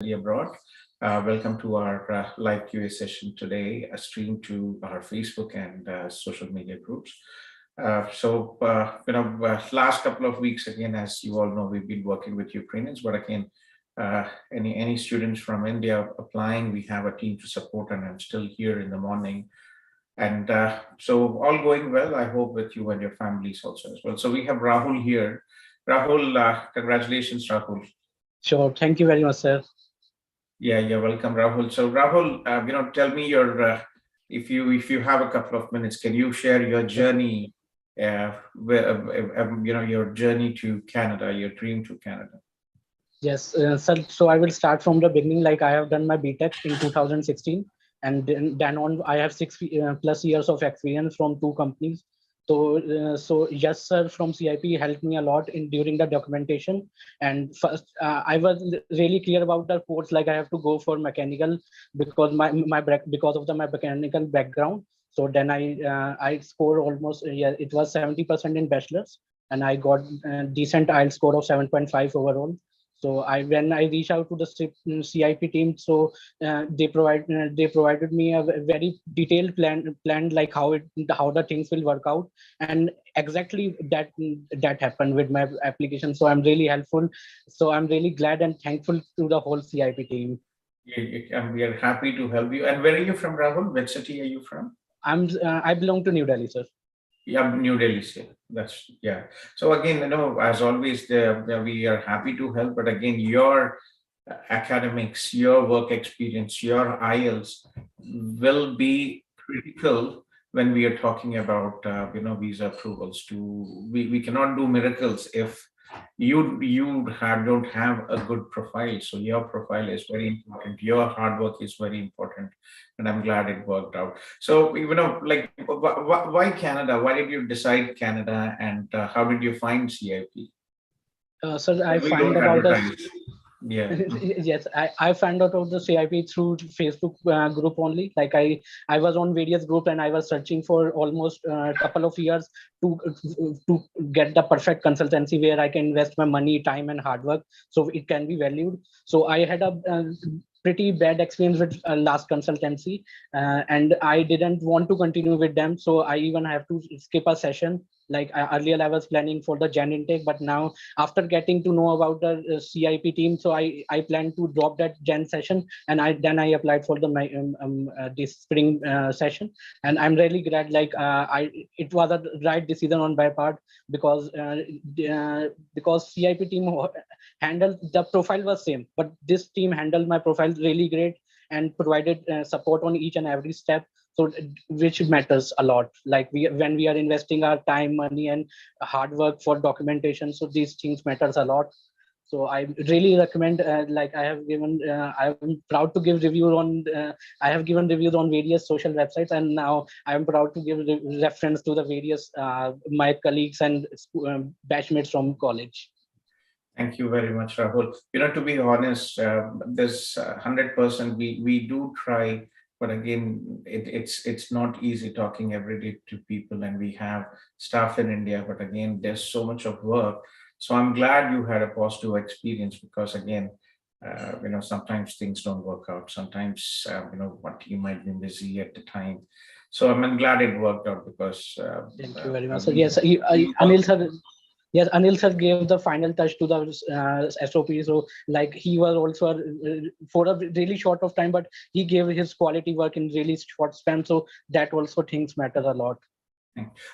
abroad. Welcome to our live QA session today, streamed to our Facebook and social media groups. Last couple of weeks, again, as you all know, we've been working with Ukrainians, but again, any students from India applying, we have a team to support, and I'm still here in the morning. And so all going well, I hope, with you and your families also as well. So we have Rahul here. Rahul, congratulations, Rahul. Sure. Thank you very much, sir. Yeah, you're welcome, Rahul. So Rahul, tell me if you have a couple of minutes, can you share your journey, your journey to Canada, your dream to Canada? Yes, sir. So I will start from the beginning. Like I have done my BTech in 2016, and then on I have 6+ years of experience from 2 companies. So yes, sir, from CIP helped me a lot in during the documentation. And first, I was really clear about the course. Like I have to go for mechanical because because of my mechanical background. So then I scored almost it was 70% in bachelor's, and I got a decent IELTS score of 7.5 overall. So when I reached out to the CIP team, so they provided me a very detailed plan like how the things will work out, and exactly that happened with my application. So I'm really helpful. So I'm really glad and thankful to the whole CIP team. And we are happy to help you. And where are you from, Rahul? Which city are you from? I belong to New Delhi, sir. Yeah, New Delhi. That's yeah. So again, as always, we are happy to help. But again, your academics, your work experience, your IELTS will be critical when we are talking about visa approvals. We cannot do miracles if don't have a good profile. So your profile is very important. Your hard work is very important, and I'm glad it worked out. So why Canada? Why did you decide Canada, and how did you find CIP? So I We find don't about advertise. Yeah. Yes, I found out of the CIP through Facebook group only. Like I was on various groups and I was searching for almost a couple of years to to get the perfect consultancy where I can invest my money, time, and hard work, so it can be valued. So I had a pretty bad experience with last consultancy, and I didn't want to continue with them. So I even have to skip a session. Like earlier, I was planning for the Jan intake, but now after getting to know about the CIP team, so I plan to drop that Jan session, and I applied for this spring session, and I'm really glad. Like it was a right decision on my part because CIP team handled the profile was same, but this team handled my profile really great and provided support on each and every step. So which matters a lot, like when we are investing our time, money, and hard work for documentation, so these things matters a lot. So I really recommend, like I'm proud to give reviews on I have given reviews on various social websites, and now I'm proud to give reference to the various my colleagues and batchmates from college. Thank you very much, Rahul. To be honest, this 100% we do try, but again, it's not easy talking every day to people, and we have staff in India. But again, there's so much of work. So I'm glad you had a positive experience because again, sometimes things don't work out. Sometimes what you might be busy at the time. So I'm glad it worked out because. Thank you very much. So yes, Anil sir. Yes, Anil sir gave the final touch to the SOP. So like he was also for a really short of time, but he gave his quality work in really short span. So that also things matter a lot.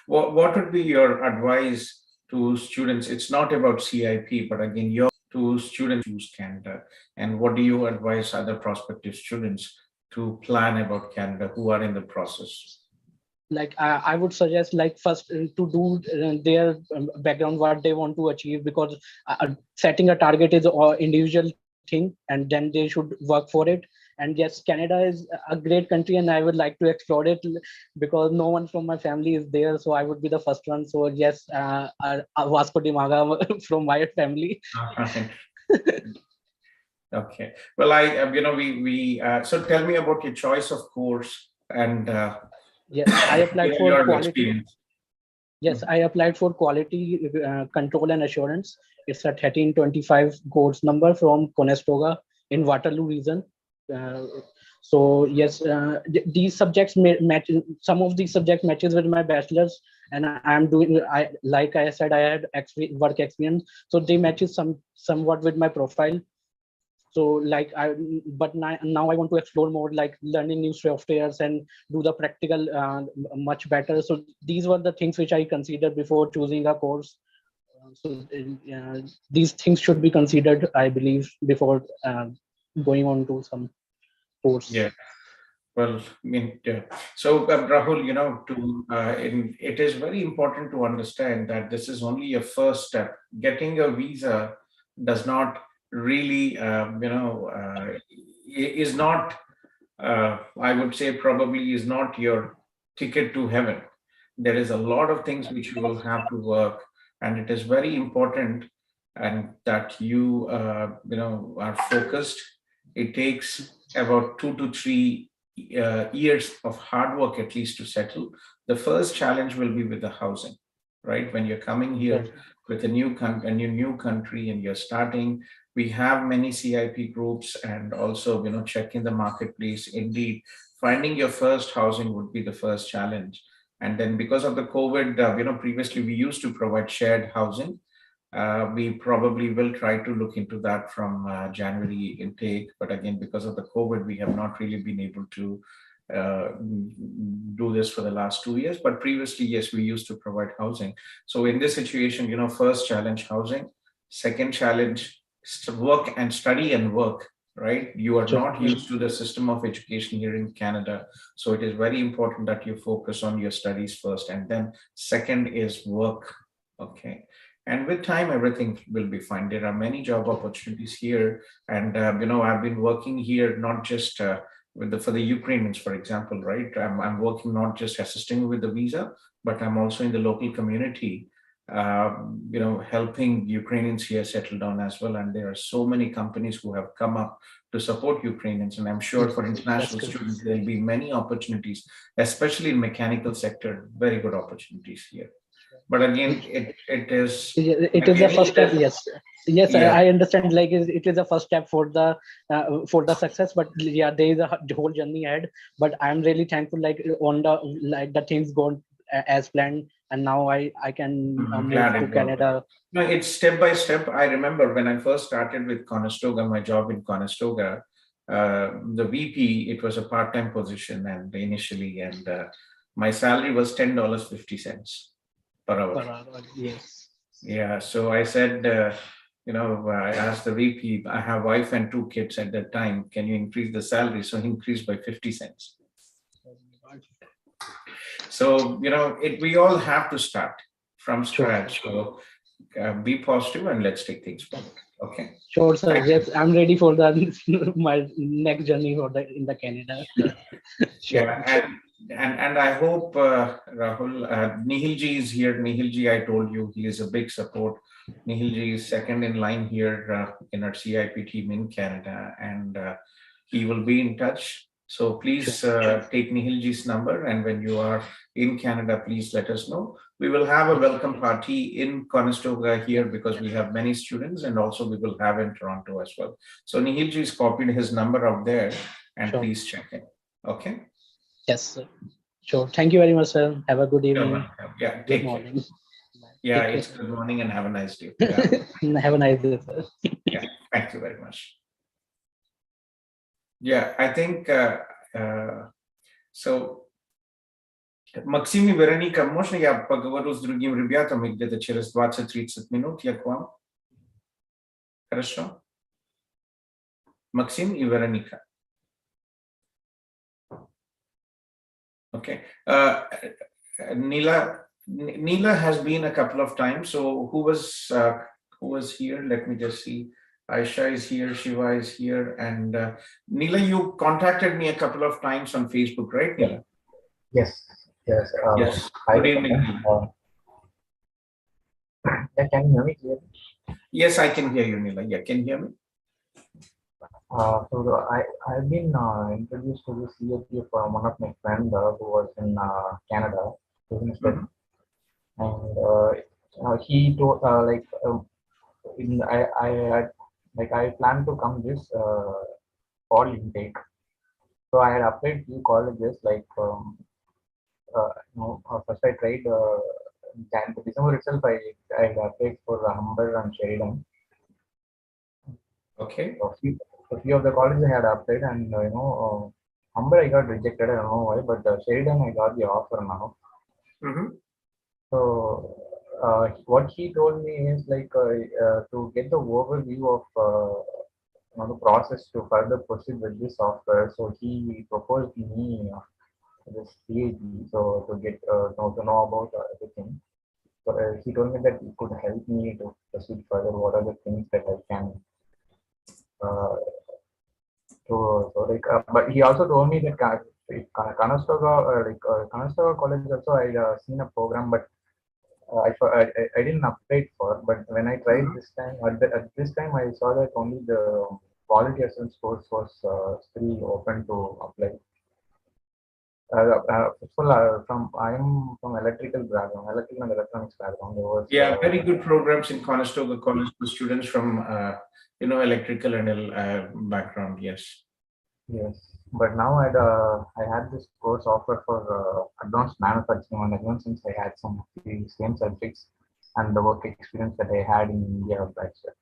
What would be your advice to students? It's not about CIP, but again, to students choose Canada, and what do you advise other prospective students to plan about Canada who are in the process? Like I would suggest, like first to do their background, what they want to achieve, because setting a target is an individual thing, and then they should work for it. And yes, Canada is a great country, and I would like to explore it because no one from my family is there, so I would be the first one. So yes, Vasco da Gama from my family. Okay. Well, so tell me about your choice of course and. Yes, I applied for quality. Yes, I applied for quality control and assurance. It's a 1325 course number from Conestoga in Waterloo region. Uh, so yes, these subjects match. Some of these subjects matches with my bachelor's, and I am doing. I like I said, I had work experience, so they matches somewhat with my profile. So like but now I want to explore more, like learning new softwares and do the practical much better. So these were the things which I considered before choosing a course. So these things should be considered, I believe, before going on to some course. Yeah. Well, I mean, yeah. So, Rahul, it is very important to understand that this is only a first step. Getting a visa does not really, is not, I would say, probably is not your ticket to heaven. There is a lot of things which you will have to work, and it is very important, and that are focused. It takes about 2 to 3 years of hard work at least to settle. The first challenge will be with the housing, right? When you're coming here with a new country and you're starting, we have many CIP groups, and also checking the marketplace. Indeed, finding your first housing would be the first challenge. And then because of the COVID, previously we used to provide shared housing. We probably will try to look into that from January intake. But again, because of the COVID, we have not really been able to do this for the last 2 years. But previously, yes, we used to provide housing. So in this situation, first challenge, housing. Second challenge, work and study and work, right? You are not used to the system of education here in Canada. So it is very important that you focus on your studies first. And then second is work, okay? And with time, everything will be fine. There are many job opportunities here. And, I've been working here, not just for the Ukrainians, for example, right? I'm working not just assisting with the visa, but I'm also in the local community, helping Ukrainians here settle down as well. And there are so many companies who have come up to support Ukrainians. And I'm sure for international students, there'll be many opportunities, especially in mechanical sector, very good opportunities here. But again, it is the first step. Yes, yeah. I understand. Like it is the first step for the success. But yeah, there is a whole journey ahead. But I'm really thankful. Like the things go as planned, and now I can move to Canada. No, it's step by step. I remember when I first started with Conestoga, my job in Conestoga, the VP, it was a part-time position, and initially, and my salary was $10.50 per hour. Yes. Yeah. So I said, I asked the VP, I have wife and 2 kids at that time. Can you increase the salary? So he increased by 50 cents. So, we all have to start from scratch. So be positive and let's take things forward. Okay. Sure, sir. Yes, I'm ready for my next journey in the Canada. Sure. Yeah, and I hope Rahul, Nihilji is here. Nihilji, I told you, he is a big support. Nihilji is second in line here in our CIP team in Canada, and he will be in touch. So please take Nihilji's number, and when you are in Canada, please let us know. We will have a welcome party in Conestoga here because we have many students, and also we will have in Toronto as well. So Nihilji's copied his number out there, and please check it. Okay. Yes, sir. Sure. Thank you very much, sir. Have a good evening. Yeah. Good morning. Yeah, it's good morning and have a nice day. Yeah. Have a nice day, sir. Yeah. Thank you very much. Yeah, I think so. Максим и Вероника, можно я поговорю с другим ребятами где-то через 20-30 минут? Я к вам. Хорошо? Максим и Вероника. Okay. Neela has been a couple of times. So who was here? Let me just see. Aisha is here, Shiva is here, and Neela, you contacted me a couple of times on Facebook, right, Neela? Yes. Yes. Yes. Good evening. Yeah, can you hear me clearly? Yes, I can hear you, Neela. Yeah, can you hear me? So I've been introduced to this CFP from one of my friends who was in Canada, business study, and he told I had like I plan to come this fall intake. So I had applied few colleges like first I tried December itself. I had applied for Humber and Sheridan. Okay. A few of the colleges I had applied, and Humber I got rejected. I don't know why, but Sheridan I got the offer now. Mm-hmm. So what he told me is like to get the overview of the process to further proceed with this software. So he proposed me this PhD, so to get to know about everything. So he told me that he could help me to proceed further. What are the things that I can uh, so like, but he also told me that Conestoga College also I seen a program, but I didn't apply for. But when I tried Mm-hmm. this time, at this time I saw that only the quality assurance course was still open to apply. From I'm from electrical and electronics background. There was Yeah, very good programs in Conestoga College for students from electrical and background. Yes. yes, but now I had this course offer for advanced manufacturing and advanced since I had some of the same subjects and the work experience that I had in India back then.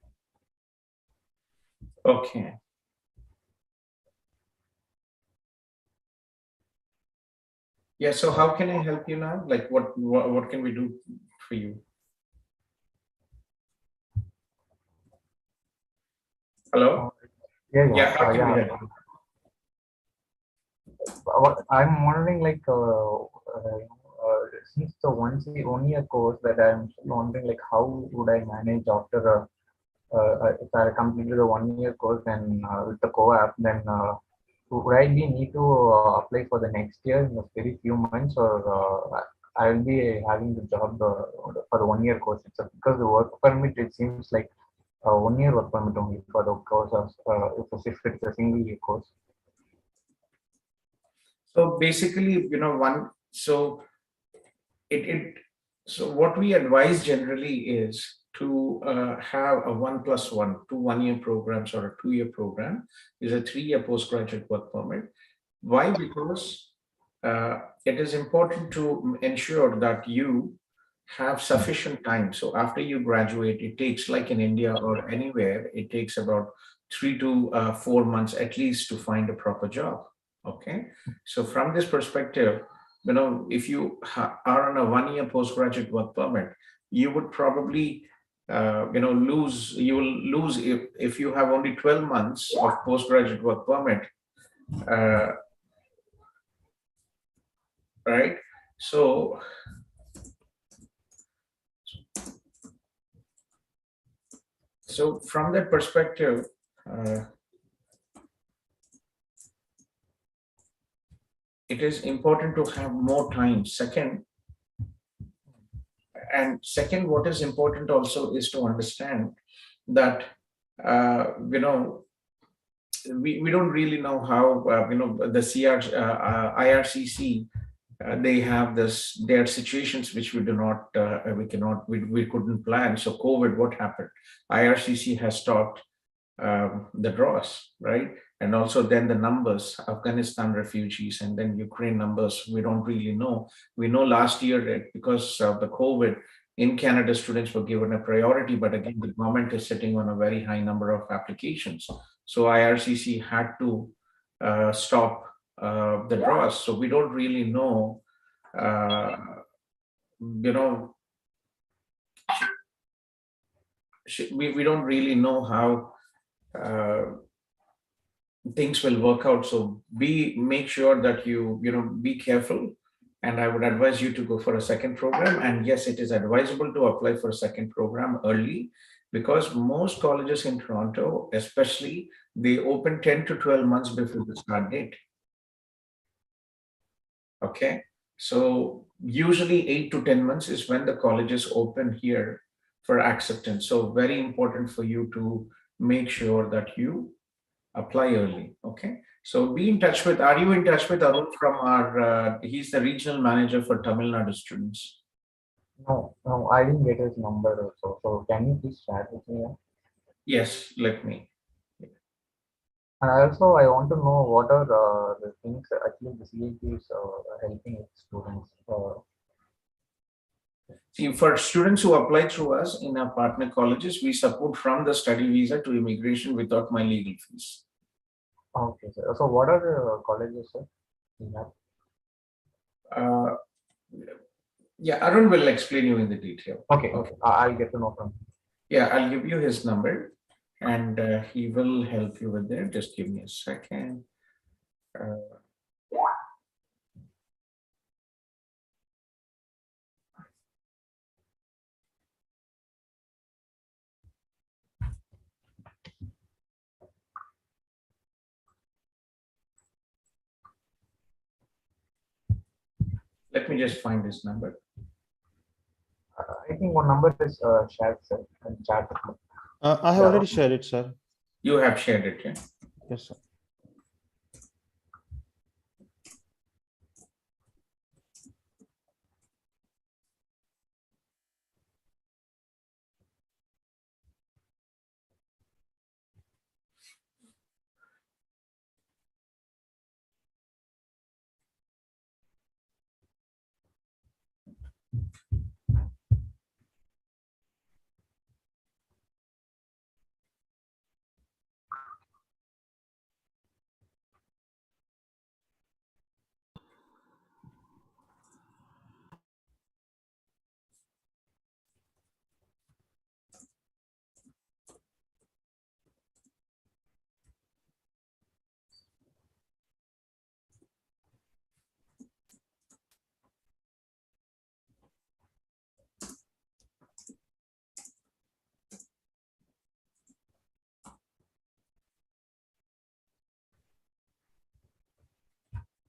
Okay. Yeah. So how can I help you now? Like, what can we do for you? Uh, Hello. yeah, Yeah. How can we yeah. help? What I'm wondering, like, since the only a course that I'm still wondering, like, how would I manage after if I completed a 1 year course and with the co-op, then would I be need to apply for the next year in a very few months, or I will be having the job for the 1 year course itself? Because the work permit, it seems like 1 year work permit only for the course, if it's a single year course. So basically, one. So it so what we advise generally is to have a 1+1, 2 1-year programs or a 2-year program is a 3-year postgraduate work permit. Why? Because it is important to ensure that you have sufficient time. So after you graduate, it takes, like in India or anywhere, it takes about 3 to 4 months at least to find a proper job. Okay. So from this perspective, if you are on a 1-year postgraduate work permit, you would probably you will lose if you have only 12 months of postgraduate work permit, uh, right? So from that perspective, uh, it is important to have more time. Second, what is important also is to understand that we don't really know how the IRCC, they have their situations which we couldn't plan. So COVID, what happened? IRCC has stopped the draws, right? And also then the numbers, Afghanistan refugees, and then Ukraine numbers, we don't really know. We know last year that because of the COVID, in Canada, students were given a priority, but again, the government is sitting on a very high number of applications. So IRCC had to stop the draws. So we don't really know, uh, you know, we don't really know how things will work out. So make sure that be careful. And I would advise you to go for a second program. And yes, it is advisable to apply for a second program early, because most colleges in Toronto, especially, they open 10 to 12 months before the start date. Okay. So usually 8 to 10 months is when the colleges open here for acceptance. So very important for you to make sure that you apply early. Okay. So be in touch with, are you in touch with Arun from he's the regional manager for Tamil Nadu students. No, I didn't get his number also. So can you please share with me? Yes, let me. And I want to know what are the things actually the CAP is helping its students. See, for students who apply through us in our partner colleges, we support from the study visa to immigration without my legal fees. Okay, sir. So what are the colleges, sir? You have? Uh, yeah, Arun will explain you in the detail. Okay, okay. I'll get to know from. Yeah, I'll give you his number and he will help you with that. Just give me a second. Uh, let me just find his number. I think one number is shared, sir, and chat. I have already shared it, sir. You have shared it, yeah? Yes, sir.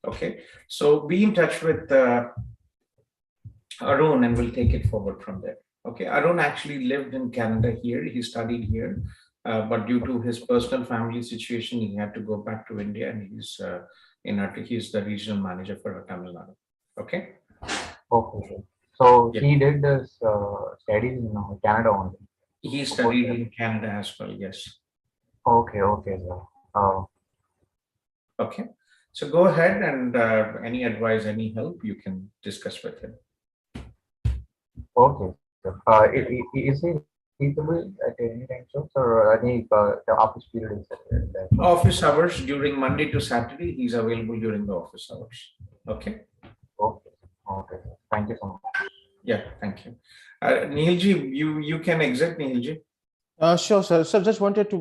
Okay, so be in touch with Arun and we'll take it forward from there. Okay, Arun actually lived in Canada here. He studied here, but due to his personal family situation, he had to go back to India and he's the regional manager for Tamil Nadu. Okay. Okay, sir. So Yeah. he did this studies in Canada only. He studied in Canada as well, yes. Okay, okay, sir. Okay, so go ahead and any advice, any help you can discuss with him. Okay, sir. Is he feasible at any time, sir? Or any the office period is there? Office hours during Monday to Saturday, he's available during the office hours. Okay. Okay, okay, sir. Thank you so much. Yeah, thank you. Neilji, you can exit, Neilji. Sure, sir. Sir, just wanted to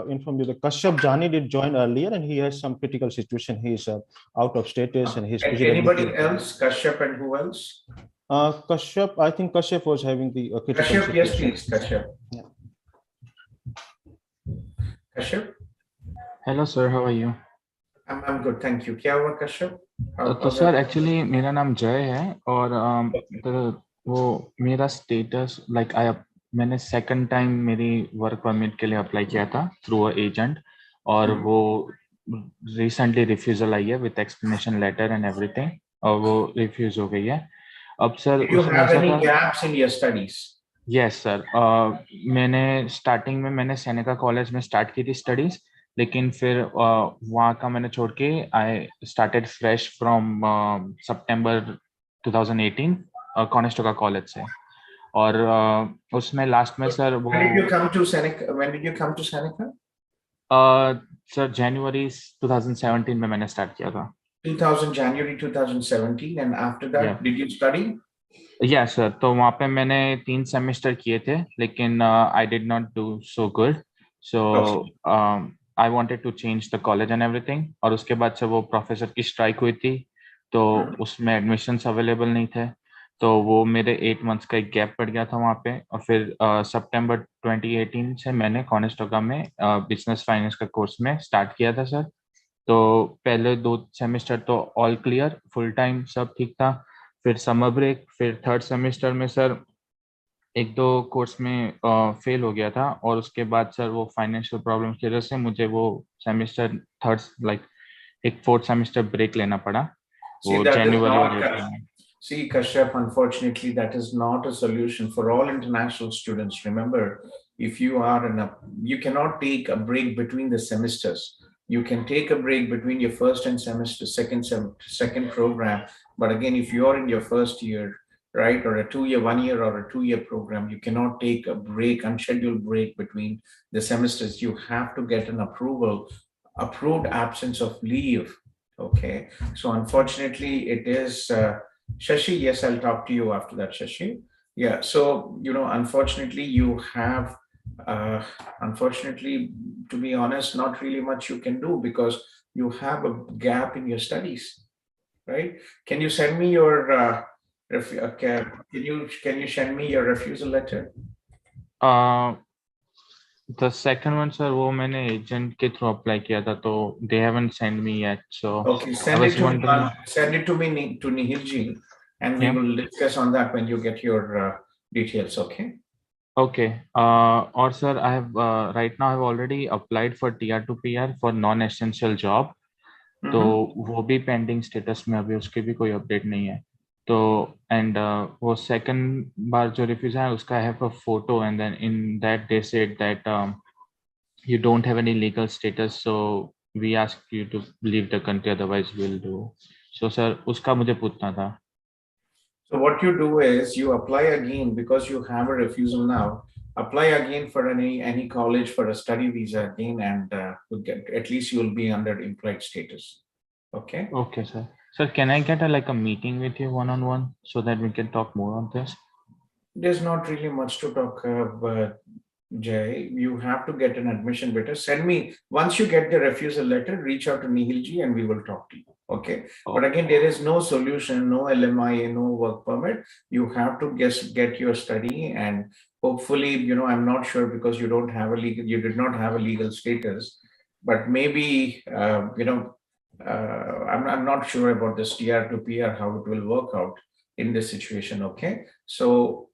inform you that Kashyap Jani did join earlier and he has some critical situation. He is out of status and he's Anybody else? Kashyap and who else? Kashyap, I think Kashyap was having the critical Kashyap, yes, situation. please, Kashyap. Yeah. Kashyap? Hello sir, how are you? I'm good, thank you. क्या हुआ कश्यप? तो sir actually मेरा नाम जय है और वो मेरा स्टेटस मैंने सेकंड टाइम मेरी वर्क परमिट के लिए अप्लाई किया था थ्रू अ एजेंट और वो रिसेंटली रिफ्यूजल आई है with explanation letter and everything और वो रिफ्यूज हो गई है. अब sir Did you have any gaps in your studies? Yes sir, मैंने स्टार्टिंग में मैंने सेनेका कॉलेज में स्टार्ट की थी स्टडीज, लेकिन फिर वहाँ का मैंने छोड़ के I started fresh from September 2018 Conestoga college से और उसमें लास्ट में सर वो When did you come to Seneca? When did you come to Seneca? Sir जनवरी 2017 में मैंने स्टार्ट किया था. January 2017, and after that, did you study? Yes sir, तो वहाँ पे मैंने 3 सेमेस्टर किए थे लेकिन I did not do so good, so I wanted to change the college and everything. और उसके बाद से वो प्रोफेसर की स्ट्राइक हुई थी तो उसमें एडमिशन्स अवेलेबल नहीं थे, तो वो मेरे 8 मंथ्स का एक गैप पड़ गया था वहाँ पे. और फिर सितंबर 2018 से मैंने कॉनेस्टोगा में बिजनेस फाइनेंस का कोर्स में स्टार्ट किया था सर. तो पहले 2 सेमेस्टर तो ऑल क्लियर, फुल टाइम सब ठीक था. फिर समर ब्रेक, फिर थर्ड सेमेस्टर में सर 1-2 कोर्स में फेल हो गया था और उसके बाद सर वो फाइनेंशियल प्रॉब्लम्स की वजह से मुझे वो सेमेस्टर थर्ड एक 4th सेमेस्टर ब्रेक लेना पड़ा वो जनवरी और अप्रैल में. See, Kashyap, unfortunately, that is not a solution for all international students. Remember, if you are in a, you cannot take a break between the semesters. You can take a break between your first and second program. But again, if you're in your first year, right, or a 2-year, 1 year or a 2-year program, you cannot take a break, unscheduled break between the semesters. You have to get an approved absence of leave. Okay. So unfortunately it is, Shashi, yes, I'll talk to you after that, Shashi. Yeah. So, unfortunately you have, unfortunately, to be honest, not really much you can do because you have a gap in your studies, right? Can you send me your, can you send me your refusal letter? The second one, sir, वो मैंने agent के through apply किया था, तो they haven't sent me yet. So Okay, send it to me to Nihilji, and we will discuss on that when you get your details. Okay. Okay. Or sir, I have right now I've already applied for TR to PR for non-essential job. तो वो भी pending status में, अभी उसकी भी कोई update नहीं है. तो and वो second बार जो refuse है उसका I have a photo, and then in that they said that you don't have any legal status, so we ask you to leave the country, otherwise we'll do. So sir, उसका मुझे पूछना था. So what you do is you apply again because you have a refusal now. Apply again for any college for a study visa again, and at least you'll be under employed status. Okay. Okay, sir. Sir, can I get a meeting with you one-on-one so that we can talk more on this? There's not really much to talk about, Jay. You have to get an admission letter. Send me, once you get the refusal letter, reach out to Nihilji and we will talk to you. Okay. But again, there is no solution, no LMI, no work permit. You have to get your study, and hopefully, I'm not sure because you did not have a legal status, but maybe, I'm not sure about this TR to PR, how it will work out in this situation. Okay. So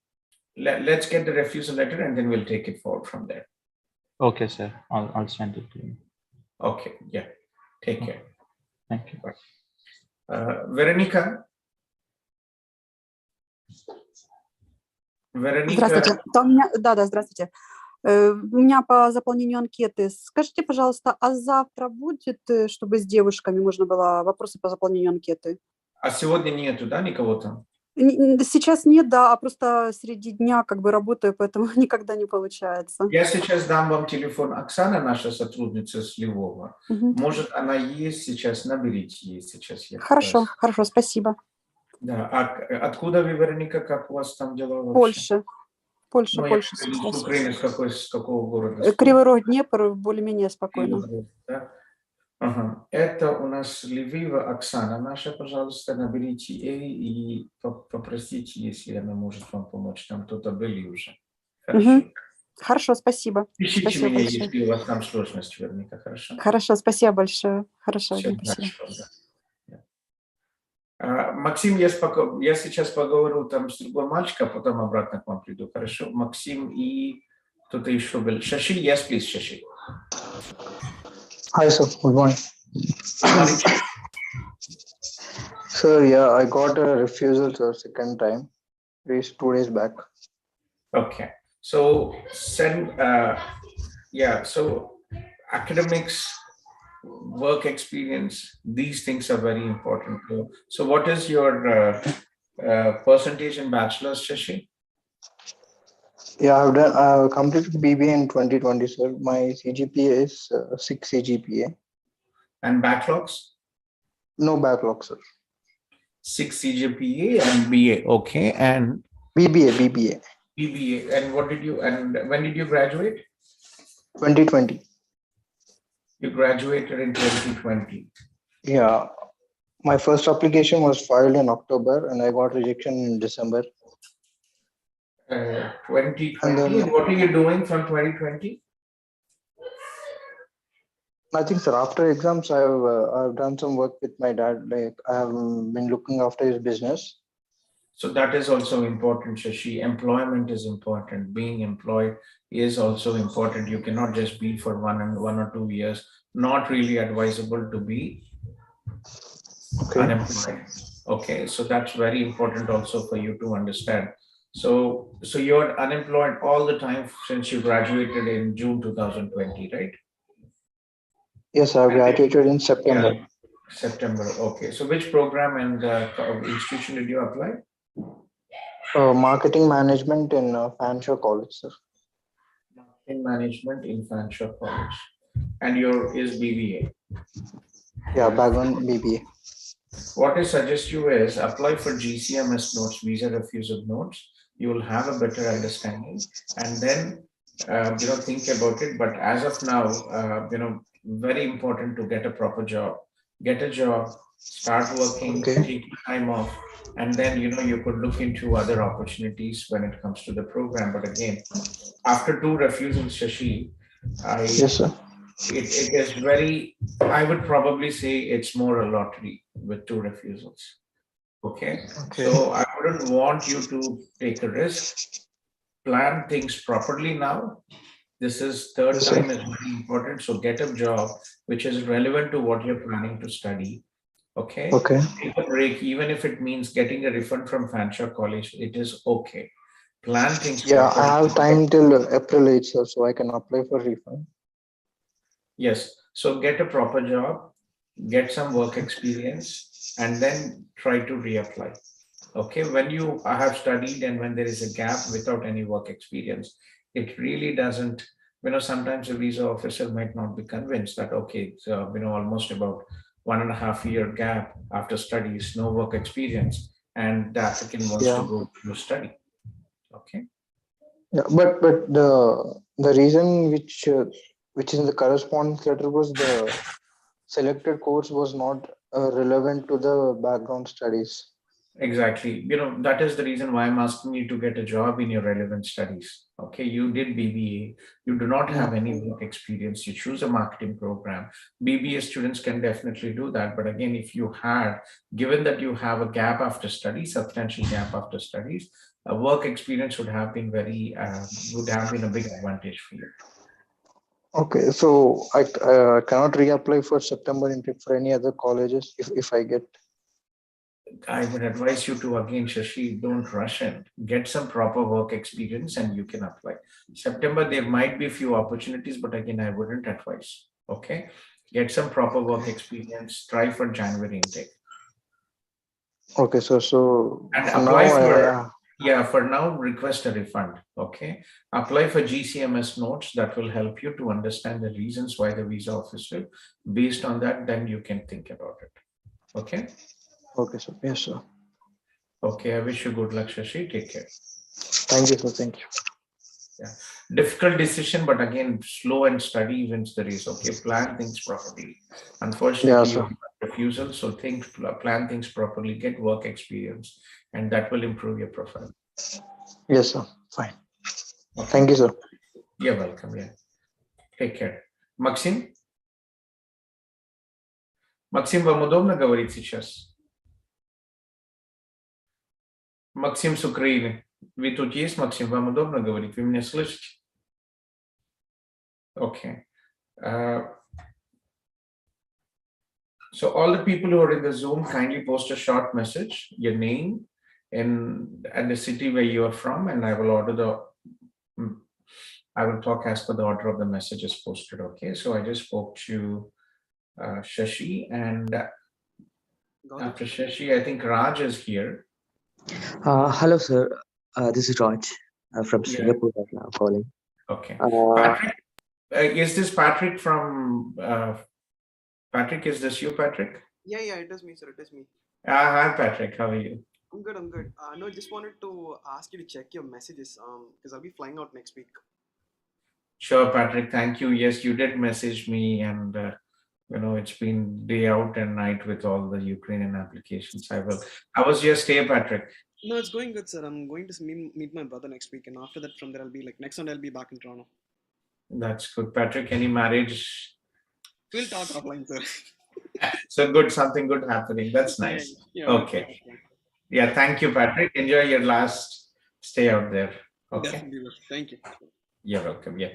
let's get the refusal letter and then we'll take it forward from there. Okay, sir. I'll send it to you. Okay. Yeah. Take care. Thank you. Veronica. Здравствуйте. Да, здравствуйте. У меня по заполнению анкеты. Скажите, пожалуйста, а завтра будет, чтобы с девушками можно было вопросы по заполнению анкеты? А сегодня нету, да, никого там? Сейчас нет, да, а просто среди дня работаю, поэтому никогда не получается. Я сейчас дам вам телефон Оксана, наша сотрудница с Львова. Может, она есть сейчас, наберите ей сейчас. Хорошо, спасибо. Да, а откуда вы, Вероника, как у вас там дела вообще? Польша. С Украины, с какого города? Кривой Рог, Днепр, более-менее спокойно. Да? Ага. Это у нас Львива Оксана наша, пожалуйста, наберите ей и попросите, если она может вам помочь. Там кто-то были уже. Хорошо? Хорошо, спасибо. Пишите спасибо меня, большое. если у вас там сложность, Вероника, хорошо? Хорошо, спасибо большое. Хорошо, Всё, спасибо. хорошо, да. Максим, я сейчас поговорю там с другой мальчиком, а потом обратно к вам приду, хорошо? Максим и кто-то еще был. Shashi, yes, please, Shashi. Hi, sir. Good morning. Sir, yeah, I got a refusal, sir, second time. It's 2 days back. Okay. So so academics, work experience, these things are very important. So what is your percentage in bachelor's, Shashi? Yeah, I've completed BBA in 2020, sir. My CGPA is 6 CGPA. And backlogs? No backlog, sir. 6 CGPA and BA. Okay. And BBA. And when did you graduate? 2020. You graduated in 2020. Yeah. My first application was filed in October and I got rejection in December. 2020. And what are you doing from 2020? Nothing, sir. After exams, I've done some work with my dad. Like I have been looking after his business. So that is also important, Shashi. Employment is important. Being employed is also important. You cannot just be for 1 or 2 years. Not really advisable to be unemployed. Okay, so that's very important also for you to understand. So you're unemployed all the time since you graduated in June 2020, right? Yes, I And then- graduated in September. Yeah, September. Okay. So which program and institution did you apply? Marketing management in Fanshawe College, sir. In management in Fanshawe College. And your is BBA. Yeah, background BBA. What I suggest you is apply for GCMS notes, visa refusal notes. You will have a better understanding, and then think about it. But as of now, very important to get a proper job. Get a job, start working, Okay. take time off, and then you could look into other opportunities when it comes to the program. But again, after two refusals, Shashi, Yes, sir. it is very, I would probably say it's more a lottery with two refusals. Okay. Okay. So I wouldn't want you to take a risk. Plan things properly now. This is third Yes, sir. time is very important. So get a job which is relevant to what you're planning to study. Okay. Okay. Take a break, even if it means getting a refund from Fanshawe College, it is okay. Plan things Yeah, I properly. have time till April 8th, sir, so I can apply for refund. Yes. So get a proper job, get some work experience, and then try to reapply. Okay. When you have studied and when there is a gap without any work experience, it really doesn't, sometimes a visa officer might not be convinced that, okay, so, almost about 1.5 year gap after studies, no work experience, and the applicant wants to Yeah. go to study. Okay. Yeah, but the reason which is in the correspondence letter was the selected course was not relevant to the background studies. Exactly. That is the reason why I'm asking you to get a job in your relevant studies. Okay. You did BBA. You do not have any work experience. You choose a marketing program. BBA students can definitely do that. But again, if you had, given that you have a gap after studies, substantial gap after studies, a work experience would have been a big advantage for you. Okay, so I cannot reapply for September intake for any other colleges if I get. I would advise you to, again, Shashi, don't rush in. Get some proper work experience and you can apply. September, there might be a few opportunities, but again, I wouldn't advise. Okay. Get some proper work experience. Try for January intake. Okay, so And for apply now, for now, request a refund. Okay. Apply for GCMS notes that will help you to understand the reasons why the visa officer. Based on that, then you can think about it. Okay. okay, sir. Yes, sir. Okay. I wish you good luck, Shashi. Take care. Thank you, sir. Thank you. Yeah, difficult decision, but again, slow and steady wins the race. Okay, plan things properly. Unfortunately, you sir. have refusal, so plan things properly, get work experience, and that will improve your profile. Yes, sir. Fine. Okay. Thank you, sir. You're welcome. Yeah, take care. Максим, вам удобно говорить сейчас? Максим с Украины. Вы тут есть, Максим? Вам удобно говорить? Вы меня слышите? Okay. So all the people who are in the Zoom, kindly post a short message, your name and the city where you are from, and I will talk as per the order of the messages posted. Okay. So I just spoke to Shashi, and after Shashi, I think Raj is here. Hello, sir. This is Raj from Singapore right now calling. Okay. Patrick, is this Patrick from Patrick? Is this you, Patrick? Yeah, it is me, sir. It is me. Hi, Patrick. How are you? I'm good. No, just wanted to ask you to check your messages because I'll be flying out next week. Sure, Patrick. Thank you. Yes, you did message me, and it's been day out and night with all the Ukrainian applications. How was your stay, Patrick? No, it's going good, sir. I'm going to meet my brother next week, and after that, from there, I'll be next one, I'll be back in Toronto. That's good, Patrick. Any marriage? We'll talk offline, sir. So good, something good happening. That's nice. Yeah, okay. Yeah, thank you, Patrick. Enjoy your last stay out there. Okay. Definitely. Thank you. You're welcome. Yeah.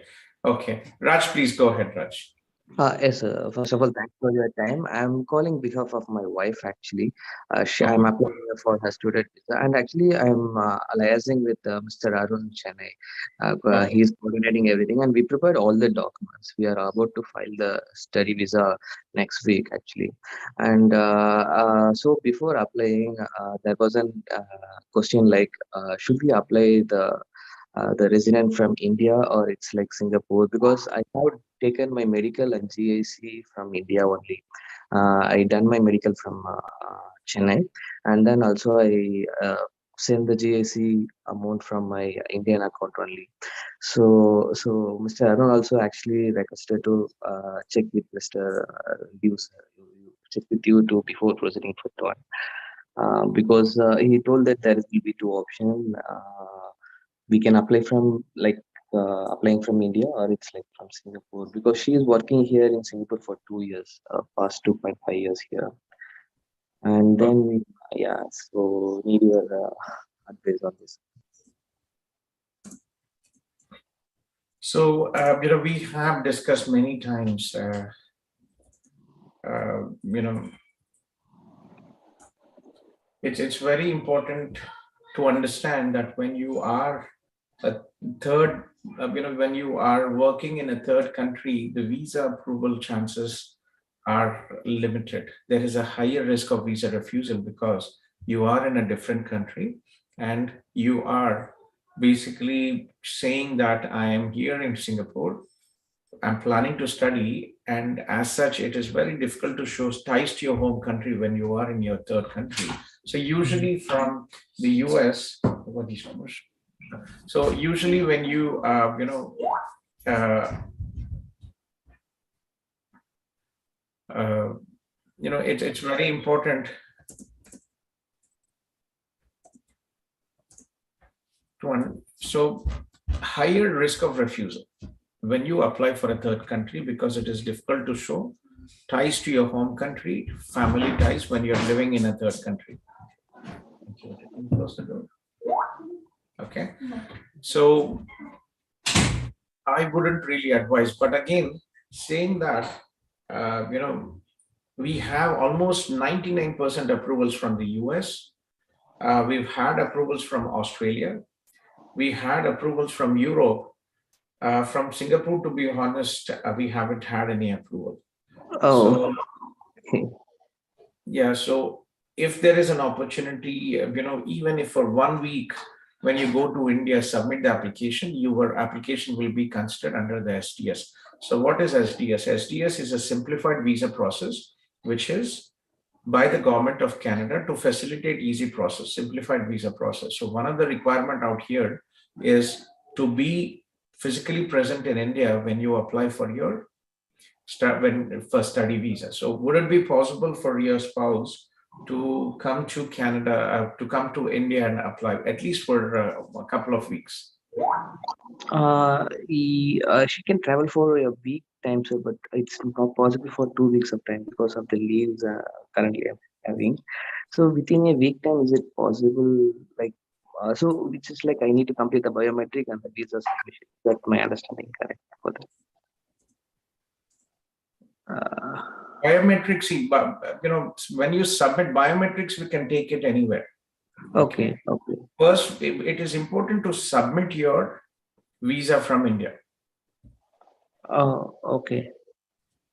Okay. Raj, please go ahead, Raj. Yes, first of all, thanks for your time. I'm calling behalf of my wife actually. I'm Okay. applying for her student visa, and actually I'm liaising with Mr. Arun Chennai. Okay. He's coordinating everything, and we prepared all the documents. We are about to file the study visa next week actually. And so before applying, there was a question like, should we apply the resident from India or it's like Singapore? Because I have taken my medical and GAC from India only. I done my medical from Chennai, and then also I send the GAC amount from my Indian account only. So Mr. Arun also actually requested to check with Mr. Dew, sir. Check with you too before proceeding for one. Because he told that there will be two options. We can apply from like applying from India or it's like from Singapore because she is working here in Singapore for 2 years, past 2.5 years here. And Okay. then, yeah, so need your advice on this. So, we have discussed many times, it's very important to understand that when you are a third, when you are working in a third country, the visa approval chances are limited. There is a higher risk of visa refusal because you are in a different country and you are basically saying that I am here in Singapore, I'm planning to study, and as such, it is very difficult to show ties to your home country when you are in your third country. So usually from the US, what is commercial? So usually when you, uh, it's very important so higher risk of refusal when you apply for a third country because it is difficult to show ties to your home country, family ties when you're living in a third country. Close the door. Okay, so I wouldn't really advise, but again, saying that, we have almost 99% approvals from the US. We've had approvals from Australia. We had approvals from Europe. From Singapore, to be honest, we haven't had any approval. So, Oh, okay. yeah, so if there is an opportunity, even if for 1 week, when you go to India, submit the application, your application will be considered under the SDS. So what is SDS? SDS is a simplified visa process, which is by the government of Canada to facilitate easy process, simplified visa process. So one of the requirement out here is to be physically present in India when you apply for your study visa. So would it be possible for your spouse to come to Canada, to come to India and apply at least for a couple of weeks? She can travel for a week time, sir, but it's not possible for 2 weeks of time because of the leaves currently I'm having. So within a week time, is it possible? Like, so which is like I need to complete the biometric and the visa submission. That's my understanding, correct? For that. Biometrics, when you submit biometrics, we can take it anywhere. Okay. Okay. First, it is important to submit your visa from India. Oh, okay.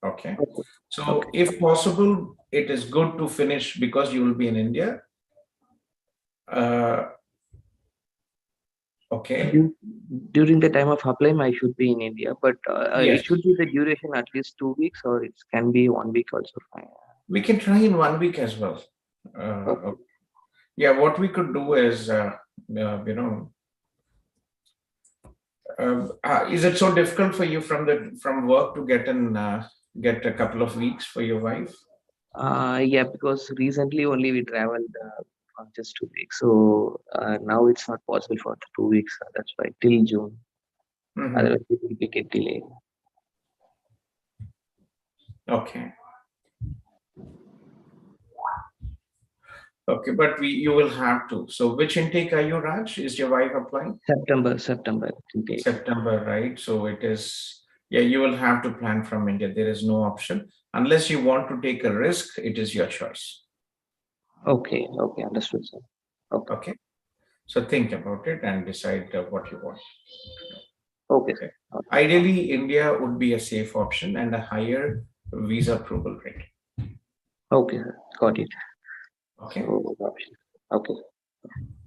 Okay. Okay. So Okay. if possible, it is good to finish because you will be in India. Okay. During the time of applying, I should be in India, but Yes, it should be the duration at least 2 weeks, or it can be 1 week also fine. we can try in 1 week as well. Okay. Yeah, what we could do is, is it so difficult for you from work to get a couple of weeks for your wife? Yeah, because recently only we traveled just 2 weeks, so now it's not possible for the 2 weeks. That's why till June. Mhm. Otherwise, it will be get delayed. Okay. Okay, but you will have to. So which intake are you, Raj? Is your wife applying? September intake. September, right? So it is Yeah, you will have to plan from India. There is no option. Unless you want to take a risk, it is your choice. Okay, okay, understood, sir. Okay, Okay. So think about it and decide what you want. okay, Okay. sir. Okay. Ideally, India would be a safe option and a higher visa approval rate. Okay, sir. Got it. Okay. So, okay.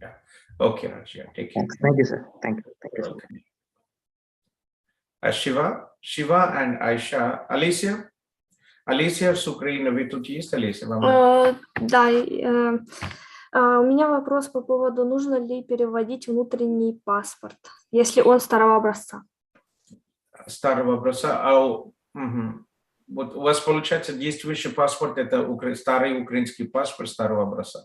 Yeah. Okay, Raj. Yeah, take care. Thanks. Thank you, sir. Thank you. Thank you, sir. Okay. Shiva and Aisha. Alicia, Sukrina, вы тут есть, Alicia? Да, у меня вопрос по поводу, нужно ли переводить внутренний паспорт, если он старого образца. Старого образца. Вот у вас, получается, действующий паспорт – это старый украинский паспорт старого образца?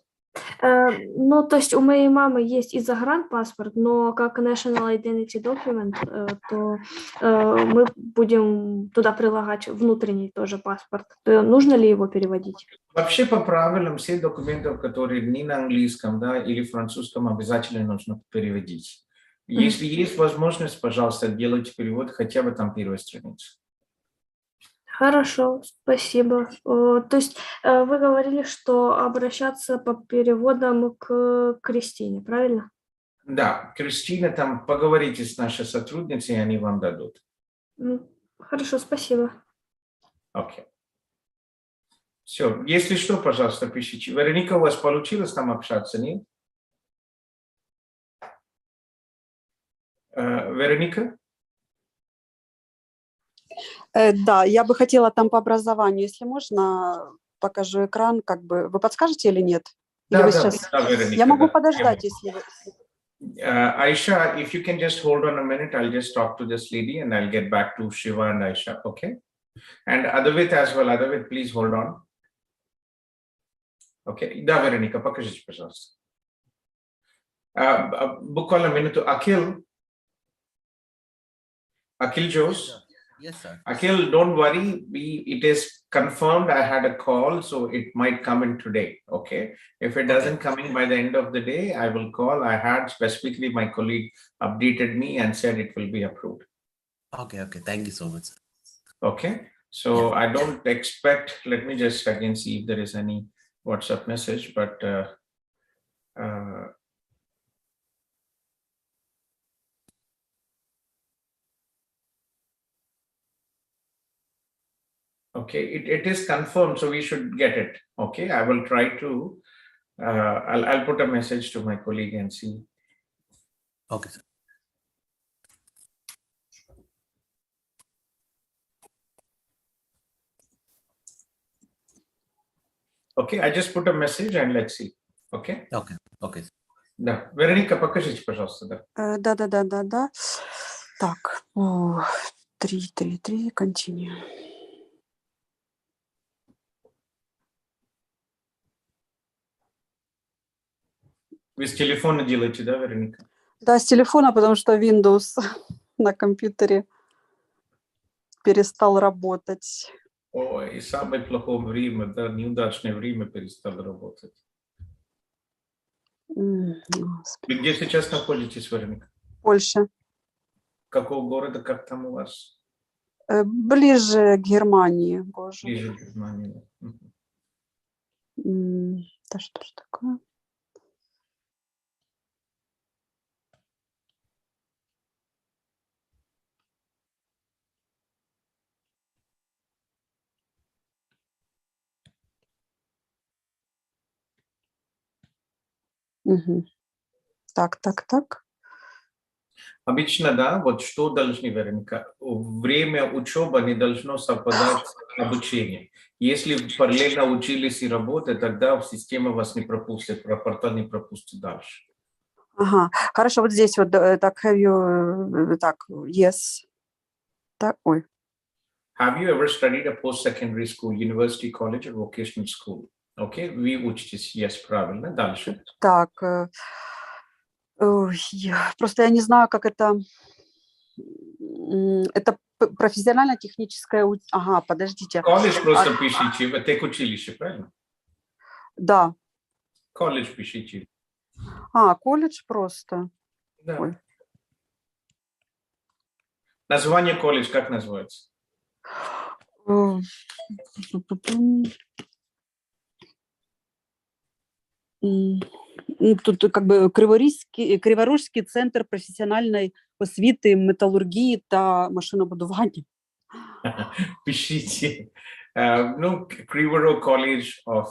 Ну, то есть у моей мамы есть и загранпаспорт, но как National Identity Document, то мы будем туда прилагать внутренний тоже паспорт. То нужно ли его переводить? Вообще по правилам все документы, которые не на английском, да, или французском, обязательно нужно переводить. Если есть возможность, пожалуйста, делайте перевод хотя бы там первой страницы. Хорошо, спасибо. То есть вы говорили, что обращаться по переводам к Кристине, правильно? Да, Кристина, там поговорите с нашей сотрудницей, они вам дадут. Хорошо, спасибо. Окей. Все, если что, пожалуйста, пишите. Вероника, у вас получилось там общаться, нет? Вероника? Да, я бы хотела там по образованию, если можно, покажу экран, как бы, вы подскажете или нет? Или Да, вы да, сейчас... да, Вероника. Я могу да. подождать, если вы... Aisha, if you can just hold on a minute, I'll just talk to this lady and I'll get back to Shiva and Aisha, okay? And Adavit as well. Adavit, please hold on. Okay, да, Вероника, покажите, пожалуйста. Буквально минуту. Akhil Jose. Yes, sir. Akhil, don't worry. It is confirmed. I had a call, so it might come in today. Okay. If it doesn't come in by the end of the day, I will call. I had specifically my colleague updated me and said it will be approved. Okay, okay. Thank you so much, sir. Okay. So I don't expect, let me just again see if there is any WhatsApp message, but okay, it is confirmed, so we should get it. Okay, I will try to, I'll put a message to my colleague and see. Okay, sir. Okay, I just put a message and let's see. Okay. Okay, okay. Да, Вероника, покажите, пожалуйста, да. Да. Так, 3, continue. Вы с телефона делаете, да, Вероника? Да, с телефона, потому что Windows на компьютере перестал работать. Ой, и самое плохое время, да, неудачное время перестало работать. Вы где сейчас находитесь, Вероника? Польша. Какого города, как там у вас? Ближе к Германии, боже. Ближе к Германии. Да что ж такое? Так. Обычно, да, вот что должны, Вероника, время учебы не должно совпадать с обучением. Если параллельно учились и работали, тогда система вас не пропустит, портал не пропустит дальше. Ага, хорошо, вот здесь вот так, have you, так, yes. Так, ой. Have you ever studied a post-secondary school, university, college or vocational school? Okay, вы учитесь, yes, правильно, дальше. Так, просто я не знаю, как это профессионально-техническое, ага, подождите. Колледж просто пишите, вы так училище, правильно? Да. Колледж пишите. Колледж просто. Да. Ой. Название колледж как называется? Тут как бы Криворожський центр професіональної освіти, металургії та машинобудування. Пишите. Ну, Криворог College of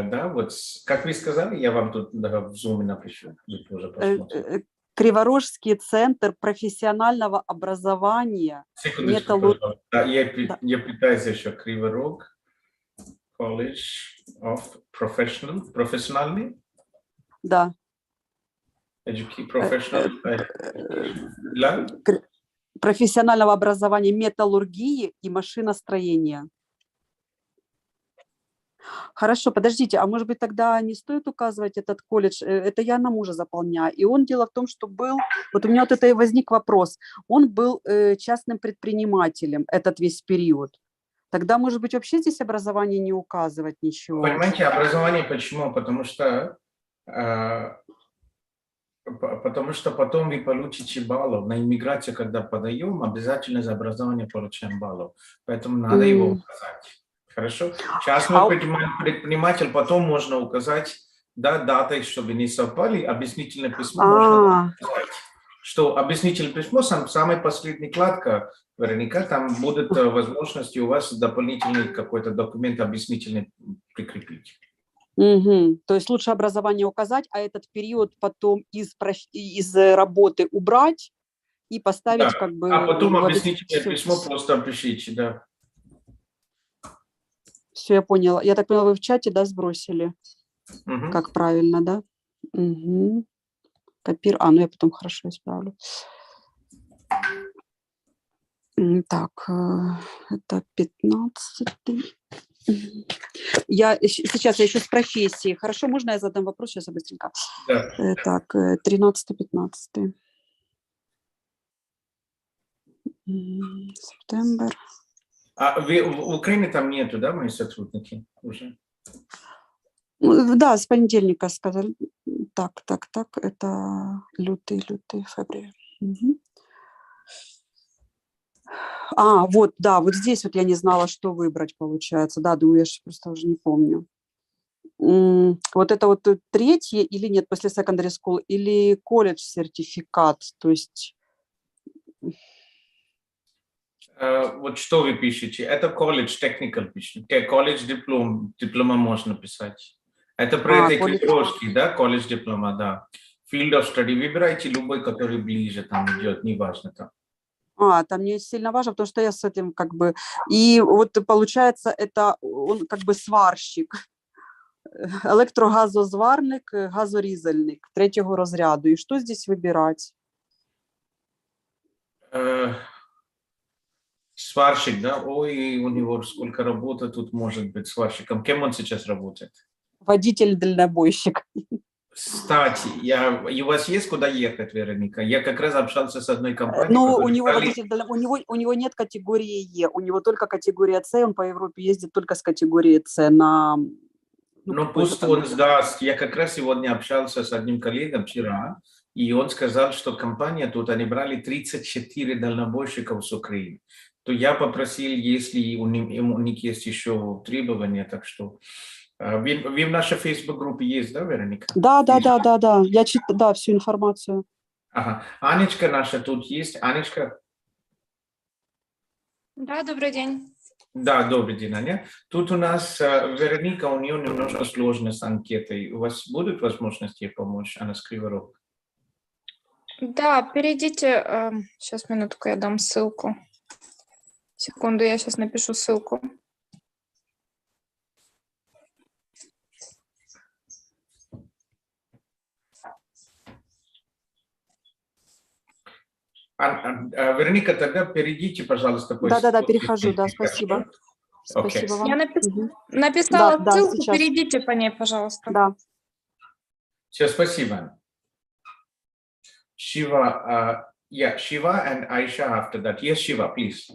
да, вот, как вы сказали, я вам тут в Zoom напишу. Вы тоже посмотрите. Криворожский центр профессионального образования. Секундочку, пожалуйста. Да, я пытаюсь еще Криворог College of Professional, Да. Professional Профессионального образования металлургии и машиностроения. Хорошо, подождите, а может быть тогда не стоит указывать этот колледж? Это я на мужа заполняю. И он, дело в том, что был, вот у меня вот это и возник вопрос, он был частным предпринимателем этот весь период. Тогда, может быть, вообще здесь образование не указывать ничего? Понимаете, образование почему? Потому что потом вы получите баллов. На иммиграцию, когда подаем, обязательно за образование получаем баллов. Поэтому надо его указать. Хорошо? Частный предприниматель потом можно указать, да, датой, чтобы не совпали. Объяснительное письмо можно указать. Что объяснительное письмо, самая последняя кладка, Вероника, там будут возможности у вас дополнительный какой-то документ объяснительный прикрепить. Угу. То есть лучше образование указать, а этот период потом из работы убрать и поставить, да, как бы... А потом объяснительное письмо просто пишите, да. Все, я поняла. Я так поняла, вы в чате, да, сбросили? Угу. Как правильно, да? Угу. Ну я потом хорошо исправлю. Так, это 15-й. Сейчас я еще с профессией. Хорошо, можно я задам вопрос сейчас быстренько? Да. Так, 13-15. Сентябрь. А в Украине там нету, да, мои сотрудники уже? Да, с понедельника сказали. Так, это лютый, февраль. Угу. Вот, да, вот здесь вот я не знала, что выбрать, получается. Да, думаю, я же просто уже не помню. Вот это вот третье или нет, после secondary school, или колледж сертификат, то есть... Вот что вы пишете? Это колледж, technical пишете. Колледж диплома можно писать. Это про это Криворожский, да, колледж диплома, да. Field of study выбирайте любой, который ближе там идет, неважно там. Там не сильно важно, потому что я с этим как бы... И вот получается, это он как бы сварщик, електрогазозварник, газорізальник третього розряду. И что здесь выбирать? Сварщик, да? Ой, у него сколько работы тут может быть сварщиком. Кем он сейчас работает? Водитель-дальнобойщик. Кстати, у вас есть куда ехать, Вероника? Я как раз общался с одной компанией. Ну, у него нет категории Е, у него только категория С, он по Европе ездит только с категории С на... Ну, пусть он сдаст. Я как раз сегодня общался с одним коллегом вчера, и он сказал, что компания тут, они брали 34 дальнобойщиков с Украины. То я попросил, если у них есть еще требования, так что... Вы в нашей Facebook-группе есть, да, Вероника? Да. Я читаю, всю информацию. Ага. Анечка наша тут есть. Анечка? Да, добрый день. Да, добрый день, Аня. Тут у нас Вероника, у нее немножко сложно с анкетой. У вас будут возможности ей помочь? Она с Криворога. Да, перейдите. Сейчас, минутку, я дам ссылку. Секунду, я сейчас напишу ссылку. Вероника, тогда перейдите, пожалуйста. Да, перехожу, да, спасибо. Спасибо вам. Я написала ссылку, сейчас. перейдите по ней, пожалуйста. Да. Все, спасибо. Shiva, Shiva and Aisha after that. Yes, Shiva, please.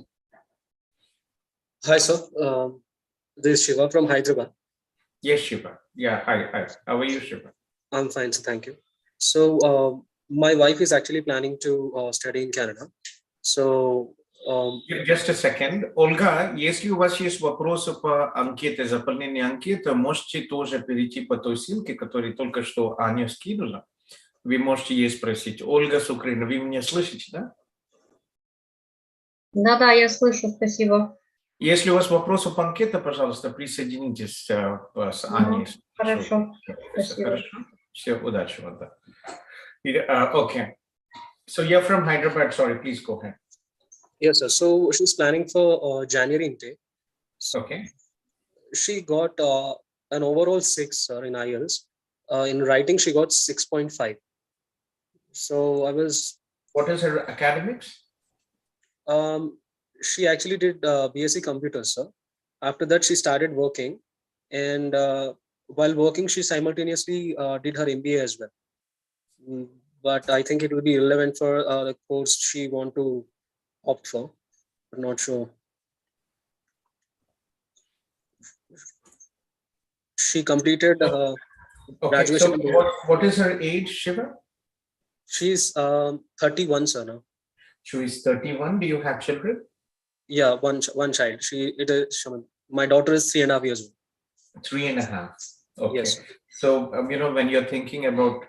Hi, sir. This is Shiva from Hyderabad. Yes, Shiva. Yeah, hi. How are you, Shiva? I'm fine, sir. Thank you. So, my wife is actually planning to study in Canada. So Just a second. Ольга, если у вас есть вопросы по анкете, заполнению анкеты, можете тоже перейти по той ссылке, которую только что Аня скинула. Вы можете ей спросить. Ольга с Украины, вы меня слышите, да? Да, я слышу, спасибо. Если у вас вопросы по анкете, пожалуйста, присоединитесь с Аней. Хорошо, спасибо. Хорошо. Все, удачи вам, да. Okay. So you're from Hyderabad. Sorry, please go ahead. yes, sir. So she's planning for January intake. Okay. She got an overall 6, sir, in IELTS. In writing, she got 6.5. So I was. What is her academics? She actually did BSc Computers, sir. After that, she started working, and while working, she simultaneously did her MBA as well. But I think it will be relevant for the course she want to opt for. I'm not sure. She completed Okay, graduation. so what is her age, Shiva? She's 31, sir, now. She is 31. Do you have children? Yeah, one child. My daughter is 3.5 years old. 3.5. Okay. Yes. So, when you're thinking about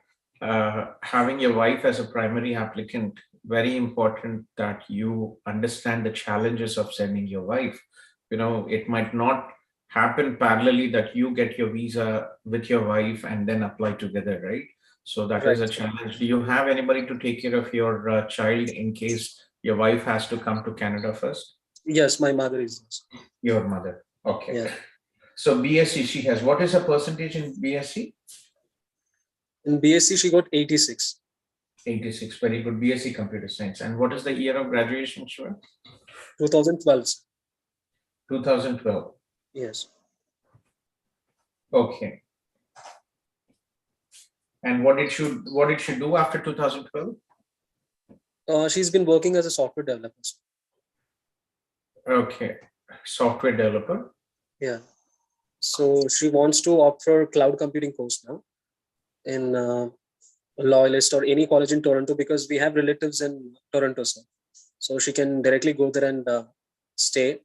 having your wife as a primary applicant, very important that you understand the challenges of sending your wife. It might not happen parallelly that you get your visa with your wife and then apply together, right? So that is a challenge. Do you have anybody to take care of your child in case your wife has to come to Canada first? Yes, my mother is. Your mother. Okay. Yeah. So BSc she has. What is her percentage in BSc? In BSc, she got 86. 86. Very good. BSc Computer Science. And what is the year of graduation, Shiva? 2012. 2012. Yes. Okay. And what did she do after 2012? She's been working as a software developer. Okay. Software developer. Yeah. So she wants to opt for cloud computing course now in Loyalist or any college in Toronto, because we have relatives in Toronto, sir. So she can directly go there and stay.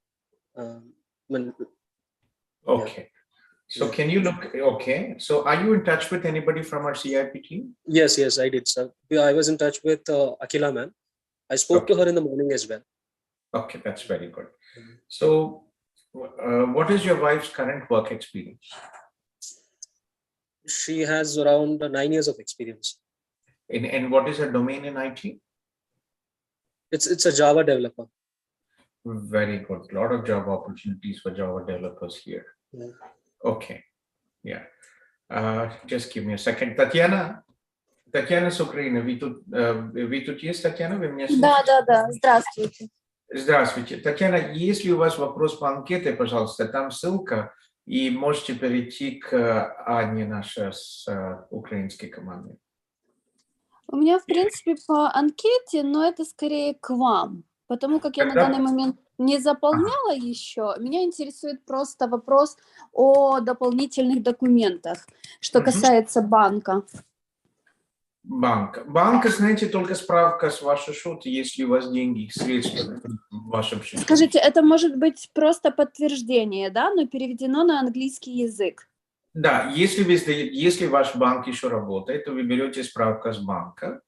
Okay. So can you look, okay. So are you in touch with anybody from our CIP team? Yes, I did, sir. I was in touch with Akila, ma'am. I spoke to her in the morning as well. Okay, that's very good. So what is your wife's current work experience? She has around 9 years of experience. And what is her domain in IT? It's a Java developer. Very good. A lot of job opportunities for Java developers here. Yeah. Okay. Yeah. Just give me a second. Татьяна с Украины. Вы тут есть, Татьяна? Вы меня слышите? Да. Здравствуйте. Здравствуйте. Татьяна, если у вас вопрос по анкете, пожалуйста, там ссылка, и можете перейти к Ане, нашей с украинской командой. У меня, в принципе, по анкете, но это скорее к вам, потому как я на данный момент не заполняла еще. Меня интересует просто вопрос о дополнительных документах, что касается банка. Банк, знаете, только справка с вашего счета, если у вас деньги, средства в вашем счете. Скажите, это может быть просто подтверждение, да, но переведено на английский язык? Да, если ваш банк еще работает, то вы берете справку с банка,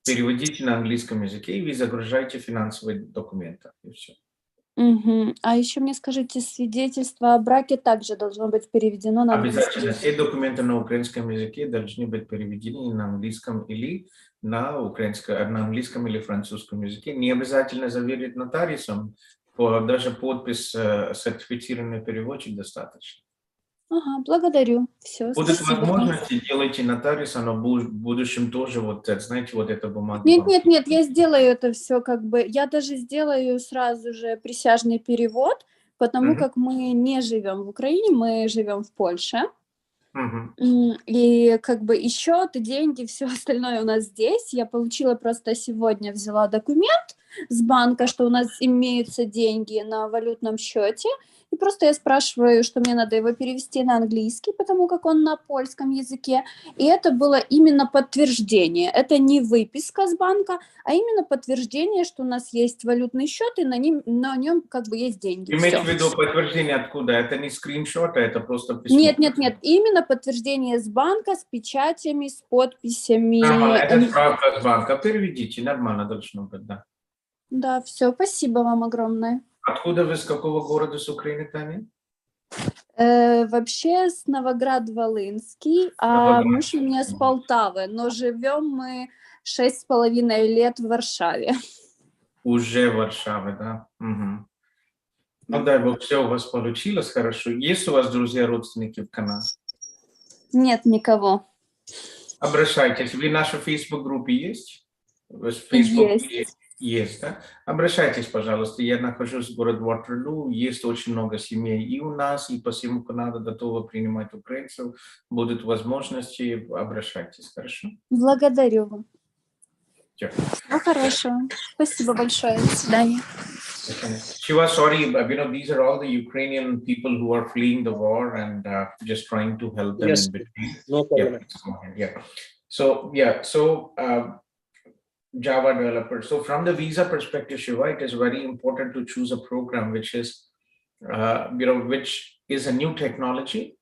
переводите на английском языке, и вы загружаете финансовые документы, и все. Угу. А еще мне скажите, свидетельство о браке также должно быть переведено на английский Обязательно язык? все документы на украинском языке должны быть переведены на английском или на английском или французском языке. Не обязательно заверить нотариусом, даже подпись сертифицированный переводчик достаточно. Ага, благодарю. Все, Будут спасибо. возможности, делайте нотариуса, но в будущем тоже, знаете, эта бумага. Нет, я сделаю это все я даже сделаю сразу же присяжный перевод, потому как мы не живем в Украине, мы живем в Польше. И счет, и деньги, все остальное у нас здесь. Я получила просто сегодня, взяла документ с банка, что у нас имеются деньги на валютном счете, и И просто я спрашиваю, что мне надо его перевести на английский, потому как он на польском языке. И это было именно подтверждение. Это не выписка с банка, а именно подтверждение, что у нас есть валютный счет, и на нем как бы есть деньги. Имеется Всё. в виду подтверждение откуда? Это не скриншот, а это просто письмо. Нет, именно подтверждение с банка, с печатями, с подписями. Нормально, это справка с банка. Переведите, нормально должно быть, да. Да, все, спасибо вам огромное. Откуда вы, с какого города, с Украины, Таня? Вообще с Новоград-Волынский, а Новоград. муж у меня с Полтавы, но живем мы 6,5 лет в Варшаве. Уже в Варшаве, да? Угу. Ну, дай бог, все у вас получилось хорошо. Есть у вас друзья, родственники в Канаде? Нет никого. Обращайтесь. Вы в нашей Facebook-группе есть? В Facebook есть, да? Обращайтесь, пожалуйста. Я нахожусь в городе Ватерлоо. Есть очень много семей и у нас, и по всему Канаде готовы принимать украинцев. Будут возможности, обращайтесь, хорошо? Благодарю вам. Всё. Ну, хорошо. Спасибо большое. До свидания. Shiva, sorry, these are all the Ukrainian people who are fleeing the war and just trying to help them Yes, in between. no problem. So Java developer. So from the visa perspective, Shiva, it is very important to choose a program which is, which is a new technology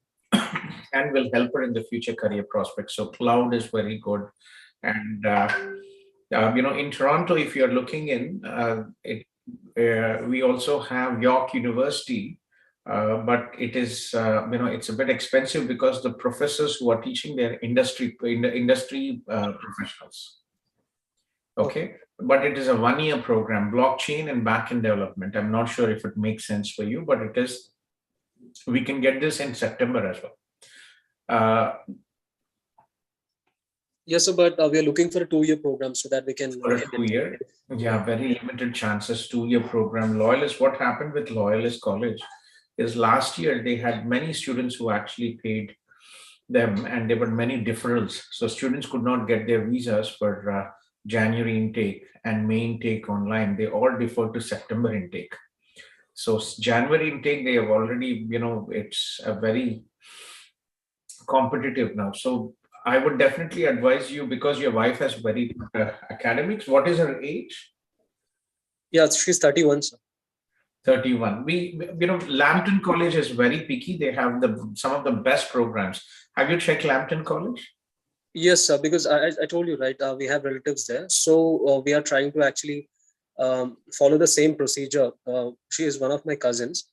and will help her in the future career prospects. So cloud is very good. And, in Toronto, if you're looking in, we also have York University, but it is, it's a bit expensive because the professors who are teaching their industry professionals. Okay, but it is a 1-year program, blockchain and backend development. I'm not sure if it makes sense for you, but it is. We can get this in September as well. Yes, sir, but we are looking for a 2-year program so that we can. For a 2-year, yeah, very limited chances. 2-year program. Loyalist. What happened with Loyalist College is last year they had many students who actually paid them, and there were many deferrals. So students could not get their visas for January intake and May intake online. They all deferred to September intake. So January intake, they have already, it's a very competitive now. So I would definitely advise you, because your wife has very academics. What is her age? Yeah, she's 31, sir. 31. Lambton College is very picky. They have some of the best programs. Have you checked Lambton College? Yes, sir, because I told you, right, we have relatives there. So we are trying to actually follow the same procedure. She is one of my cousins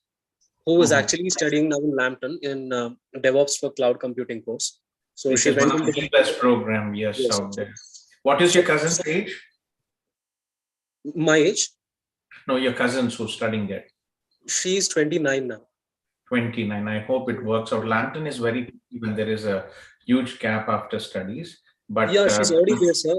who is actually studying now in Lambton in DevOps for cloud computing course. So It she is went one of into the best program, yes, out there. What is your cousin's age? My age? No, your cousins who's studying there. She's 29 now. 29. I hope it works out. Lambton is very, even there is a huge gap after studies. But yeah, she's already there, sir.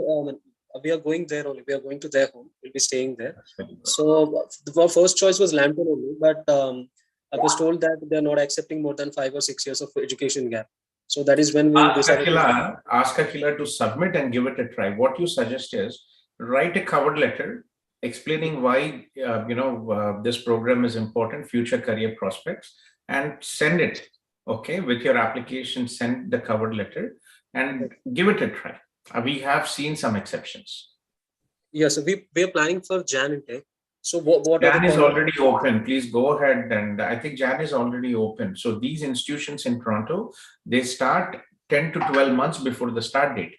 We are going there only. We are going to their home. We'll be staying there. So our first choice was Lambton only, but I was told that they're not accepting more than 5 or 6 years of education gap. So that is when we decided. Ask Akila to submit and give it a try. What you suggest is write a cover letter explaining why this program is important, future career prospects, and send it. Okay, with your application, send the cover letter and give it a try. We have seen some exceptions. Yes, so we are planning for Jan intake. So what Jan is already open. Please go ahead, and I think Jan is already open. So these institutions in Toronto, they start 10 to 12 months before the start date.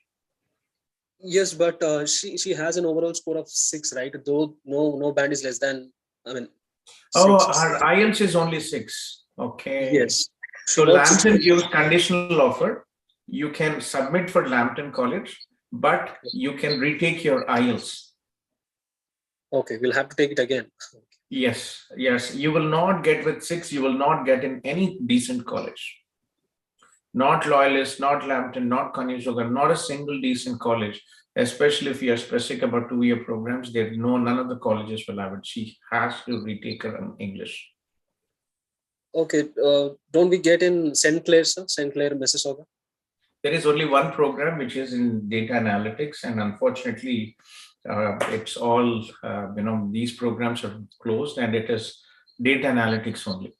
Yes, but she has an overall score of 6, right? Though no band is less than, Our IELTS is only 6. Okay. Yes. So Lambton gives conditional offer. You can submit for Lambton College, but you can retake your IELTS. Okay, we'll have to take it again. Yes. You will not get with 6. You will not get in any decent college. Not Loyalist, not Lambton, not Kanishwagar, not a single decent college. Especially if you are specific about 2-year programs, none of the colleges will have it. She has to retake her in English. Okay, don't we get in St. Clair, sir? St. Clair, Mississauga? There is only one program which is in data analytics, and unfortunately, it's all, these programs are closed, and it is data analytics only.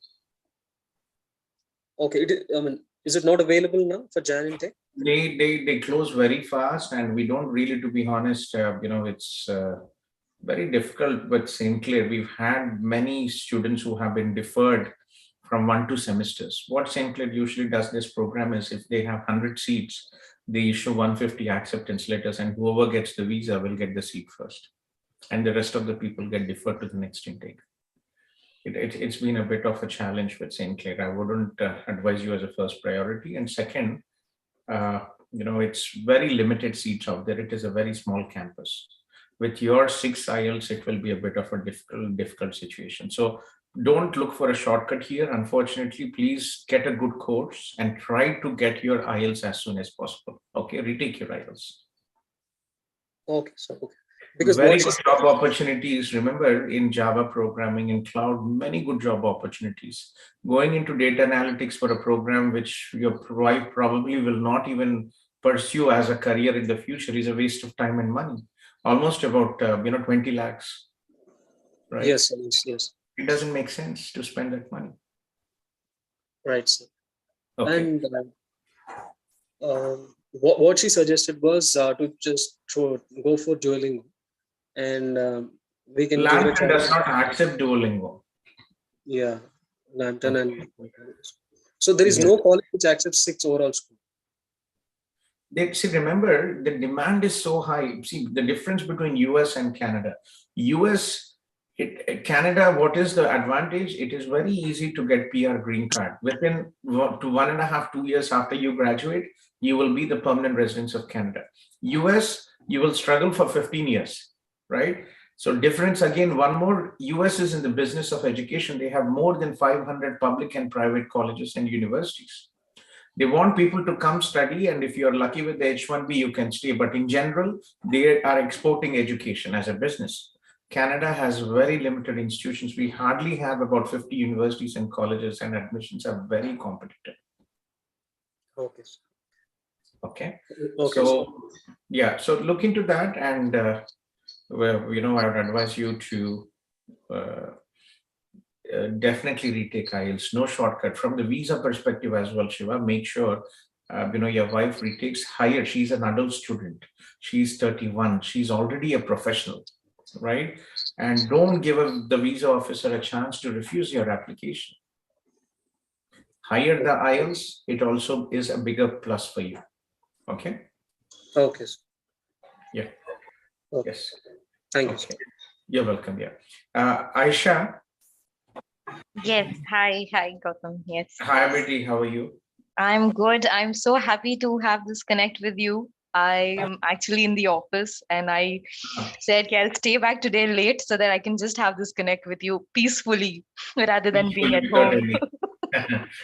Okay, I mean, is it not available now for Jan intake? They close very fast, and we don't really, to be honest, it's very difficult with St. Clair. We've had many students who have been deferred from 1 to semesters. What St. Clair usually does this program is, if they have 100 seats, they issue 150 acceptance letters, and whoever gets the visa will get the seat first, and the rest of the people get deferred to the next intake. It's been a bit of a challenge with St. Clair. I wouldn't advise you as a first priority. And second, it's very limited seats out there. It is a very small campus. With your 6 IELTS, it will be a bit of a difficult situation. So don't look for a shortcut here. Unfortunately, please get a good course and try to get your IELTS as soon as possible. Okay, retake your IELTS. Okay, so okay. Because very good job opportunities. Remember, in Java programming, in cloud, many good job opportunities. Going into data analytics for a program which your wife probably will not even pursue as a career in the future is a waste of time and money. Almost about 20 lakhs, right? Yes. It doesn't make sense to spend that money. Right, sir. Okay. And what she suggested was to just go for Duolingo, and we can. Lambton does not accept Duolingo. Yeah, Lambton and so there is no college which accepts 6 overall score. Remember, the demand is so high. See, the difference between US and Canada. Canada, what is the advantage? It is very easy to get PR green card. Within 1.5 to 2 years after you graduate, you will be the permanent residents of Canada. US, you will struggle for 15 years, right? So difference again, one more, US is in the business of education. They have more than 500 public and private colleges and universities. They want people to come study, and if you're lucky with the H-1B, you can stay. But in general, they are exporting education as a business. Canada has very limited institutions. We hardly have about 50 universities and colleges, and admissions are very competitive. Okay. Okay. Okay. So, yeah, so look into that, and I would advise you to definitely retake IELTS. No shortcut. From the visa perspective as well, Shiva, make sure your wife retakes higher. She's an adult student. She's 31. She's already a professional, right? And don't give the visa officer a chance to refuse your application. Higher the IELTS, it also is a bigger plus for you. Okay. Okay. Yeah. Okay. Yes. Thank you. Okay. You're welcome. Yeah. Aisha. Yes. Hi, Gautam. Yes. Hi, Betty. How are you? I'm good. I'm so happy to have this connect with you. I am actually in the office, and I said, okay, I'll stay back today late so that I can just have this connect with you peacefully rather than being at home.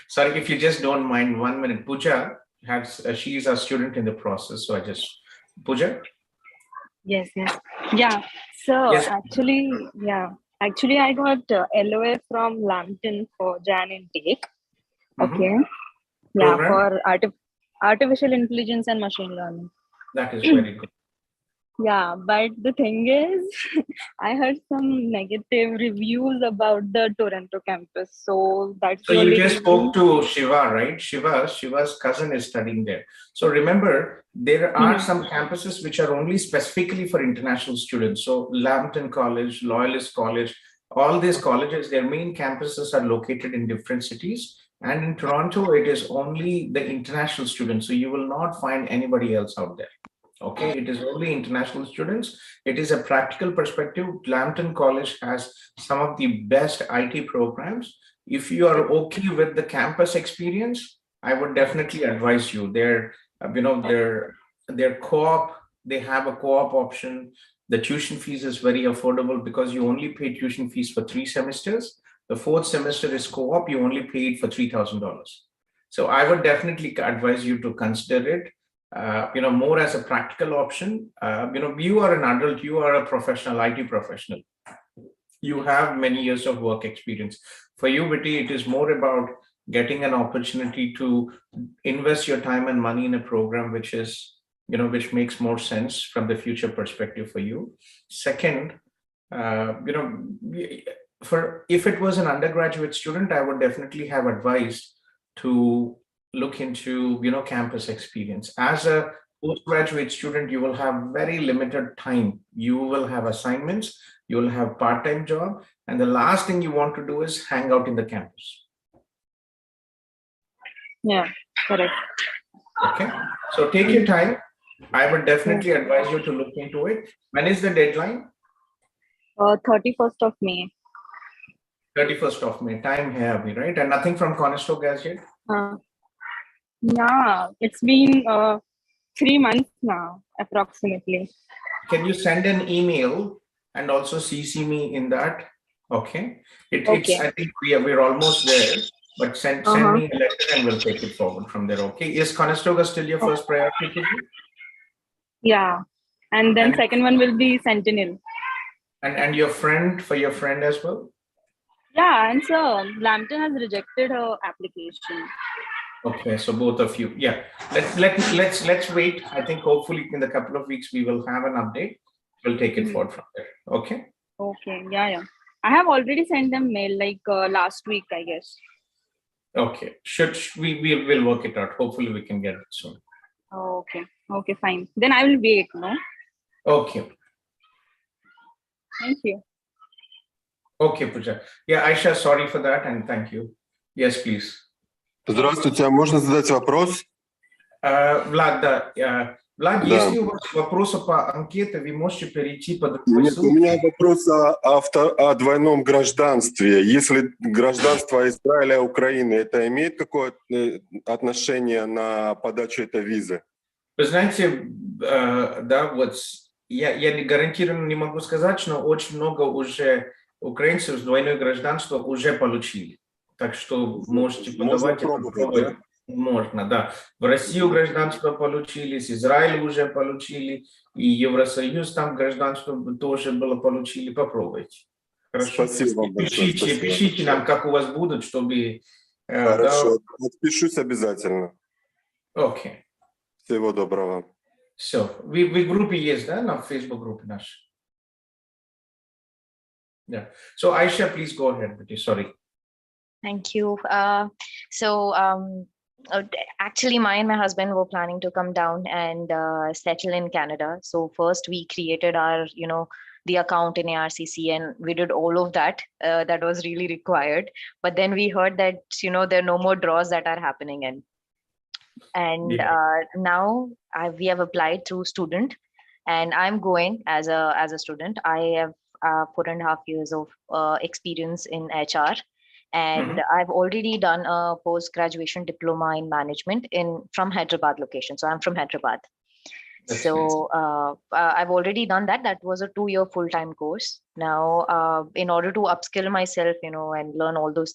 Sorry, if you just don't mind 1 minute. Pooja she is a student in the process, so Pooja. Yes. Yeah. So yes. actually, I got LOA from Lambton for Jan intake. Okay. Yeah, for artificial intelligence and machine learning. That is very good. Yeah, but the thing is, I heard some negative reviews about the Toronto campus. So that's so you just spoke to Shiva, right? Shiva's cousin is studying there. So remember, there are some campuses which are only specifically for international students. So Lambton College, Loyalist College, all these colleges, their main campuses are located in different cities. And in Toronto, it is only the international students. So you will not find anybody else out there. Okay, it is only international students. It is a practical perspective. Lambton College has some of the best IT programs. If you are okay with the campus experience, I would definitely advise you. Their co-op, they have a co-op option. The tuition fees is very affordable because you only pay tuition fees for 3 semesters. The 4th semester is co-op, you only paid for $3,000. So I would definitely advise you to consider it. More as a practical option. You are an adult, you are a professional, IT professional. You have many years of work experience. For you, Vitti, it is more about getting an opportunity to invest your time and money in a program which is, which makes more sense from the future perspective for you. Second, if it was an undergraduate student, I would definitely have advised to look into, campus experience. As a postgraduate student, you will have very limited time. You will have assignments, you will have part-time job, and the last thing you want to do is hang out in the campus. Yeah, correct. Okay, so take your time. I would definitely advise you to look into it. When is the deadline? 31st of May. 31st of May. Time here, right? And nothing from Conestoga as yet? Yeah, it's been 3 months now, approximately. Can you send an email and also CC me in that? Okay. It's, I think we're almost there, but send me a letter and we'll take it forward from there. Okay. Is Conestoga still your first priority to you? Yeah. And then second one will be Sentinel. And your friend, for your friend as well? Yeah, and so Lambton has rejected her application. Okay, so both of you, yeah. Let's wait. I think hopefully in a couple of weeks we will have an update. We'll take it forward from there. Okay. Okay. Yeah. I have already sent them mail like last week, I guess. Okay. We'll work it out. Hopefully we can get it soon. Okay. Okay. Fine. Then I will wait. No. Okay. Thank you. Okay, Pooja. Yeah, Aisha, sorry for that and thank you. Yes, please. Здравствуйте, а можно задать вопрос? Влад, да. Влад, если у вас вопросы по анкете, вы можете перейти по другой ссылке. У меня вопрос о двойном гражданстве. Если гражданство Израиля и Украины, это имеет какое-то отношение на подачу этой визы? Вы знаете, да, вот я гарантированно не могу сказать, но очень много уже украинцев с двойное гражданство уже получили. Так что можете подавать. Пробовать, да? Можно, да. В Россию гражданство получили, с Израилем уже получили, и Евросоюз там гражданство тоже было получили. Попробуйте. Хорошо. Спасибо вам большое. Пишите нам, как у вас будут, чтобы... Хорошо, отпишусь обязательно. Окей. Всего доброго. Все. Вы в группе есть, да, на Facebook группе нашей? Yeah. So Aisha, please go ahead, sorry. Thank you. Actually, I and my husband were planning to come down and settle in Canada. So first we created our, the account in ARCC, and we did all of that. That was really required. But then we heard that, there are no more draws that are happening in. And now we have applied through student, and I'm going as a student. I have 4.5 years of experience in HR. And I've already done a post-graduation diploma in management from Hyderabad location. So I'm from Hyderabad. That's so I've already done that. That was a 2-year full-time course. Now, in order to upskill myself, and learn all those,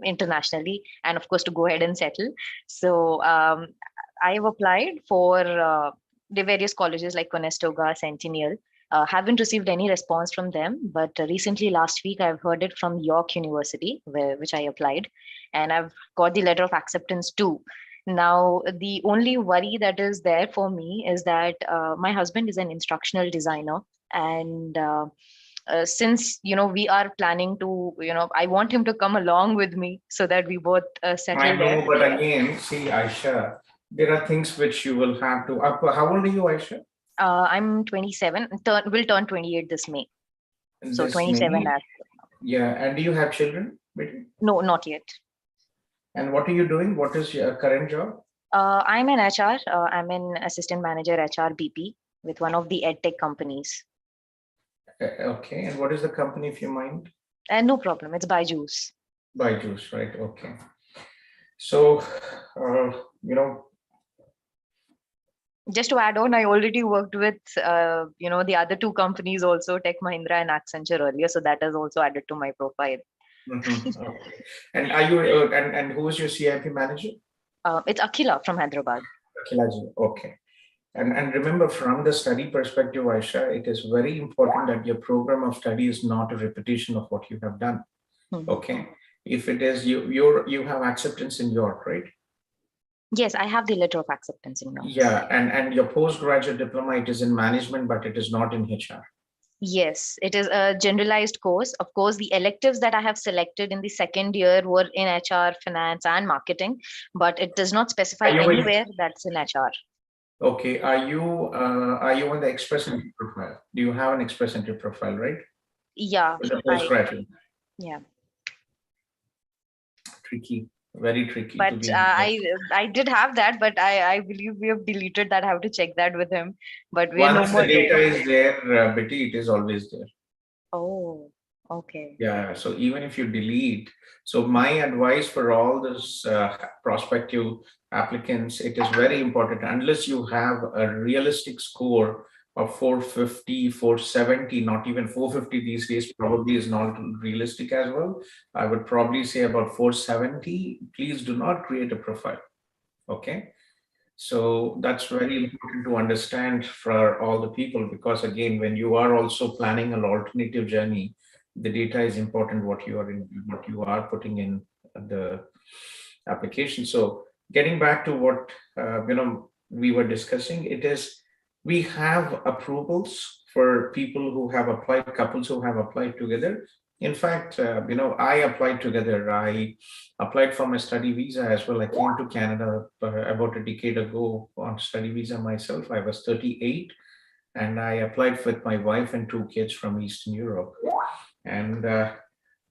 internationally, and of course to go ahead and settle. So I've applied for the various colleges like Conestoga, Centennial. Haven't received any response from them, but recently last week I've heard it from York University, which I applied, and I've got the letter of acceptance too. Now, the only worry that is there for me is that my husband is an instructional designer, and since we are planning to, I want him to come along with me so that we both settle I know, there. but again, see, Aisha, there are things which you will have to. How old are you, Aisha? I'm 27. Will turn 28 this May. So 27 as. Yeah, and do you have children? No, not yet. And what are you doing? What is your current job? I'm an HR. I'm an assistant manager HR BP with one of the edtech companies. Okay, and what is the company, if you mind? No problem. It's Byju's. Byju's, right? Okay. So, just to add on, I already worked with, the other 2 companies also, Tech Mahindra and Accenture earlier. So that has also added to my profile. Okay. And are you, and who is your CIP manager? It's Akhila from Hyderabad. Akhila ji, okay. And remember, from the study perspective, Aisha, it is very important that your program of study is not a repetition of what you have done. Okay. If it is, you have acceptance in York, right? Yes, I have the letter of acceptance in York. Yeah, and your postgraduate diploma, it is in management, but it is not in HR. Yes, it is a generalized course. Of course, the electives that I have selected in the second year were in HR, finance, and marketing, but it does not specify Are you in, anywhere that's in HR. okay, are you on the express entry profile? Do you have an express entry profile, right? Yeah, For the postgraduate. yeah. Tricky, very tricky to But be. I did have that, but I believe we have deleted that. I have to check that with him. But we are no Once more the data there. is there, Betty, it is always there. Oh, okay. Yeah, so even if you delete, so my advice for all this prospective applicants, it is very important, unless you have a realistic score of 450, 470, not even 450 these days, probably is not realistic as well. I would probably say about 470. Please do not create a profile. Okay. So that's very important to understand for all the people, because again, when you are also planning an alternative journey, the data is important, what you are putting in the application. So getting back to what we were discussing, it is, we have approvals for people who have applied, couples who have applied together. In fact, I applied together. I applied for my study visa as well. I came to Canada about a decade ago on study visa myself. I was 38, and I applied with my wife and 2 kids from Eastern Europe. And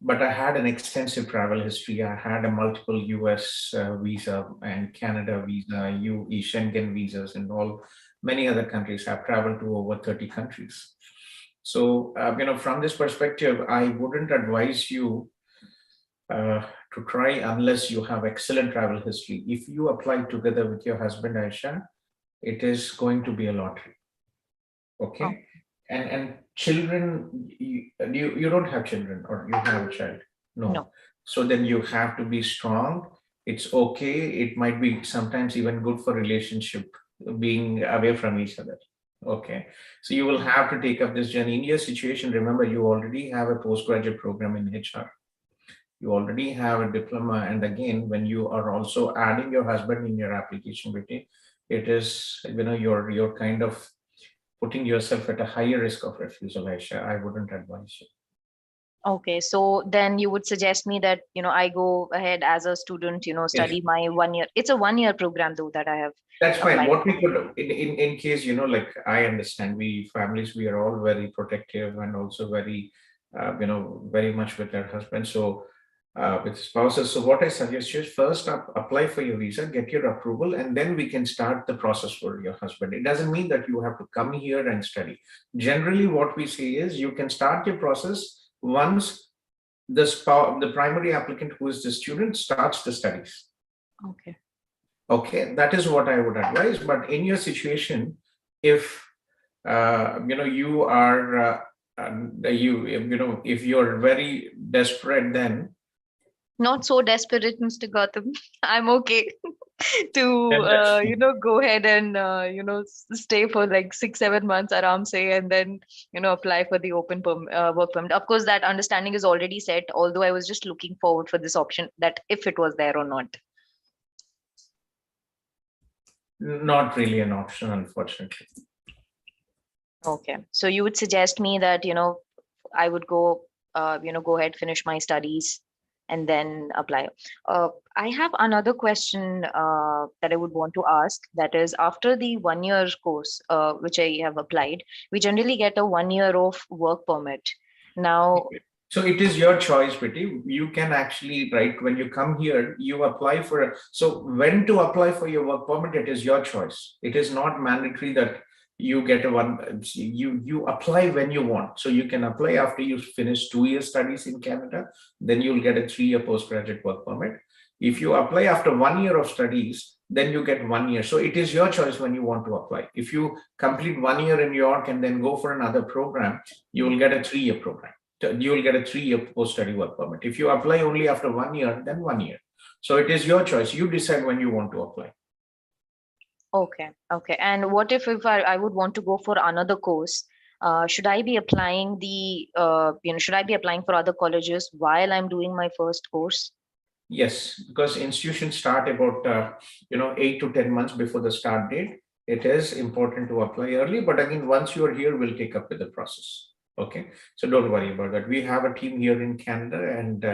but I had an extensive travel history. I had a multiple US visa and Canada visa, Schengen visas, and many other countries. I've traveled to over 30 countries. So, from this perspective, I wouldn't advise you to try unless you have excellent travel history. If you apply together with your husband, Aisha, it is going to be a lottery. Okay. Oh. And children, you don't have children, or you have a child? No. So then you have to be strong. It's okay. It might be sometimes even good for relationship, being away from each other. Okay. So you will have to take up this journey. In your situation, remember, you already have a postgraduate program in HR. You already have a diploma. And again, when you are also adding your husband in your application, it is, you're kind of putting yourself at a higher risk of refusal, Aisha. I wouldn't advise you. Okay, so then you would suggest me that, I go ahead as a student, study my 1 year. It's a 1 year program though that I have. That's fine. What we could, in case, like I understand, we families, we are all very protective and also very, very much with their husbands. So with spouses. So what I suggest is first apply for your visa, get your approval, and then we can start the process for your husband. It doesn't mean that you have to come here and study. Generally, what we say is you can start your process once the primary applicant, who is the student, starts the studies. Okay. Okay, that is what I would advise. But in your situation, if you are if you're very desperate, then not so desperate, Mr. Gautam. I'm okay to go ahead and stay for like 6-7 months aram say, and then apply for the open work permit. Of course, that understanding is already set, although I was just looking forward for this option, that if it was there or not. Not really an option, unfortunately. Okay, so you would suggest me that I would go go ahead, finish my studies, and then apply. I have another question that I would want to ask. That is, after the 1 year course, which I have applied, we generally get a 1 year of work permit. Now, so it is your choice, Pretty. You can actually, right, when you come here, you apply for so when to apply for your work permit, it is your choice. It is not mandatory that you get you apply when you want. So you can apply after you finish 2 year studies in Canada, then you'll get a 3 year postgraduate work permit. If you apply after 1 year of studies, then you get 1 year. So it is your choice when you want to apply. If you complete 1 year in New York and then go for another program, you will get a 3 year program. You will get a 3 year post-study work permit. If you apply only after 1 year, then 1 year. So it is your choice. You decide when you want to apply. Okay. And what if I would want to go for another course? Should I be applying should I be applying for other colleges while I'm doing my first course? Yes, because institutions start about 8 to 10 months before the start date. It is important to apply early, but again, once you are here, we'll take up with the process. Okay, so don't worry about that. We have a team here in Canada, and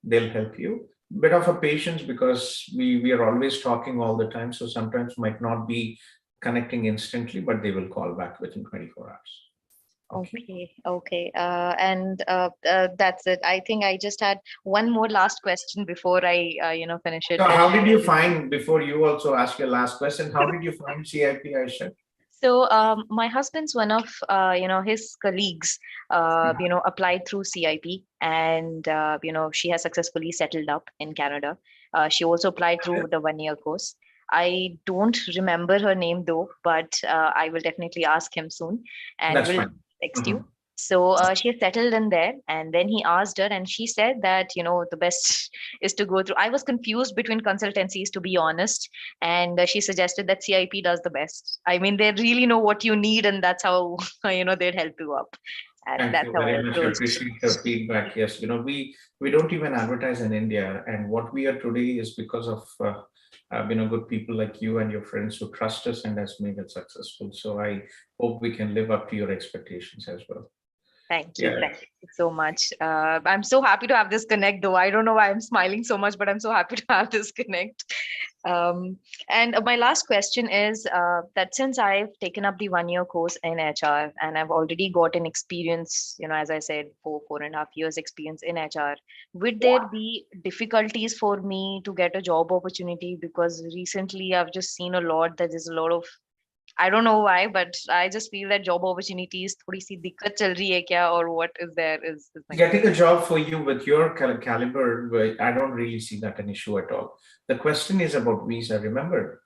they'll help you. Bit of a patience, because we are always talking all the time, so sometimes might not be connecting instantly, but they will call back within 24 hours. Okay. That's it. I think I just had one more last question before I, finish it. So how did you find, before you also ask your last question, how did you find CIP, Aisha? So my husband's one of his colleagues applied through CIP, and she has successfully settled up in Canada. She also applied through the 1-year course. I don't remember her name though, but I will definitely ask him soon, and That's will fine. text you. So she has settled in there, and then he asked her, and she said that the best is to go through. I was confused between consultancies, to be honest, and she suggested that CIP does the best. I mean, they really know what you need, and that's how they'd help you up. And Thank that's you how I very much. I approached. appreciate your feedback. Yes, we don't even advertise in India, and what we are today is because of good people like you and your friends who trust us and has made it successful. So I hope we can live up to your expectations as well. Thank you so much. I'm so happy to have this connect, though. I don't know why I'm smiling so much, but I'm so happy to have this connect. And my last question is that since I've taken up the 1-year course in HR, and I've already got an experience, as I said, 4.5 years experience in HR, would there be difficulties for me to get a job opportunity? Because recently I've just seen a lot that there's a lot of, I don't know why, but I just feel that job opportunities थोड़ी सी दिक्कत चल रही है क्या, or what is there is my Getting a job for you with your caliber, I don't really see that an issue at all. The question is about visa. Remember,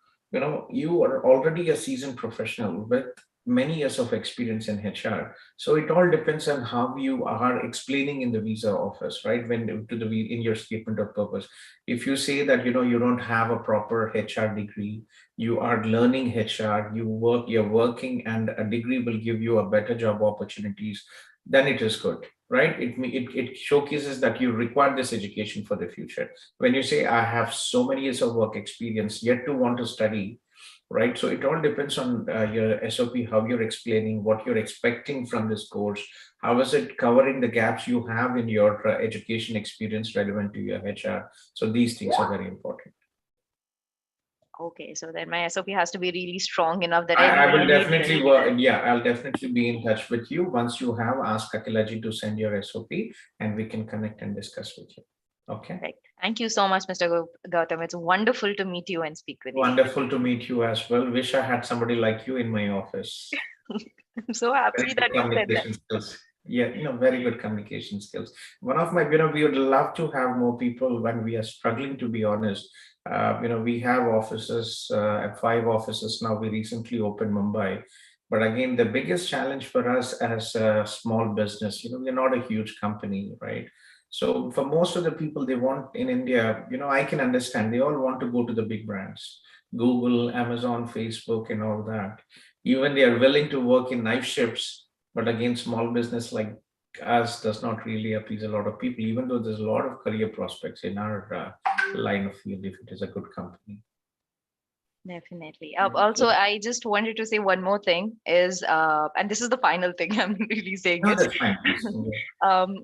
you are already a seasoned professional with many years of experience in HR. So it all depends on how you are explaining in the visa office, right? In your statement of purpose, if you say that you don't have a proper HR degree, you are learning HR, you're working, and a degree will give you a better job opportunities, then it is good, right? It showcases that you require this education for the future. When you say, I have so many years of work experience, yet to want to study, right? So it all depends on your SOP, how you're explaining, what you're expecting from this course, how is it covering the gaps you have in your education experience relevant to your HR. So these things are very important. Okay, so then my SOP has to be really strong enough that I will really definitely work. Yeah, I'll definitely be in touch with you. Once you have, ask Akilaji to send your SOP, and we can connect and discuss with you. Okay. Right. Thank you so much, Mr. Gautam. It's wonderful to meet you and speak with you. Wonderful to meet you as well. Wish I had somebody like you in my office. I'm so happy that you said that. Skills. Yeah, very good communication skills. One of my, we would love to have more people when we are struggling, to be honest. We have offices, 5 offices now. We recently opened Mumbai. But again, the biggest challenge for us as a small business, we're not a huge company, right? So for most of the people, they want in India, I can understand, they all want to go to the big brands, Google, Amazon, Facebook, and all that. Even they are willing to work in night shifts, but again, small business like us does not really appease a lot of people, even though there's a lot of career prospects in our line of field if it is a good company. Definitely. Also, I just wanted to say one more thing is, and this is the final thing I'm really saying. No, that's fine.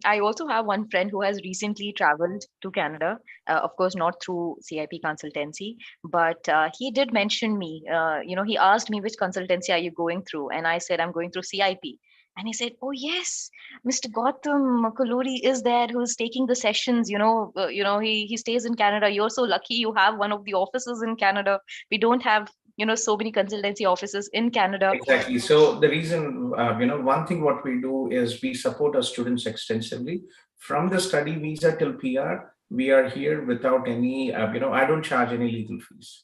I also have one friend who has recently traveled to Canada, of course, not through CIP consultancy, but he did mention me, he asked me which consultancy are you going through? And I said, I'm going through CIP. And he said, oh, yes, Mr. Gautham Kolluri is there who's taking the sessions, he stays in Canada. You're so lucky you have one of the offices in Canada. We don't have, so many consultancy offices in Canada. Exactly. So the reason, one thing what we do is we support our students extensively. From the study visa till PR, we are here without any, I don't charge any legal fees.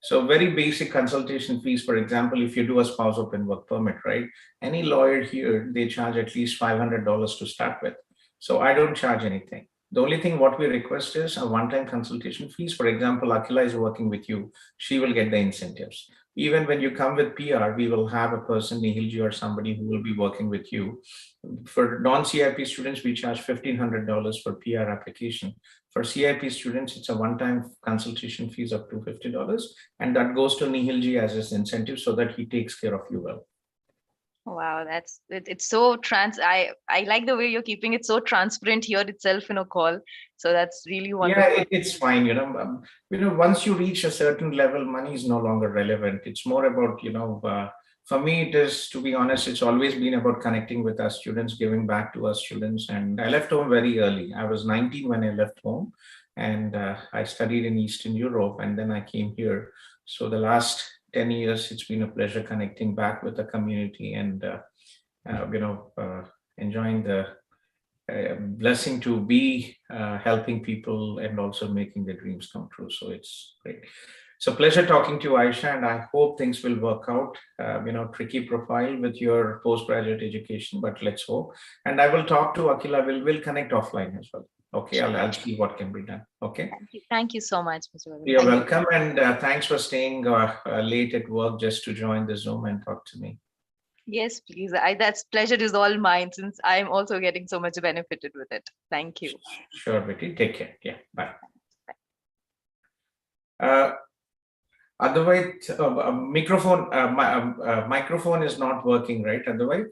So very basic consultation fees, for example, if you do a spouse open work permit, right? Any lawyer here, they charge at least $500 to start with. So I don't charge anything. The only thing what we request is a one-time consultation fees. For example, Akila is working with you. She will get the incentives. Even when you come with PR, we will have a person, Nihilji or somebody who will be working with you. For non-CIP students, we charge $1,500 for PR application. For CIP students, it's a one-time consultation fees of $250, and that goes to Nihilji as his incentive so that he takes care of you well. Wow, it's so I like the way you're keeping it so transparent here itself in a call. So that's really wonderful. Yeah, it's fine. Once you reach a certain level, money is no longer relevant. It's more about, for me, it is, to be honest, it's always been about connecting with our students, giving back to our students. And I left home very early. I was 19 when I left home, and I studied in Eastern Europe, and then I came here. So the last 10 years, it's been a pleasure connecting back with the community and, enjoying the blessing to be helping people and also making their dreams come true. So it's great. So pleasure talking to you, Aisha, and I hope things will work out. Tricky profile with your postgraduate education, but let's hope. And I will talk to Akila. We'll connect offline as well. Okay, I'll see what can be done. Okay. Thank you so much, Mr. Vavan. You're welcome, and thanks for staying late at work just to join the Zoom and talk to me. Yes, please. That's pleasure is all mine, since I'm also getting so much benefited with it. Thank you. Sure, Betty. Take care. Yeah, bye. Otherwise, microphone is not working, right? Otherwise,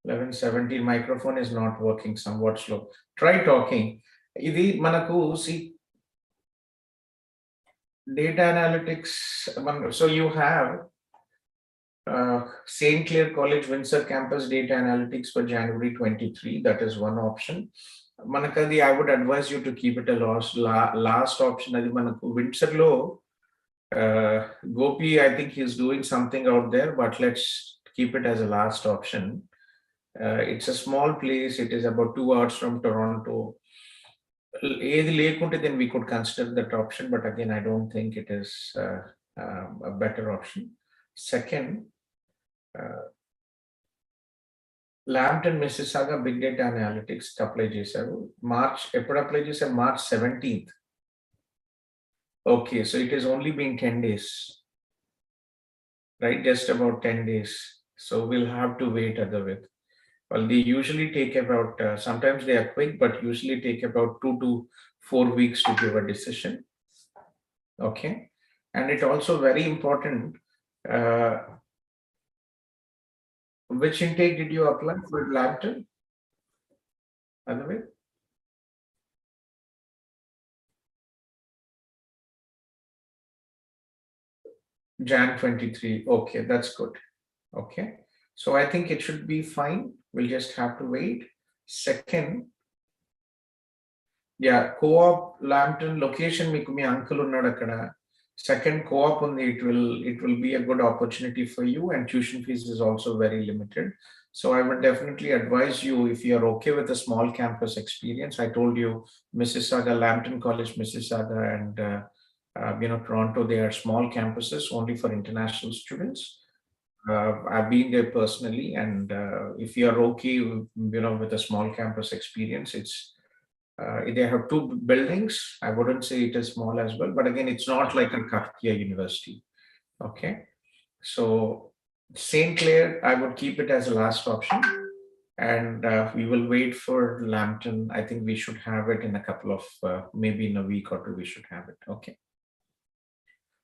11:17 microphone is not working. Somewhat slow. Try talking. Idi manaku see. Data analytics, so you have St. Clair College, Windsor campus data analytics for January 23. That is one option. Manakadi, I would advise you to keep it a last option. Adi manaku Windsor lo, Gopi, I think he's doing something out there, but let's keep it as a last option. It's a small place. It is about 2 hours from Toronto. Then we could consider that option, but again, I don't think it is a better option. Second, Lambton, Mississauga Big Data Analytics apply chesaru. March 17th. Okay, so it has only been 10 days, right? Just about 10 days. So we'll have to wait otherwise. Well, they usually take about, sometimes they are quick, but usually take about 2 to 4 weeks to give a decision. Okay. And it's also very important. Which intake did you apply for Lambton? Otherwise? Jan 23. Okay, that's good. Okay. So I think it should be fine. We'll just have to wait. Second, yeah, co-op Lambton location mikumi uncle unnadakada. Second, co-op on it will be a good opportunity for you, and tuition fees is also very limited. So I would definitely advise you, if you're okay with a small campus experience. I told you Mississauga, Lambton College, Mississauga, and Toronto, they are small campuses only for international students. I've been there personally, and if you are okay, with a small campus experience, it's they have 2 buildings. I wouldn't say it is small as well, but again, it's not like a Kaktiya University. Okay, so St. Clair, I would keep it as a last option, and we will wait for Lambton. I think we should have it in a couple of maybe in a week or 2. We should have it. Okay.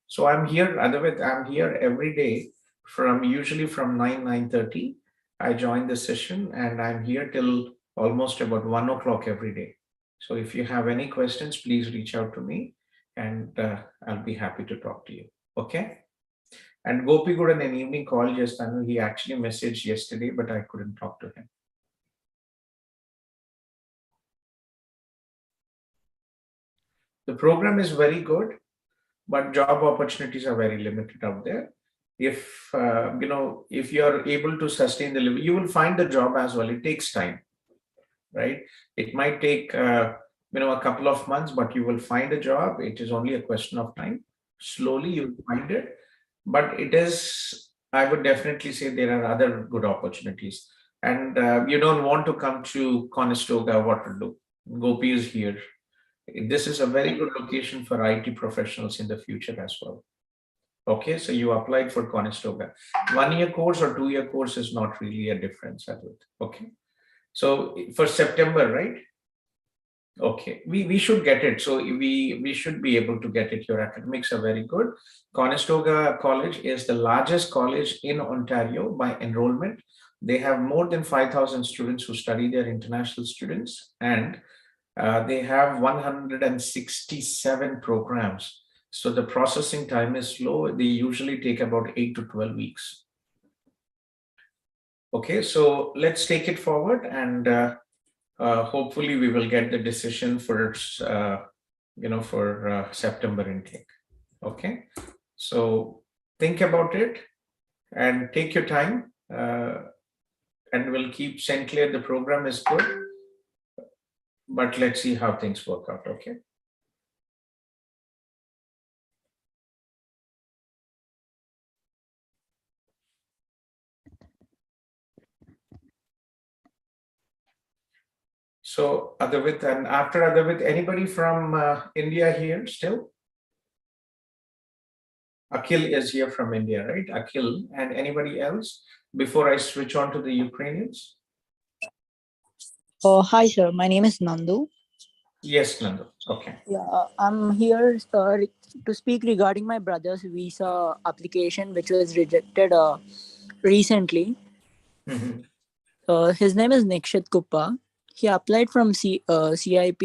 So I'm here. Otherwise, I'm here every day. Usually from 9:30, I join the session, and I'm here till almost about 1 o'clock every day. So if you have any questions, please reach out to me, and I'll be happy to talk to you. Okay. And Gopi got an evening call just now. He actually messaged yesterday, but I couldn't talk to him. The program is very good, but job opportunities are very limited out there. If if you are able to sustain the living, you will find the job as well. It takes time, right? It might take a couple of months, but you will find a job. It is only a question of time. Slowly you will find it, but it is. I would definitely say there are other good opportunities, and you don't want to come to Conestoga. What to do? Gopi is here. This is a very good location for IT professionals in the future as well. Okay, so you applied for Conestoga. 1-year course or 2-year course is not really a difference. Okay, so for September, right? Okay, we should get it. So we should be able to get it. Your academics are very good. Conestoga College is the largest college in Ontario by enrollment. They have more than 5,000 students who study there, international students, and they have 167 programs. So the processing time is slow. They usually take about 8 to 12 weeks. Okay, so let's take it forward, and hopefully we will get the decision for September intake. Okay, so think about it and take your time, and we'll keep St. Clair. The program is good, but let's see how things work out. Okay. So Adavit, and after Adavit, anybody from India here still? Akhil is here from India, right? Akhil, and anybody else before I switch on to the Ukrainians? Oh, hi, sir. My name is Nandu. Yes, Nandu. Okay. Yeah, I'm here to speak regarding my brother's visa application, which was rejected recently. His name is Nikshit Kuppa. He applied from CIP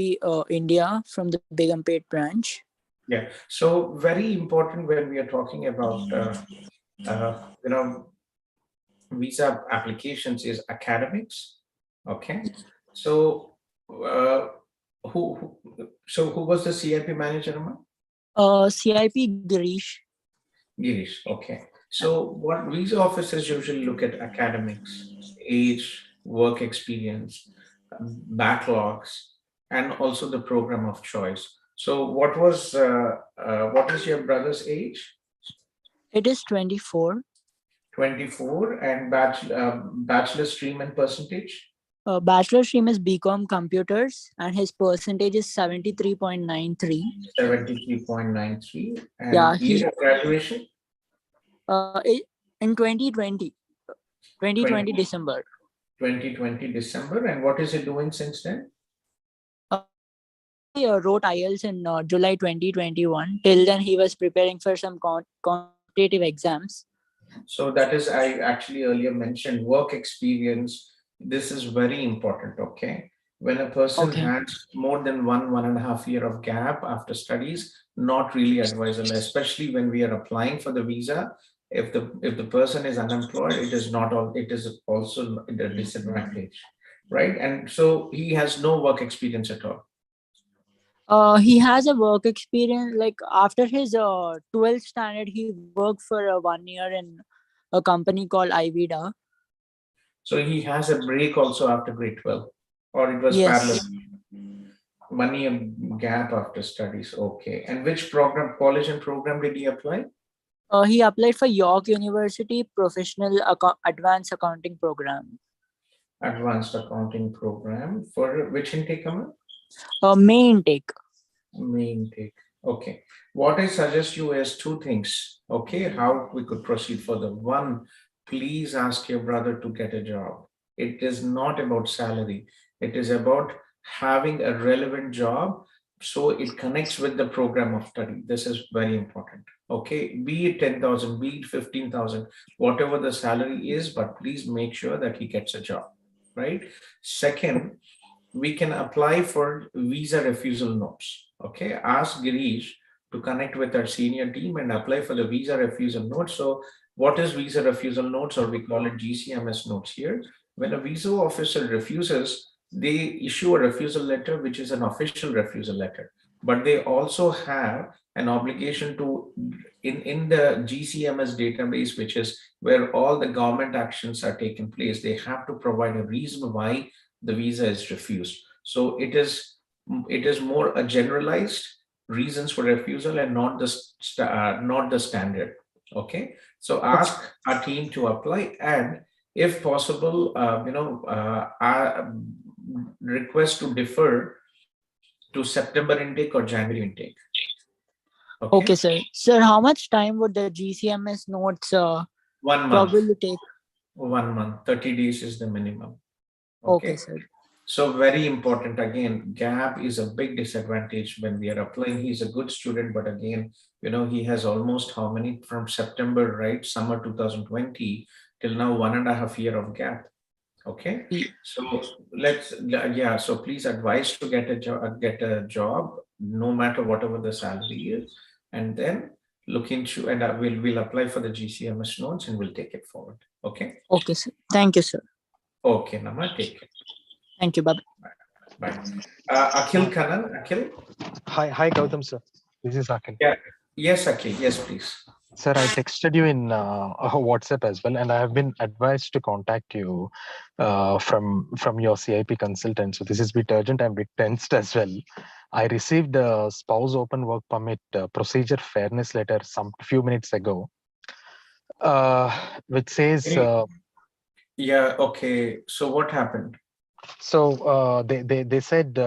India from the Begumpet branch. Yeah. So very important when we are talking about visa applications is academics. Okay. So who was the CIP manager, Amma? CIP Girish. Girish. Okay. So what visa officers usually look at: academics, age, work experience, backlogs, and also the program of choice. So what is your brother's age? It is 24. 24, and bachelor stream and percentage? Bachelor stream is BCom Computers, and his percentage is 73.93. 73.93. And yeah, year of graduation? In 2020 December. 2020 December. And what is he doing since then? He wrote IELTS in July 2021. Till then, he was preparing for some competitive exams. So that is, I actually earlier mentioned work experience. This is very important. Okay. When a person has more than 1.5 year of gap after studies, not really advisable, especially when we are applying for the visa. If the person is unemployed, it is also a disadvantage, right? And so he has no work experience at all. He has a work experience. Like after his 12th standard, he worked for 1 year in a company called IVIDA. So he has a break also after grade 12, or it was parallel? 1 year gap after studies. Okay. And which college and program did he apply? He applied for York University Professional Advanced Accounting Program. Advanced Accounting Program. For which intake, Amal? May intake. May intake. Okay. What I suggest you is 2 things. Okay. How we could proceed further. 1, please ask your brother to get a job. It is not about salary. It is about having a relevant job, so it connects with the program of study. This is very important. Okay, be it 10,000, be it 15,000, whatever the salary is, but please make sure that he gets a job, right? Second, we can apply for visa refusal notes. Okay, ask Girish to connect with our senior team and apply for the visa refusal notes. So what is visa refusal notes, or we call it GCMS notes here? When a visa officer refuses, they issue a refusal letter, which is an official refusal letter, but they also have an obligation to, in the GCMS database, which is where all the government actions are taking place, they have to provide a reason why the visa is refused. So it is more a generalized reasons for refusal and not the standard. Okay, so ask our team to apply, and if possible, request to defer to September intake or January intake. Okay, sir. Sir, how much time would the GCMS notes 1 month probably take? 1 month. 30 days is the minimum. Okay, sir. So very important. Again, gap is a big disadvantage when we are applying. He's a good student, but again, he has almost how many from September, right? Summer 2020 till now, 1.5 year of gap. Okay. So so please advise to get a job, no matter whatever the salary is, and then look into, and we'll apply for the GCMS notes and we'll take it forward. Okay. Okay, sir. Thank you, sir. Okay, Nama, take care. Thank you. Bye. Bye. Akhil Kanan, Akhil. Hi, Gautam sir. This is Akhil. Yeah. Yes, Akhil. Yes, please. Sir, I texted you in WhatsApp as well, and I have been advised to contact you from your CIP consultant. So this is a bit urgent. I'm a bit tensed as well. I received a spouse open work permit procedure fairness letter some few minutes ago, which says. Yeah. Okay. So what happened? So they said.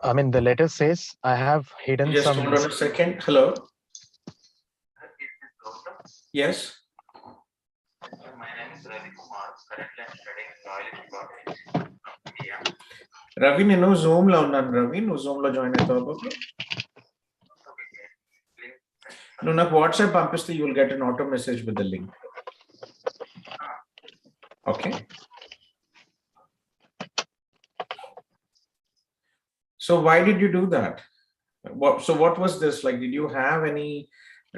I mean, the letter says I have hidden Just some. hold on a second. Hello. Yes. My name is Ravi Kumar. Currently, I'm studying in Royal College. Ravi, నేను Zoom లో ఉన్నాను. Ravi, నువ్వు Zoom లో join అవుతావు. నువ్వు నాకు WhatsApp పంపిస్తే you will get an auto message with the link. Okay. So why did you do that? What was this like? Did you have any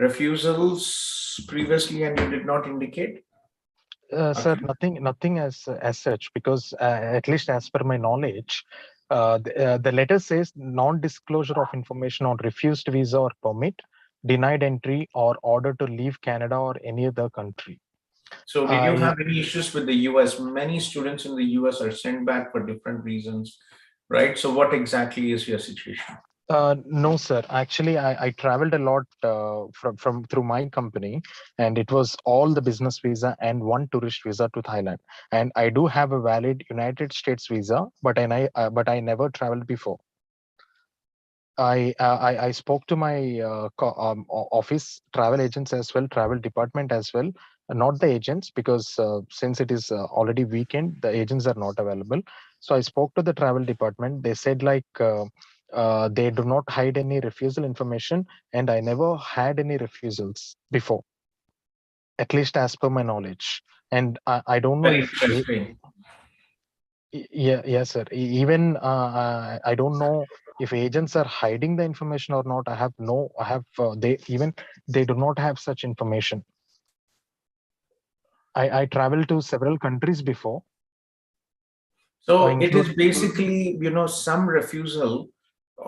refusals previously and you did not indicate? Sir, nothing as such, because at least as per my knowledge, the letter says non-disclosure of information on refused visa or permit, denied entry, or order to leave Canada or any other country. So did you have any issues with the US? Many students in the US are sent back for different reasons, right? So what exactly is your situation? No, sir. Actually, I traveled a lot from through my company, and it was all the business visa and one tourist visa to Thailand. And I do have a valid United States visa, but I never traveled before. I spoke to my office travel agents as well, travel department as well, not the agents, because since it is already weekend, the agents are not available. So I spoke to the travel department. They said like they do not hide any refusal information, and I never had any refusals before, at least as per my knowledge. And I don't know Very if interesting. yes sir, even I don't know if agents are hiding the information or not. They do not have such information. I traveled to several countries before. So it is basically, some refusal,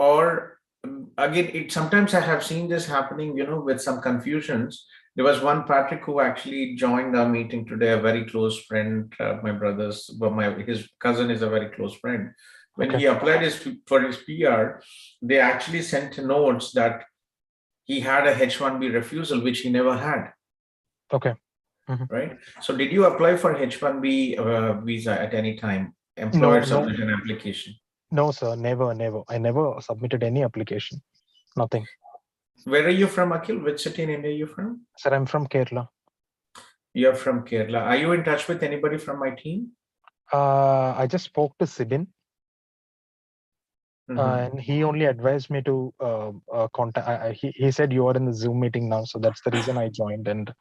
or again, sometimes I have seen this happening, with some confusions. There was one Patrick who actually joined our meeting today, a very close friend, my brother's, his cousin is a very close friend. When he applied for his PR, they actually sent notes that he had a H-1B refusal, which he never had. Okay. Right. So did you apply for H-1B visa at any time? Employer submit an application? No, sir, never. I never submitted any application. Nothing. Where are you from, Akhil? Which city in India are you from? Sir, I'm from Kerala. You're from Kerala. Are you in touch with anybody from my team? I just spoke to Sidin. And he only advised me to contact. He said you are in the Zoom meeting now, so that's the reason I joined. And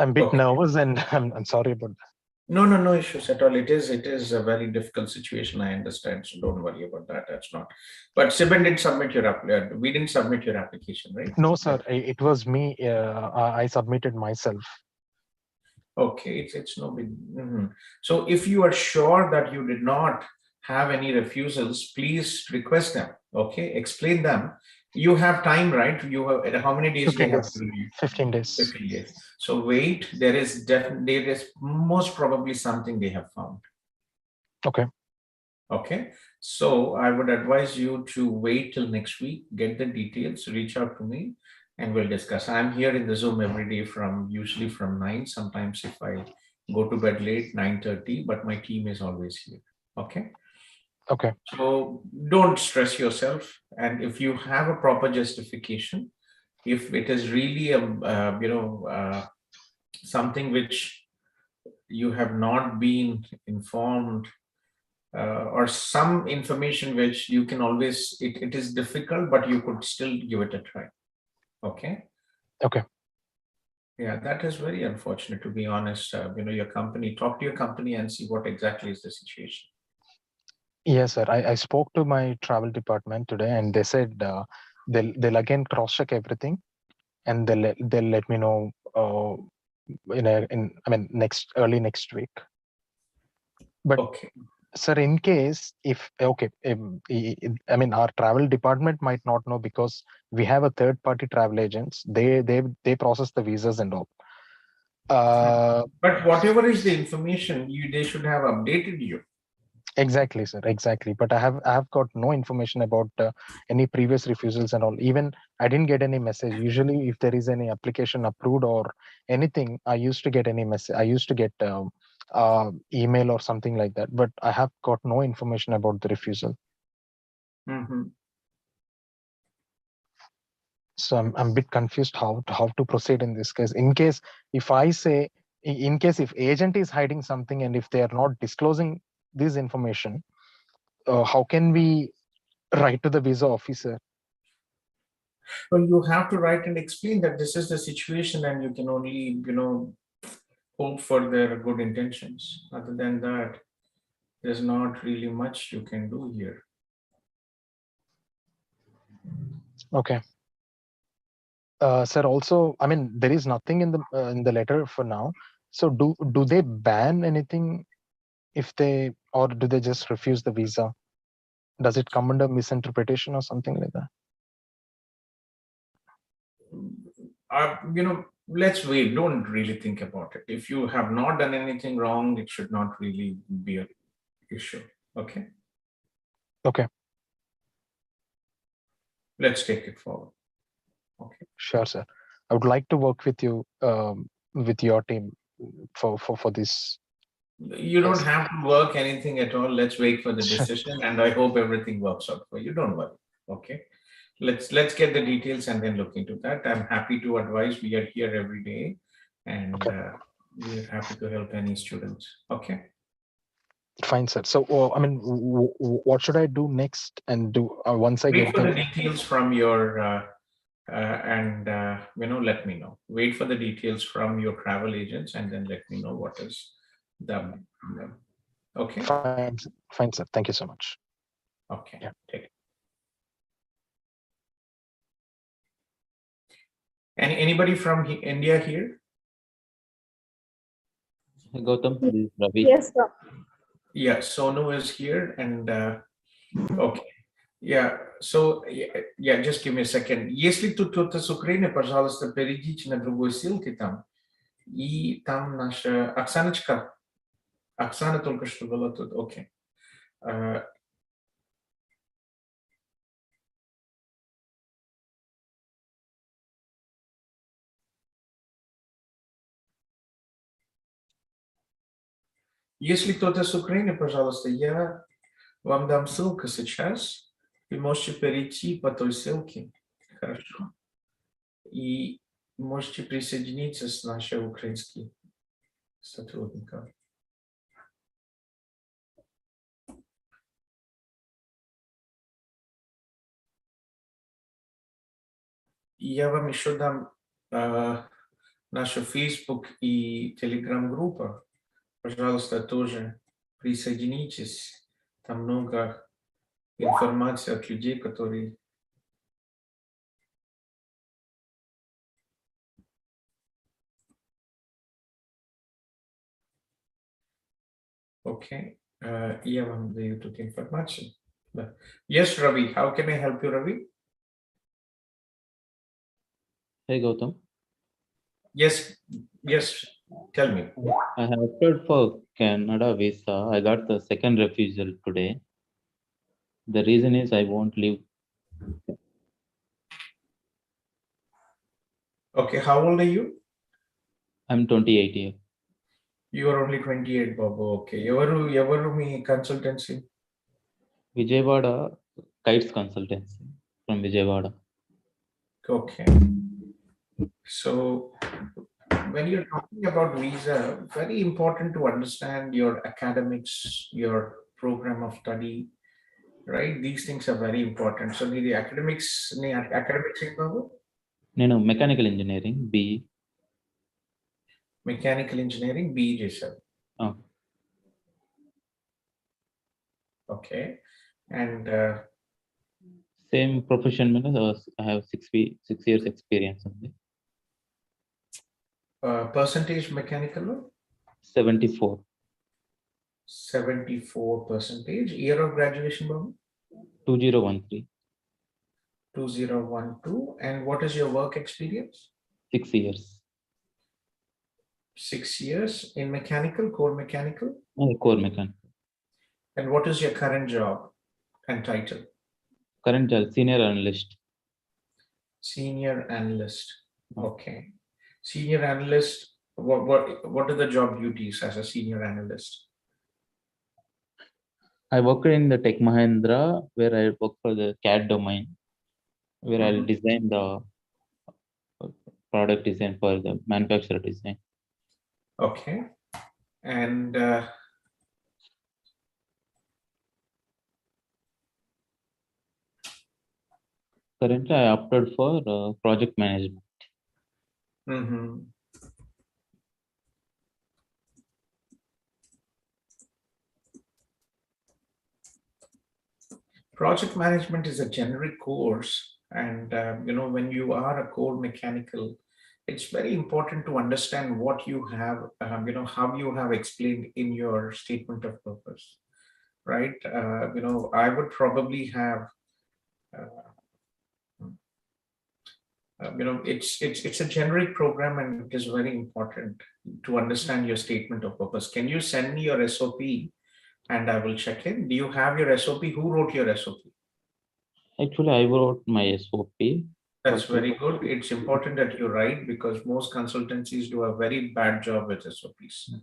I'm a bit nervous, and I'm sorry about that. No issues at all. It is a very difficult situation. I understand. So don't worry about that. That's not. But Sibin did submit your we didn't submit your application, right? No, sir. It was me. I submitted myself. Okay, it's no big. So if you are sure that you did not have any refusals, please request them. Okay, explain them. You have time, right? You have how many days? 15 days. 15 days. 15 days. So wait. There is most probably something they have found. Okay. Okay. So I would advise you to wait till next week. Get the details. Reach out to me, and we'll discuss. I'm here in the Zoom every day usually from 9. Sometimes if I go to bed late, 9:30, but my team is always here. Okay. Okay. So don't stress yourself. And if you have a proper justification, if it is really something which you have not been informed, or some information which you can always, it is difficult, but you could still give it a try. Okay. Okay. Yeah, that is very unfortunate, to be honest. Your company, talk to your company and see what exactly is the situation. Yes, sir. I spoke to my travel department today, and they said they'll again cross check everything, and they'll let me know early next week. But okay, sir, in case if our travel department might not know, because we have a third party travel agents. They process the visas and all. But whatever is the information, they should have updated you. Exactly, sir. Exactly. But I have got no information about any previous refusals and all. Even I didn't get any message. Usually, if there is any application approved or anything, I used to get any message. I used to get email or something like that. But I have got no information about the refusal. Mm-hmm. So I'm a bit confused how to proceed in this case. In case if I say, in case if agent is hiding something and if they are not disclosing this information, how can we write to the visa officer? Well, you have to write and explain that this is the situation, and you can only, hope for their good intentions. Other than that, there's not really much you can do here. Okay. Sir, also, I mean, there is nothing in the letter for now. So do they ban anything if they, or do they just refuse the visa? Does it come under misinterpretation or something like that? Let's wait. Don't really think about it. If you have not done anything wrong, it should not really be an issue. Okay. Okay. Let's take it forward. Okay. Sure, sir. I would like to work with you, with your team for this. You don't have to work anything at all. Let's wait for the decision, and I hope everything works out for you. Don't worry. Okay. Let's get the details and then look into that. I'm happy to advise. We are here every day, and we are happy to help any students. Okay. Fine, sir. So, I mean, what should I do next? And do once I wait get for the details from your let me know. Wait for the details from your travel agents, and then let me know what is the okay. Fine, sir. Thank you so much. Okay. Yeah. Take it. Anybody from India here? Gautam, this is Ravi. Yes, sir. Yeah, Sonu is here, and okay. Yeah, so yeah, just give me a second. Если тут кто-то с Украины, пожалуйста, перейдите на другой ссылке там, и там наша Оксаночка. Оксана только что была тут. Окей. Если кто-то с Украины, пожалуйста, я вам дам ссылку сейчас. Вы можете перейти по той ссылке. Хорошо. И можете присоединиться с нашими украинскими сотрудниками. И я вам еще дам нашу Facebook и Telegram группу. Пожалуйста, тоже присоединитесь. Там много информации от людей, которые окей. Я вам даю тут информацию. Yes, Ravi. How can I help you, Ravi? Hey Gautam. Yes. Tell me. I have applied for Canada visa. I got the second refusal today. The reason is I won't leave. Okay, how old are you? I'm 28 years. You are only 28, Babu. Okay. Evaru mi consultancy? Vijayawada Kites Consultancy from Vijayawada. Okay. So when you're talking about visa, very important to understand your academics, your program of study, right? These things are very important. So the academics నేను mechanical engineering BE. Mechanical engineering BE చేశారు. Okay. And same profession I have 6 years experience on it. Percentage mechanical? 74. 74%. Year of graduation, Babu? 2013. 2012. And what is your work experience? 6 years. 6 years in mechanical, core mechanical? Core mechanical. And what is your current job and title? Current job, senior analyst. Senior analyst. Okay. Senior analyst, what are the job duties as a senior analyst? I work in the Tech Mahindra, where I work for the CAD domain, where I'll design the product design for the manufacturer design. Okay. And currently I opted for project management. Project management is a generic course, and when you are a core mechanical, it's very important to understand what you have, how you have explained in your statement of purpose, right? I would probably have it's a generic program, and it is very important to understand your statement of purpose. Can you send me your SOP and I will check in? Do you have your SOP? Who wrote your SOP? Actually, I wrote my SOP. That's very good. It's important that you write, because most consultancies do a very bad job with SOPs.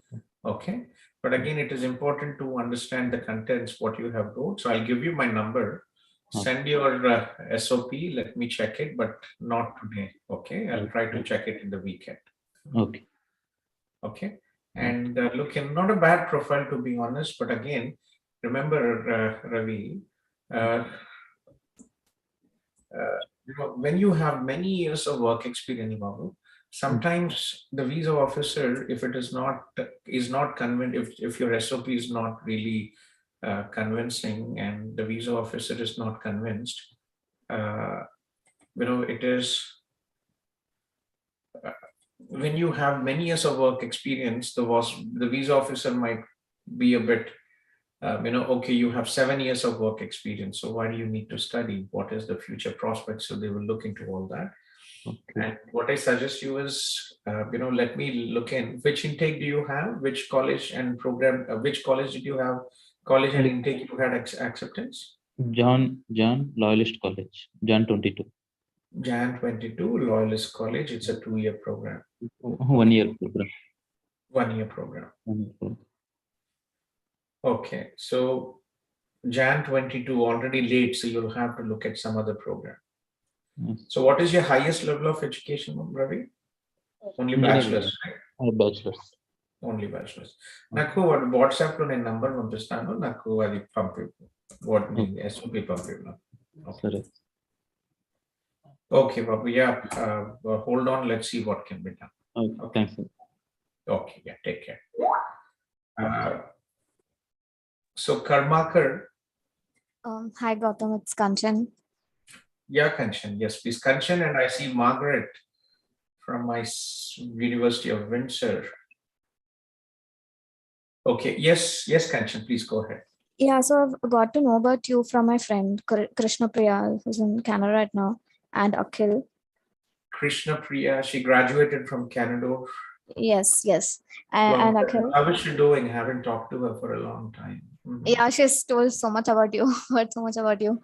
Okay. But again, it is important to understand the contents, what you have wrote. So I'll give you my number. Send your SOP. Let me check it, but not today. Okay. I'll try to check it in the weekend. Okay. Okay. And look, not a bad profile, to be honest. But again, remember, Ravi, when you have many years of work experience, Babu, sometimes the visa officer, if it is not convinced, if your SOP is not really convincing, and the visa officer is not convinced, it is when you have many years of work experience, the visa officer might be a bit okay, you have 7 years of work experience, so why do you need to study? What is the future prospect? So they will look into all that. Okay. And what I suggest you is, let me look in. Which intake do you have? Which college and program? Which college did you have? College and intake you had acceptance? John Loyalist College, Jan 22. Jan 22, Loyalist College. It's a 2-year program. 1 year program. 1 year program. Okay, so Jan 22 already late, so you'll have to look at some other program. Yes. So what is your highest level of education, Ravi? Only bachelor's, right? Bachelor's. Only bachelor's. Naku WhatsApp lo nenu number pampistanu, naku adi pampi what SOP pampi. Okay. Okay, Babu. Yeah, hold on. Let's see what can be done. Okay. Thanks. Okay, yeah, take care. So Karmakar. Hi Gautam, it's Kanchan. Yeah, Kanchan. Yes, please. Kanchan, and I see Margaret from my University of Windsor. Okay, yes, Kanchan, please go ahead. Yeah, so I've got to know about you from my friend Krishna Priya, who's in Canada right now, and Akhil. Krishna Priya, she graduated from Canada. Yes. And Akhil. How is she doing? Haven't talked to her for a long time. Yeah, she's told so much about you. Heard so much about you.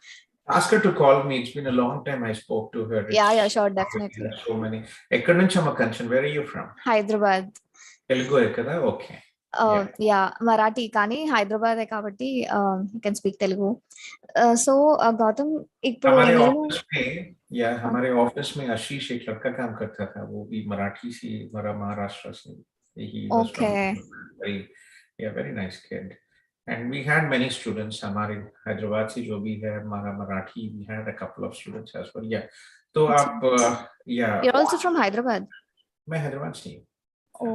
Ask her to call me. It's been a long time I spoke to her. Yeah, sure, definitely. So many. Ekkadi nunchama Kanchan, where are you from? Hyderabad. Telugu kada? Okay. Yeah, Marathi కానీ హైదరాబాదే కాబట్టి you can speak Telugu. So Gautam, ఇప్పుడు हमारे నేను office में या हमारे office में आशीष एक लड़का काम करता था, वो भी मराठी से, महाराष्ट्र से. He was from Okay. very nice kid. And we had many students. हमारे हैदराबाद से जो भी है हमारा Marathi, we had a couple of students as well. Yeah. तो आप You're also from Hyderabad. मैं हैदराबाद से हूँ.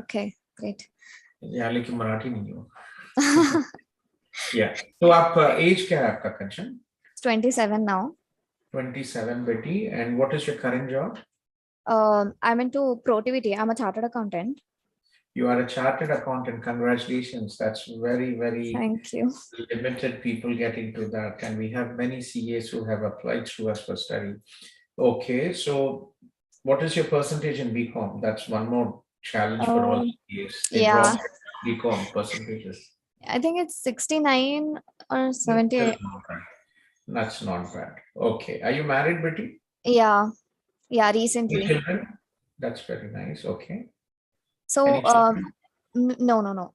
Okay, great. या लेकिन मराठी नहीं हूँ. Yeah. तो आप एज क्या है आपका कंचन? 27 now. 27 बेटी. And what is your current job? I'm into productivity. I'm a chartered accountant. You are a chartered accountant. Congratulations. That's very, very Thank you. limited people get into that. And we have many CAs who have applied through us for study. Okay. So what is your percentage in BCom? That's one more challenge for all CAs. They Yeah. drop BCom percentages. I think it's 69 or 78. That's not bad. Okay. Are you married, Betty? Yeah. Yeah, Any recently. children? That's very nice. Okay. So, Any children?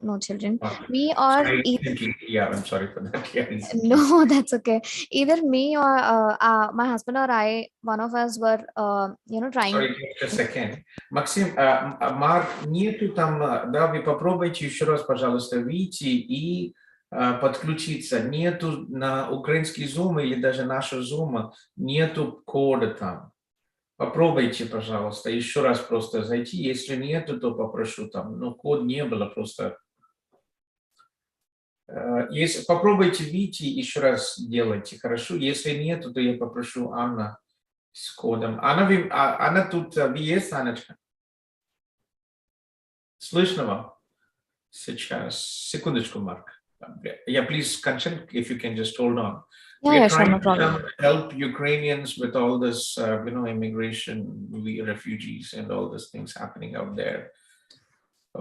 no children. Okay. Me or Sorry, either, yeah, I'm sorry for that. Yeah, recently. no, that's okay. Either me or my husband or I, one of us were, trying. Sorry, just a second. Максим, Марк, нету там, да, вы попробуйте еще раз, пожалуйста, выйти и подключиться. Нету на украинский Zoom или даже наша Zoom, нету кода там. Попробуйте, пожалуйста, еще раз просто зайти. Если нету, то попрошу там. Но код не было просто. Если попробуйте выйти, еще раз делайте, хорошо? Если нету, то я попрошу Анна с кодом. Анна тут, вы есть, Анночка? Слышно вам? Сейчас. Секундочку, Марк. Yeah, please, Kanchan, if you can just hold on. Yeah, We are yeah, sure, trying no to problem. help Ukrainians with all this, immigration, refugees, and all these things happening out there.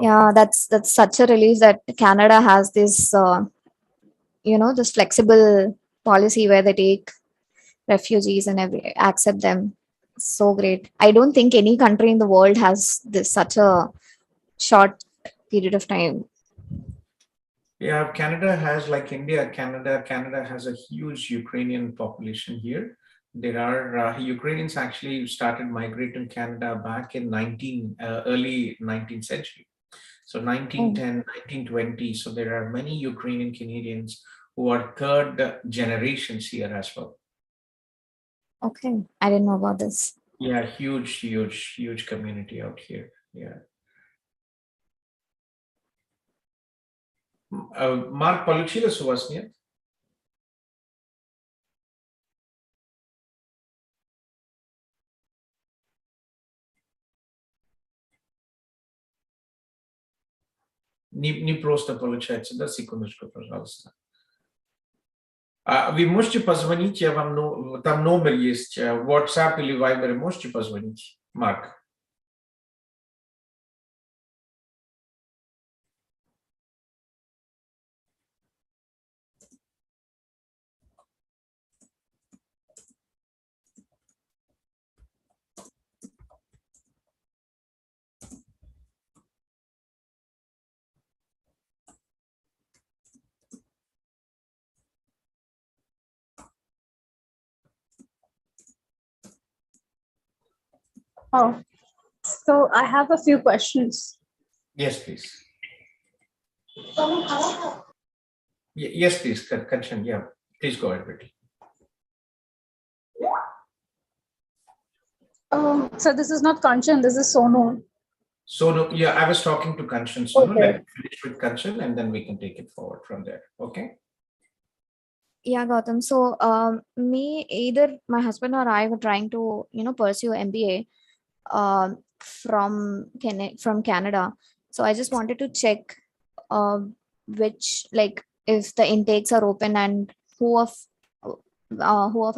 Yeah, that's such a relief that Canada has this, this flexible policy where they take refugees and accept them. So great. I don't think any country in the world has this such a short period of time. Yeah, Canada has, like India, Canada has a huge Ukrainian population here. There are Ukrainians actually started migrating to Canada back in early 19th century. So 1910, 1920. So there are many Ukrainian Canadians who are third generations here as well. Okay, I didn't know about this. Yeah, huge community out here. Yeah. Mark, получилось у вас, нет? Не просто получается, да? Секундочку, пожалуйста. Вы можете позвонить, я вам, там номер есть, WhatsApp или Viber, можете позвонить, Марк? Oh, so I have a few questions. Yes, please. Yes, please, Kanchan, yeah. Please go ahead, Betty. So this is not Kanchan, this is Sonu. So, yeah, I was talking to Kanchan. So Okay. let me finish with Kanchan and then we can take it forward from there. Okay. Yeah, Gautam. So, me, either my husband or I were trying to, pursue MBA from Canada. So I just wanted to check which, like, if the intakes are open and who of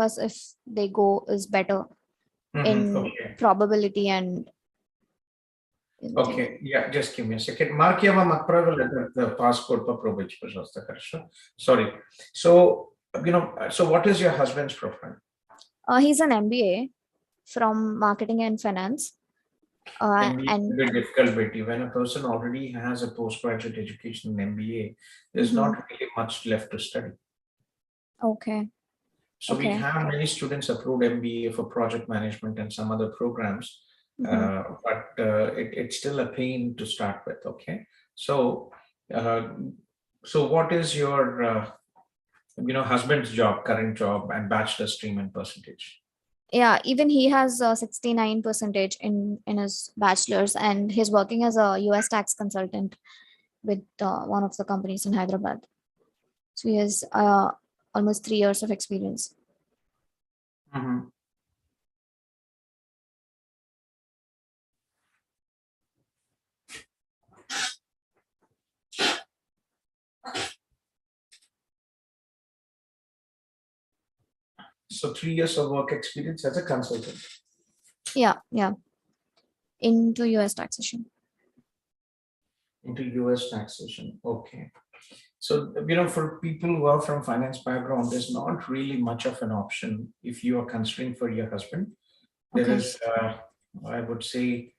us, if they go, is better in Okay. probability and. Okay, yeah, just give me a second. Mark, я вам отправил этот passport, попробуйте, пожалуйста, хорошо? Sorry. So, so what is your husband's profile? He's an MBA from marketing and finance. MBA And is a bit difficult, Betty. When a person already has a postgraduate education in MBA, there's not really much left to study. okay. So we Okay. have many students approved MBA for project management and some other programs, but it's still a pain to start with. Okay, so what is your husband's job, current job, and bachelor stream and percentage? Yeah, even he has 69% in his bachelor's, and he's working as a US tax consultant with one of the companies in Hyderabad. So he has almost 3 years of experience. So 3 years of work experience as a consultant. Yeah, into US taxation. Into US taxation. Okay. So, for people who are from finance background, there's not really much of an option if you are considering for your husband. There Okay. is, I would say,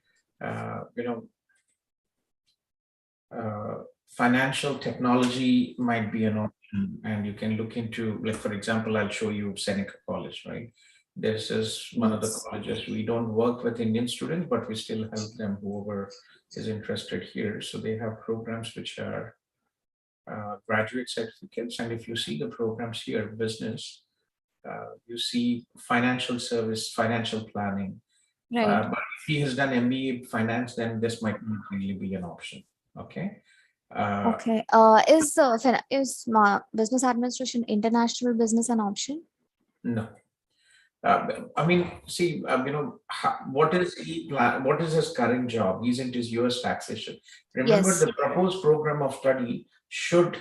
financial technology might be an option, and you can look into, like, for example, I'll show you Seneca College, right? This is one of the colleges. We don't work with Indian students, but we still help them, whoever is interested here. So they have programs which are graduate certificates, and if you see the programs here, business, you see financial service, financial planning. Right. But if he has done MBA finance, then this might not really be an option. Okay. Okay. Is business administration, international business an option? No. I mean, see, what is what is his current job? He's into his US taxation. Remember, Yes. the proposed program of study should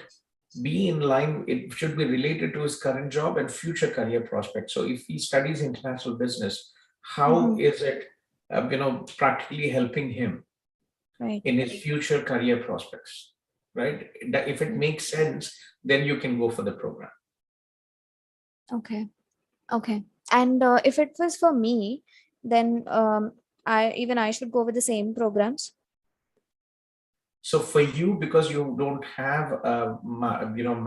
be in line, it should be related to his current job and future career prospects. So if he studies international business, how is it, practically helping him Right. in his future career prospects, right? If it makes sense, then you can go for the program. Okay. And if it was for me, then I should go with the same programs. So for you, because you don't have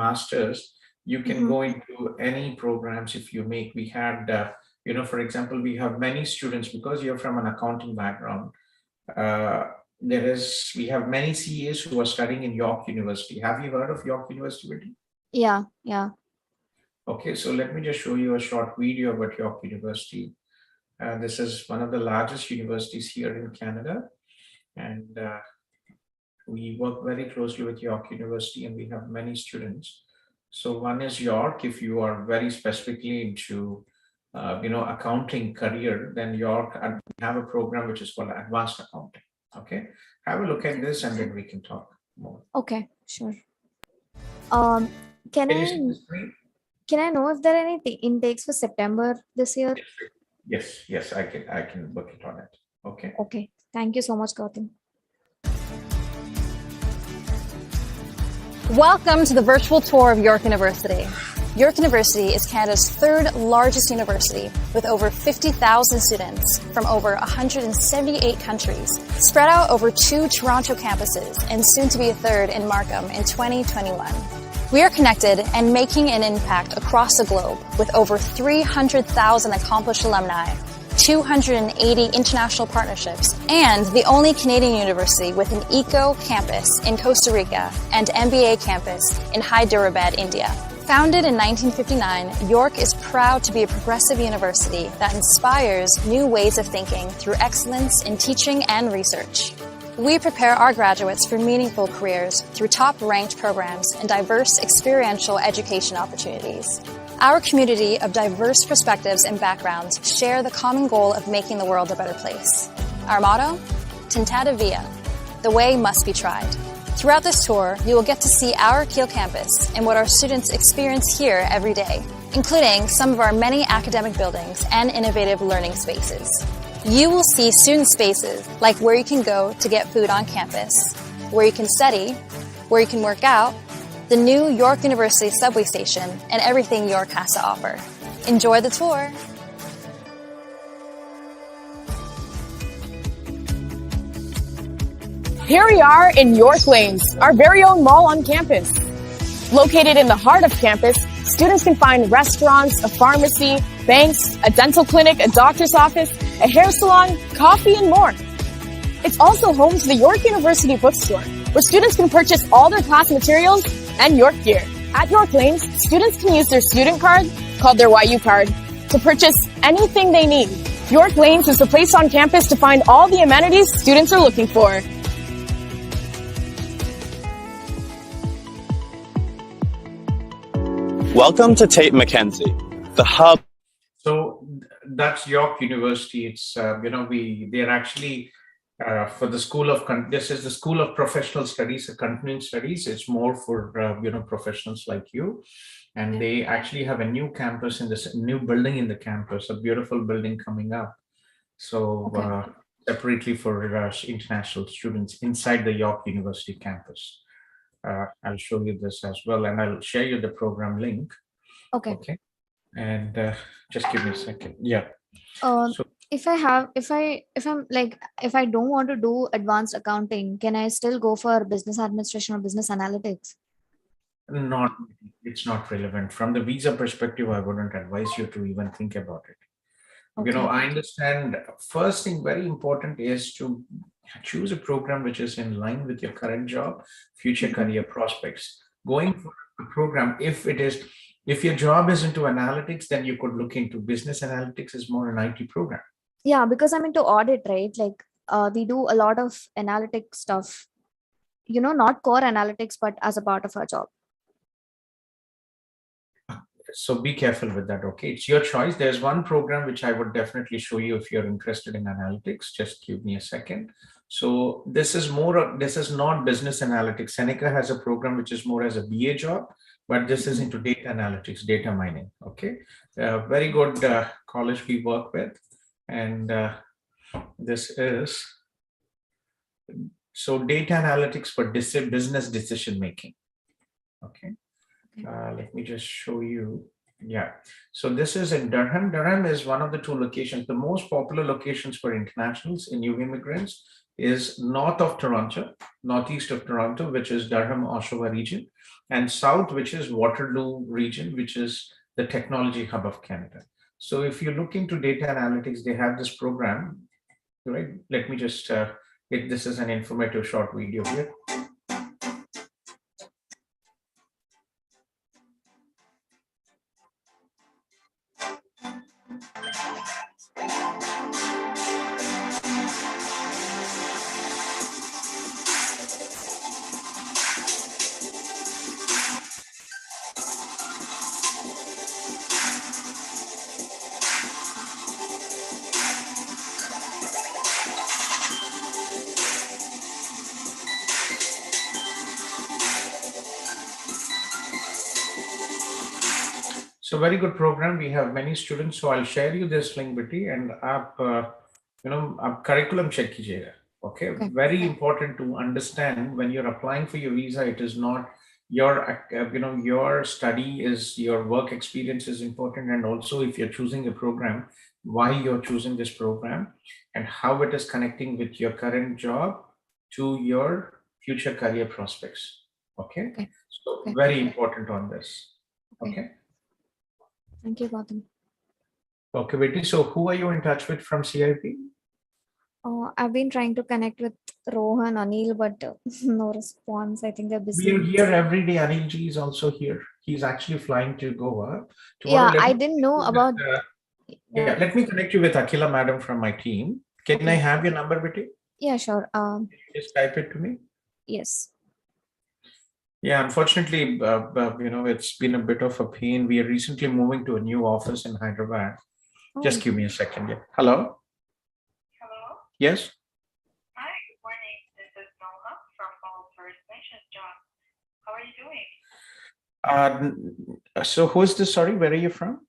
masters, you can go into any programs if you make. We had, for example, we have many students, because you're from an accounting background. We have many CAs who are studying in York University. Have you heard of York University? Yeah. Okay, so let me just show you a short video about York University. This is one of the largest universities here in Canada, and we work very closely with York University, and we have many students. So one is York. If you are very specifically into, accounting career, then York have a program which is called Advanced Accounting. Okay, have a look at this, and then we can talk more. Okay, sure. Can I know if there are any intakes for September this year? Yes, I can book it on it. Okay. Okay. Thank you so much, Gautam. Welcome to the virtual tour of York University. York University is Canada's third largest university, with over 50,000 students from over 178 countries, spread out over 2 Toronto campuses and soon to be a third in Markham in 2021. We are connected and making an impact across the globe with over 300,000 accomplished alumni, 280 international partnerships, and the only Canadian university with an eco campus in Costa Rica and MBA campus in Hyderabad, India. Founded in 1959, York is proud to be a progressive university that inspires new ways of thinking through excellence in teaching and research. We prepare our graduates for meaningful careers through top-ranked programs and diverse experiential education opportunities. Our community of diverse perspectives and backgrounds share the common goal of making the world a better place. Our motto? Tentata Via. The way must be tried. Throughout this tour, you will get to see our Kiel campus and what our students experience here every day, including some of our many academic buildings and innovative learning spaces. You will see student spaces like where you can go to get food on campus, where you can study, where you can work out, the new York University subway station, and everything York has to offer. Enjoy the tour! Here we are in York Lanes, our very own mall on campus. Located in the heart of campus, students can find restaurants, a pharmacy, banks, a dental clinic, a doctor's office, a hair salon, coffee, and more. It's also home to the York University bookstore, where students can purchase all their class materials and York gear. At York Lanes, students can use their student card, called their YU card, to purchase anything they need. York Lanes is the place on campus to find all the amenities students are looking for. Welcome to Tate Mackenzie, the hub. So that's York University. It's they're actually for the School of this is the School of Professional Studies, continuing studies. It's more for professionals like you, and they actually have a new campus in this new building in the campus, a beautiful building coming up. So separately for international students inside the York University campus. I'll show you this as well, and I'll share you the program link. Okay. And just give me a second. Yeah. So if I don't want to do advanced accounting, can I still go for business administration or business analytics? it's not relevant from the visa perspective. I wouldn't advise you to even think about it. I understand. First thing very important is to choose a program which is in line with your current job, future career prospects. Going for a program, if your job is into analytics, then you could look into business analytics is more an IT program. Yeah, because I'm into audit, right? Like we do a lot of analytic stuff, not core analytics, but as a part of our job. So be careful with that. Okay, it's your choice. There's one program which I would definitely show you if you're interested in analytics. Just give me a second. So this is not business analytics. Seneca has a program which is more as a BA job, but this is into data analytics, data mining. Okay, very good college we work with, and this is so data analytics for business decision making. Okay. Let me just show you. Yeah. So this is in Durham. Durham is one of the two locations. The most popular locations for internationals and new immigrants is north of Toronto, northeast of Toronto, which is Durham, Oshawa region, and south, which is Waterloo region, which is the technology hub of Canada. So if you look into data analytics, they have this program, right? Let me just, this is an informative short video here. So very good program. We have many students. So I'll share you this link, Betty, and curriculum check kijega. Okay. Very important to understand when you're applying for your visa. It is not your your study is your work experience is important, and also if you're choosing a program, why you're choosing this program and how it is connecting with your current job to your future career prospects. Okay. So very important on this. Okay. Thank you, Gautam. Okay, Betty. So who are you in touch with from CIP? I've been trying to connect with Rohan, Anil, but no response. I think they're busy. We're here every day. Anil ji is also here. He's actually flying to Goa. Yeah, I didn't know about. Yeah, let me connect you with Akila madam from my team. Can I have your number, Betty? Yeah, sure. Just type it to me. Yes. Yeah, unfortunately, it's been a bit of a pain. We are recently moving to a new office in Hyderabad. Just give me a second. Yeah. Hello? Hello? Yes? Hi, good morning. This is Noha from All First Nations Job. How are you doing? So who is this? Sorry, where are you from?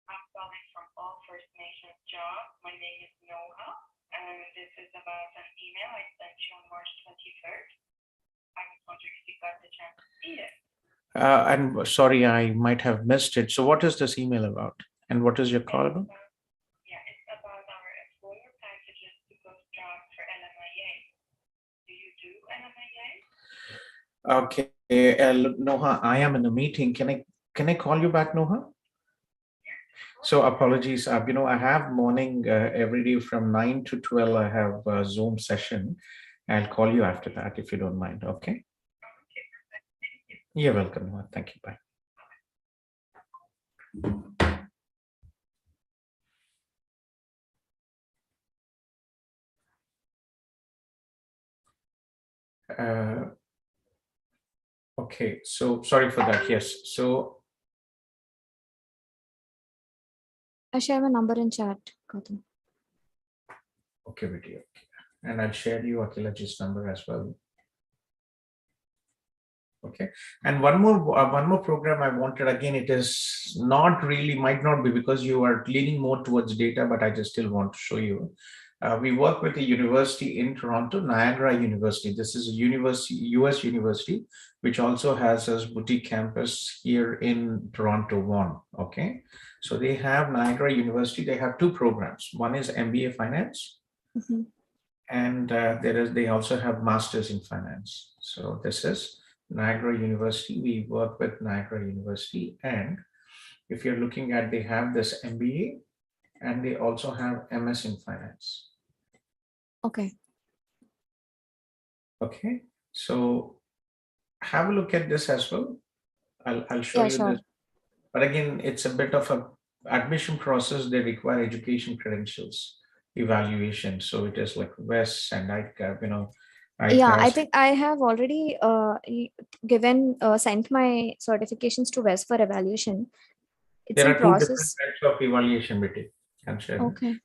I'm calling from All First Nations Job. My name is Noha, and this is about an email I sent you on March 23rd. I was wondering if you got the chance to see it. I'm sorry, I might have missed it. So what is this email about? And what is your call about? Yeah, it's about our employer packages to post jobs for LMIA. Do you do LMIA? Okay, Noha, I am in a meeting. Can I Can I call you back, Noha? So apologies. I have morning every day from 9 to 12. I have a Zoom session. I'll call you after that if you don't mind. Okay. You're welcome, Noha. Thank you. Bye. Okay, so sorry for that. Yes, so I share my number in chat, Gautam. okay, video, okay. And I'll share you Akilaj's number as well. Okay, and one more program I wanted. Again, it is not really, might not be because you are leaning more towards data, but I just still want to show you. We work with a university in Toronto, Niagara University. This is a university, US university, which also has a boutique campus here in Toronto, one. Okay, so they have Niagara University. They have two programs. One is MBA Finance, and they also have Masters in Finance. So this is Niagara University. We work with Niagara University, and if you're looking at, they have this MBA, and they also have MS in Finance. Okay. Okay, so have a look at this as well. I'll show you sure. this. But again, it's a bit of a admission process. They require education credentials evaluation. So it is like WES and ICAP, Yeah, I ICAS. think I have already sent my certifications to WES for evaluation. It's There in are two different process. types of evaluation, Betty. Okay.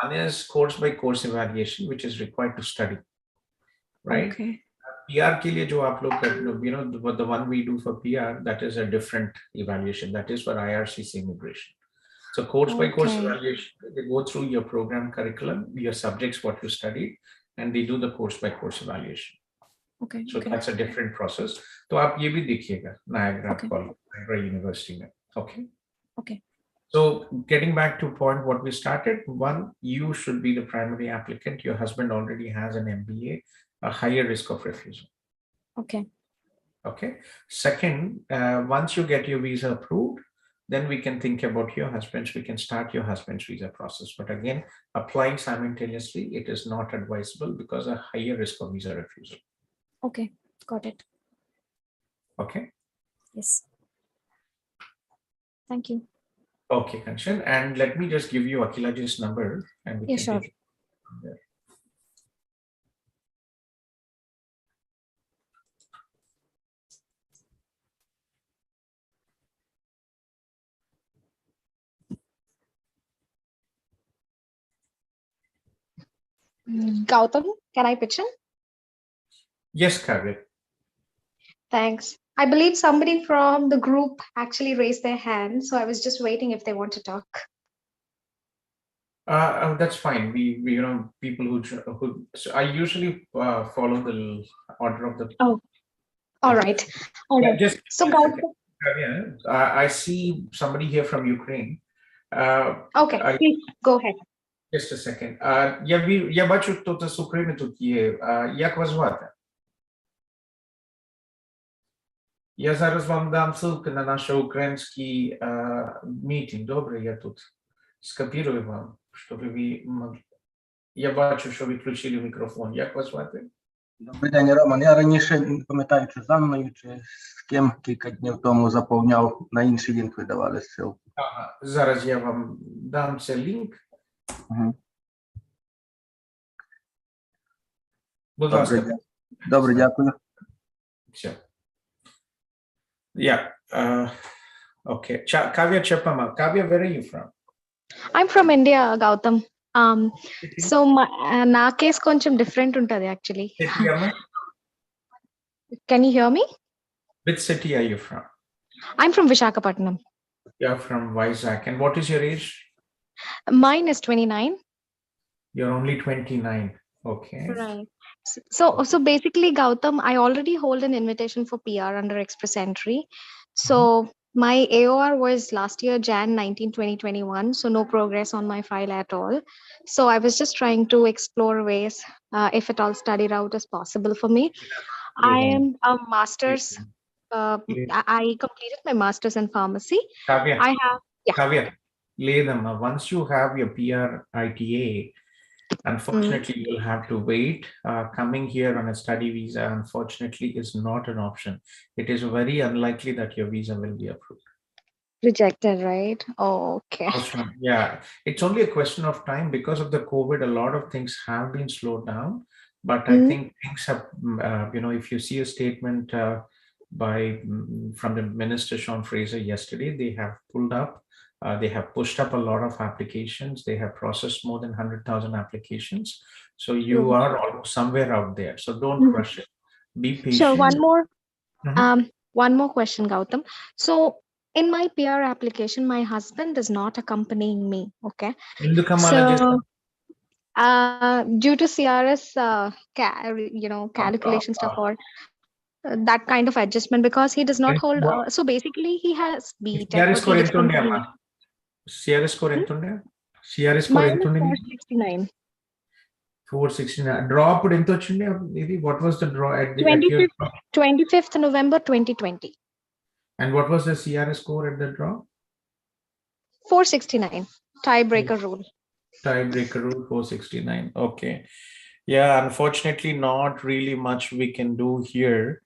One is course by course evaluation, which is required to study, right? Okay. PR के लिए जो आप लोग the one we do for PR, that is a different evaluation. That is for IRCC immigration. So course by course Okay. evaluation, they go through your program curriculum, your subjects, what you studied, and they do the course by course evaluation. Okay. So Okay. that's a different process. तो आप ये भी देखिएगा Niagara University में. Okay. Okay. So getting back to point what we started, one, you should be the primary applicant. Your husband already has an MBA, a higher risk of refusal. Okay. Okay. Second, once you get your visa approved, then we can think about your husband's, we can start your husband's visa process. But again, applying simultaneously, it is not advisable because a higher risk of visa refusal. Okay. Got it. Okay. Yes. Thank you. Okay, Kanchan. And let me just give you Akilaj's number and we Yeah, can sure. take it from there. Gautam, can I pitch in? Yes, Kavya. Thanks. I believe somebody from the group actually raised their hand, so I was just waiting if they want to talk. That's fine. We people who so I usually follow the order of the. Oh, all right. All Yeah, right. just So, one second. Gautam, I see somebody here from Ukraine. okay, please go ahead. Just a second. Я бачу, хто-то з України тут є. Як вас звати? Я зараз вам дам ссылку на наш український мітинг. Добре, я тут скопірую вам, щоб ви могли. Я бачу, що ви включили мікрофон. Як вас звати? Добрий день, Роман. Я раніше не пам'ятаю, чи за мною, чи з ким кілька днів тому заповняв, на інший лінк видавали ссылку. Ага, зараз я вам дам цей лінк. Угу. Будь ласка. Добре, дякую. Все. Yeah. Okay. Kavya Chapama. Kavya, where are you from? I'm from India, Gautam. So na case koncham different untadi actually. City, Amma? Can you hear me? Which city are you from? I'm from Visakhapatnam. You're from Vizag. And what is your age? Mine is 29. You're only 29. Okay. Right. So basically, Gautam, I already hold an invitation for PR under Express Entry. So my AOR was last year, Jan 19, 2021. So no progress on my file at all. So I was just trying to explore ways, if at all study route is possible for me. I am a master's I completed my master's in pharmacy. Kavya, I have, yeah. Kavya, lay them up. Once you have your PR ITA, unfortunately, you'll have to wait. Coming here on a study visa, unfortunately, is not an option. It is very unlikely that your visa will be approved. Rejected, right? Oh, okay. Yeah, it's only a question of time. Because of the COVID, a lot of things have been slowed down. But I think things have, if you see a statement from the Minister Sean Fraser yesterday, they have pulled up, they have pushed up a lot of applications. They have processed more than 100,000 applications. So you are almost somewhere out there. So don't rush it. Be patient. Sure. One more question, Gautam. So in my PR application, my husband is not accompanying me. Okay. So due to CRS, calculation stuff or that kind of adjustment, because he does not hold. So basically, he has BTech. CRS score entunde amma. CRS score entunde? CRS score entunde? 469. 469. Draw appudu ento ochindi? What was the draw at the 25th November 2020. And what was the CRS score at the draw? 469. Tiebreaker rule. Tiebreaker rule 469. Okay. Yeah, unfortunately, not really much we can do here.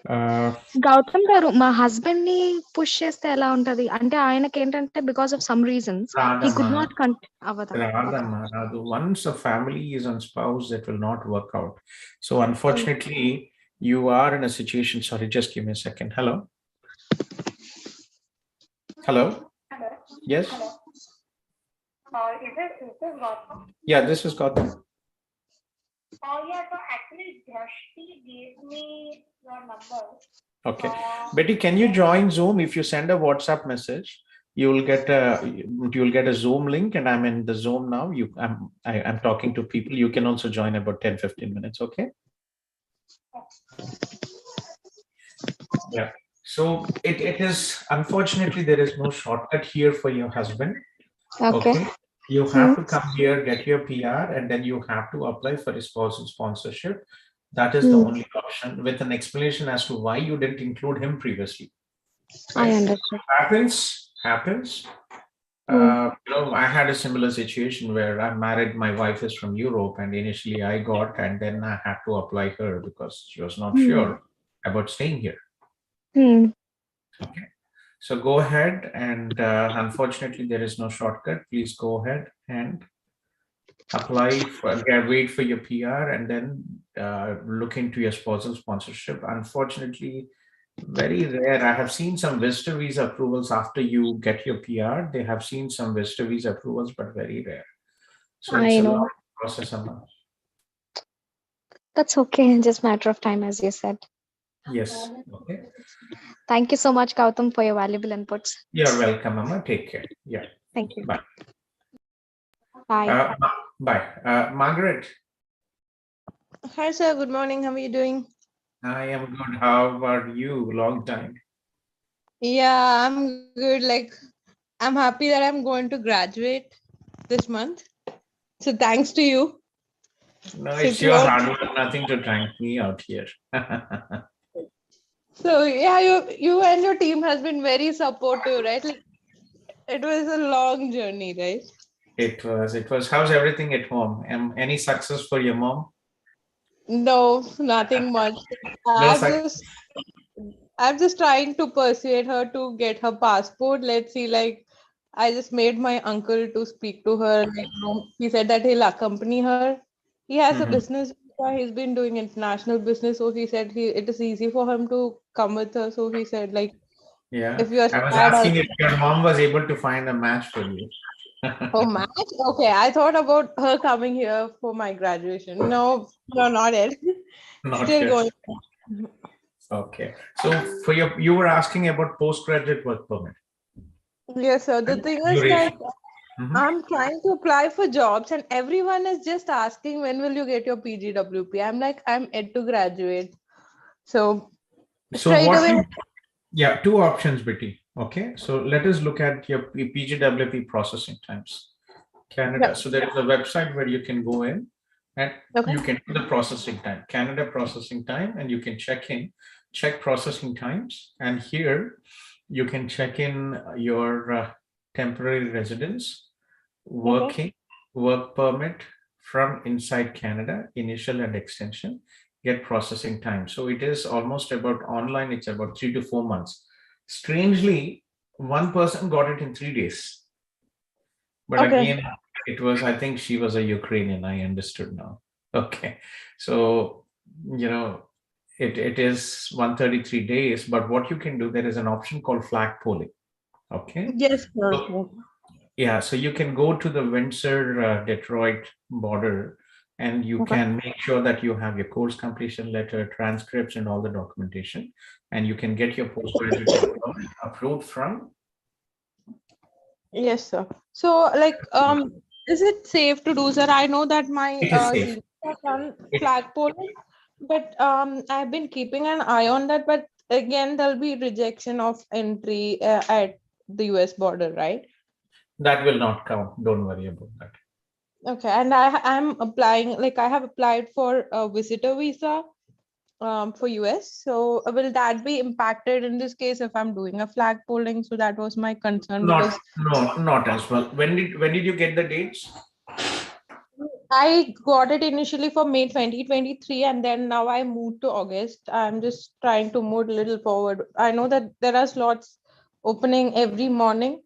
Gautam garu, మా husband ని push చేస్తే ఎలా ఉంటది అంటే ఆయనకి ఏంటంటే because of some reasons he could not once a family is on spouse, that will not work out. So unfortunately, you are in a situation. Sorry, just give me a second. Hello. Yes. Is this Gautam? Yeah, this is Gautam. Yeah, so actually Drashti gave me your number. Okay. Betty, can you join Zoom? If you send a WhatsApp message, you'll get a Zoom link, and I'm in the Zoom now. I'm talking to people. You can also join about 10-15 minutes, okay? Yeah. So it is, unfortunately, there is no shortcut here for your husband. Okay. You have to come here, get your PR, and then you have to apply for a spousal sponsorship. That is the only option, with an explanation as to why you didn't include him previously. I understand. Happens. I had a similar situation where I'm married. My wife is from Europe, and initially I got, and then I had to apply her because she was not sure about staying here. Okay. So go ahead, and unfortunately, there is no shortcut. Please go ahead and apply wait for your PR, and then look into your spousal sponsorship. Unfortunately, very rare. I have seen some visitor visa approvals after you get your PR. They have seen some visitor visa approvals, but very rare. So it's a long process. That's okay. Just matter of time, as you said. Yes. Okay. Thank you so much, Gautam, for your valuable inputs. You're welcome, Amma. Take care. Yeah. Thank you. Bye. Bye. Bye. Margaret. Hi, sir. Good morning. How are you doing? I am good. How about you? Long time. Yeah, I'm good. I'm happy that I'm going to graduate this month. So thanks to you. No, it's your hard work. Nothing to thank me out here. So yeah, you and your team has been very supportive, right? It was a long journey, right? It was. How's everything at home? Any success for your mom? No, nothing much. I'm just trying to persuade her to get her passport. Let's see, I just made my uncle to speak to her. He said that he'll accompany her. He has a business. He's been doing international business, so he said it is easy for him to come with her. So he said, yeah. If you are I was asking if your mom was able to find a match for you. Oh, match? Okay, I thought about her coming here for my graduation. No, not yet. Still yet. going. Okay. So you were asking about postgraduate work permit. Yes, sir. The thing is, I'm trying to apply for jobs, and everyone is just asking, when will you get your PGWP? I'm like, I'm yet to graduate. So straight away. Yeah, two options, Betty. Okay. So let us look at your PGWP processing times. Canada. Yeah. So there is a website where you can go in and you can do the processing time, Canada processing time, and you can check in. check processing times, and here you can check in your temporary residence, working, work permit from inside Canada, initial and extension, get processing time. So it is almost about online, it's about 3 to 4 months. Strangely, one person got it in 3 days. But again, it was, I think she was a Ukrainian, I understood now. Okay. So, it is 133 days, but what you can do, there is an option called flag polling. Okay. Yes, sir. So, yeah, so you can go to the Windsor Detroit border and you can make sure that you have your course completion letter, transcripts, and all the documentation, and you can get your postgraduate diploma approved from. Yes, sir. So, is it safe to do, sir? I know that my It is safe. seniors have done flag polling, but I've been keeping an eye on that. But again, there'll be rejection of entry at the US border, right? That will not count. Don't worry about that. Okay, and I'm applying, I have applied for a visitor visa for US. So will that be impacted in this case if I'm doing a flag polling? So that was my concern because Not as well. When did you get the dates? I got it initially for May 2023, and then now I moved to August. I'm just trying to move a little forward. I know that there are slots opening every morning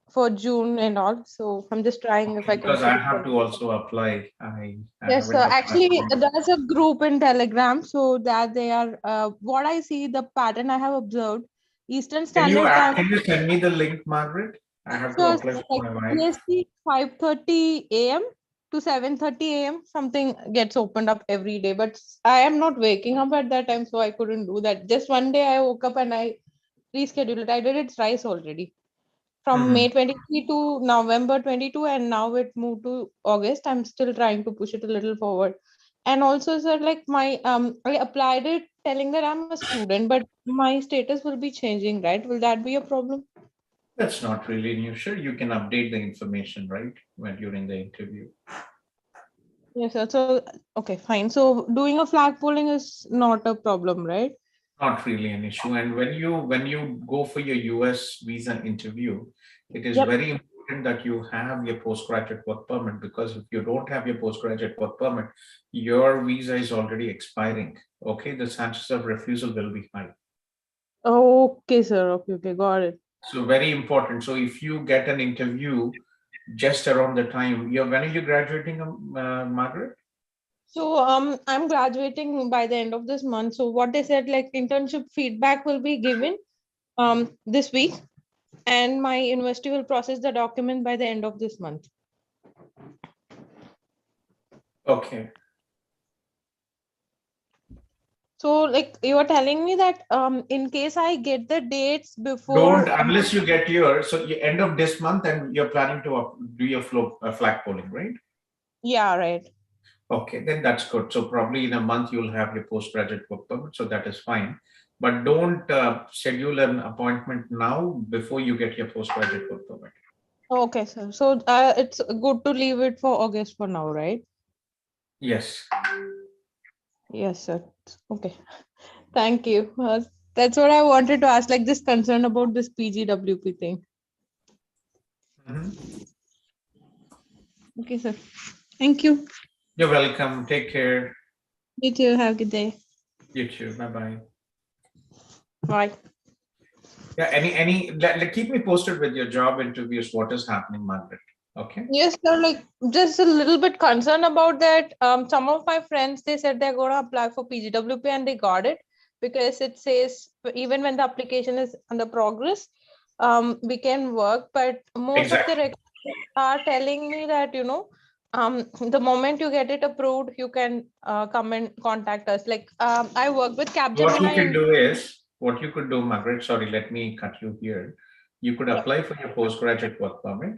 for June and all. So I'm just trying if I can. Because I have to also apply. Yes, so actually there's a group in Telegram, so that they are what I see, the pattern I have observed, Eastern Standard Time. Can you send me the link, Margaret? I have to apply for my wife. EST 5:30 a.m. to 7:30 a.m. something gets opened up every day, but I am not waking up at that time, so I couldn't do that. Just one day I woke up and I rescheduled it. I did it twice already. From May 23 to November 22, and now it moved to August. I'm still trying to push it a little forward. And also, sir, my I applied it telling that I'm a student, but my status will be changing, right? Will that be a problem? That's not really an issue. You can update the information, right, during the interview. Yes, sir. So, okay, fine. So doing a flag polling is not a problem, right? Not really an issue. And when you go for your US visa interview, it is very important that you have your postgraduate work permit, because if you don't have your postgraduate work permit, your visa is already expiring. Okay, the chances of refusal will be high. Okay, sir. Okay, got it. So very important. So if you get an interview just around the time, when are you graduating, Margaret? So I'm graduating by the end of this month. So what they said, internship feedback will be given this week, and my university will process the document by the end of this month. Okay. So you are telling me that in case I get the dates before, unless you get yours. So you end of this month, and you're planning to do your flag polling, right? Yeah, right. Okay, then that's good. So probably in a month you'll have your postgraduate work permit, so that is fine. But don't schedule an appointment now before you get your postgraduate work permit. Okay, sir. So it's good to leave it for August for now, right? Yes. Yes, sir. Okay. Thank you. That's what I wanted to ask, this concern about this PGWP thing. Okay, sir. Thank you. You're welcome. Take care. You too. Have a good day. You too. Bye-bye. Bye. Yeah, keep me posted with your job interviews, what is happening, Margaret. Okay. Yes, sir. Just a little bit concerned about that. Some of my friends, they said they're going to apply for PGWP and they got it, because it says even when the application is under progress, we can work. But most of the recruiters are telling me that, the moment you get it approved, you can come and contact us. I work with Capgemini. What you could do, Margaret, sorry, let me cut you here. You could apply for your postgraduate work permit,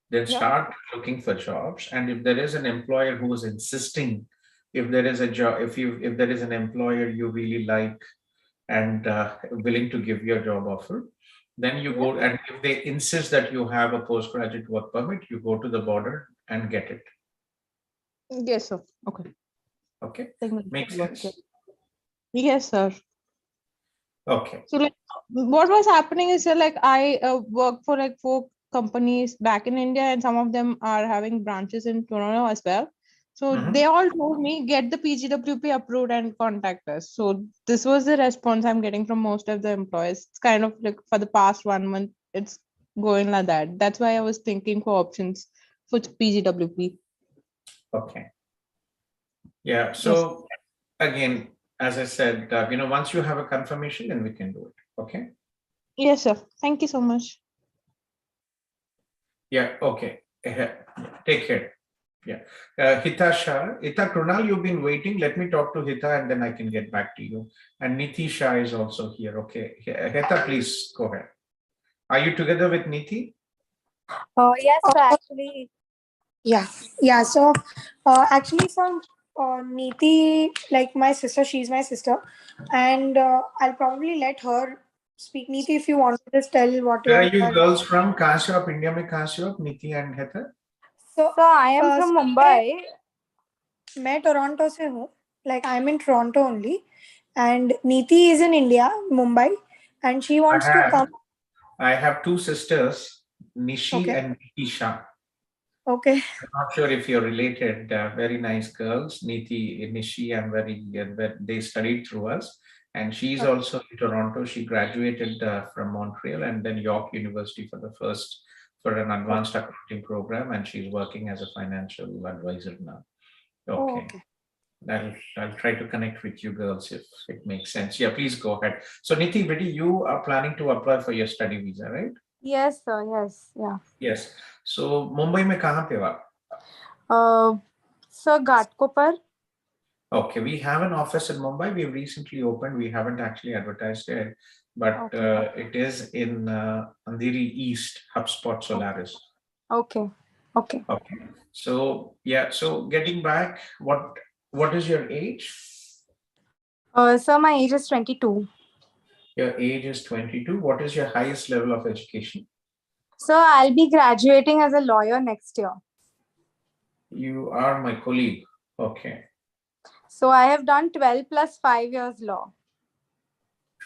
then start looking for jobs. And if there is an employer who is insisting, if there is a job, if there is an employer you really like and willing to give you a job offer, then you go, and if they insist that you have a postgraduate work permit, you go to the border and get it. Yes, sir. Okay. Okay. Makes sense. Yes, sir. Okay. So like, what was happening is like I worked for like 4 companies back in India, and some of them are having branches in Toronto as well. So they all told me get the PGWP approved and contact us. So this was the response I'm getting from most of the employees. It's kind of like for the past 1 month, it's going like that. That's why I was thinking for options for PGWP. Okay. Yeah. So again, as I said, once you have a confirmation, then we can do it. Okay. Yes, sir. Thank you so much. Yeah. Okay. Take care. Yeah. Hita Shah. Hita Krunal, you've been waiting. Let me talk to Hita and then I can get back to you. And Niti Shah is also here. Okay. Hita, please go ahead. Are you together with Niti? Yes, so actually, yeah. So, actually, so Neeti, like my sister, she's my sister, and I'll probably let her speak. Neeti, if you want to just tell what Where are you're. you girls from? Kahan se ho aap? India mein kahan se ho aap? Niti and Hita? So I am from Mumbai. मैं Toronto से हूँ. Like I'm in Toronto only, and Neeti is in India, Mumbai, and she wants to come. I have 2 sisters, Nishi Okay. and Niti Shah. Okay. I'm not sure if you're related. Very nice girls. Niti, Nishi, they studied through us. And she's also in Toronto. She graduated from Montreal and then York University for an advanced accounting program. And she's working as a financial advisor now. Okay. I'll try to connect with you girls if it makes sense. Yeah, please go ahead. So Niti, Vidhi, you are planning to apply for your study visa, right? Yes, sir. Yes. Yeah. Yes. So Mumbai mein kahan pe ho aap? Sir, Ghatkopar. Okay, we have an office in Mumbai. We recently opened. We haven't actually advertised it, but it is in Andheri East, HubSpot Solaris. Okay. Okay. Okay. So yeah. So getting back, what is your age? Sir, my age is 22. Your age is 22. What is your highest level of education? So I'll be graduating as a lawyer next year. You are my colleague. Okay. So I have done 12 plus 5 years law.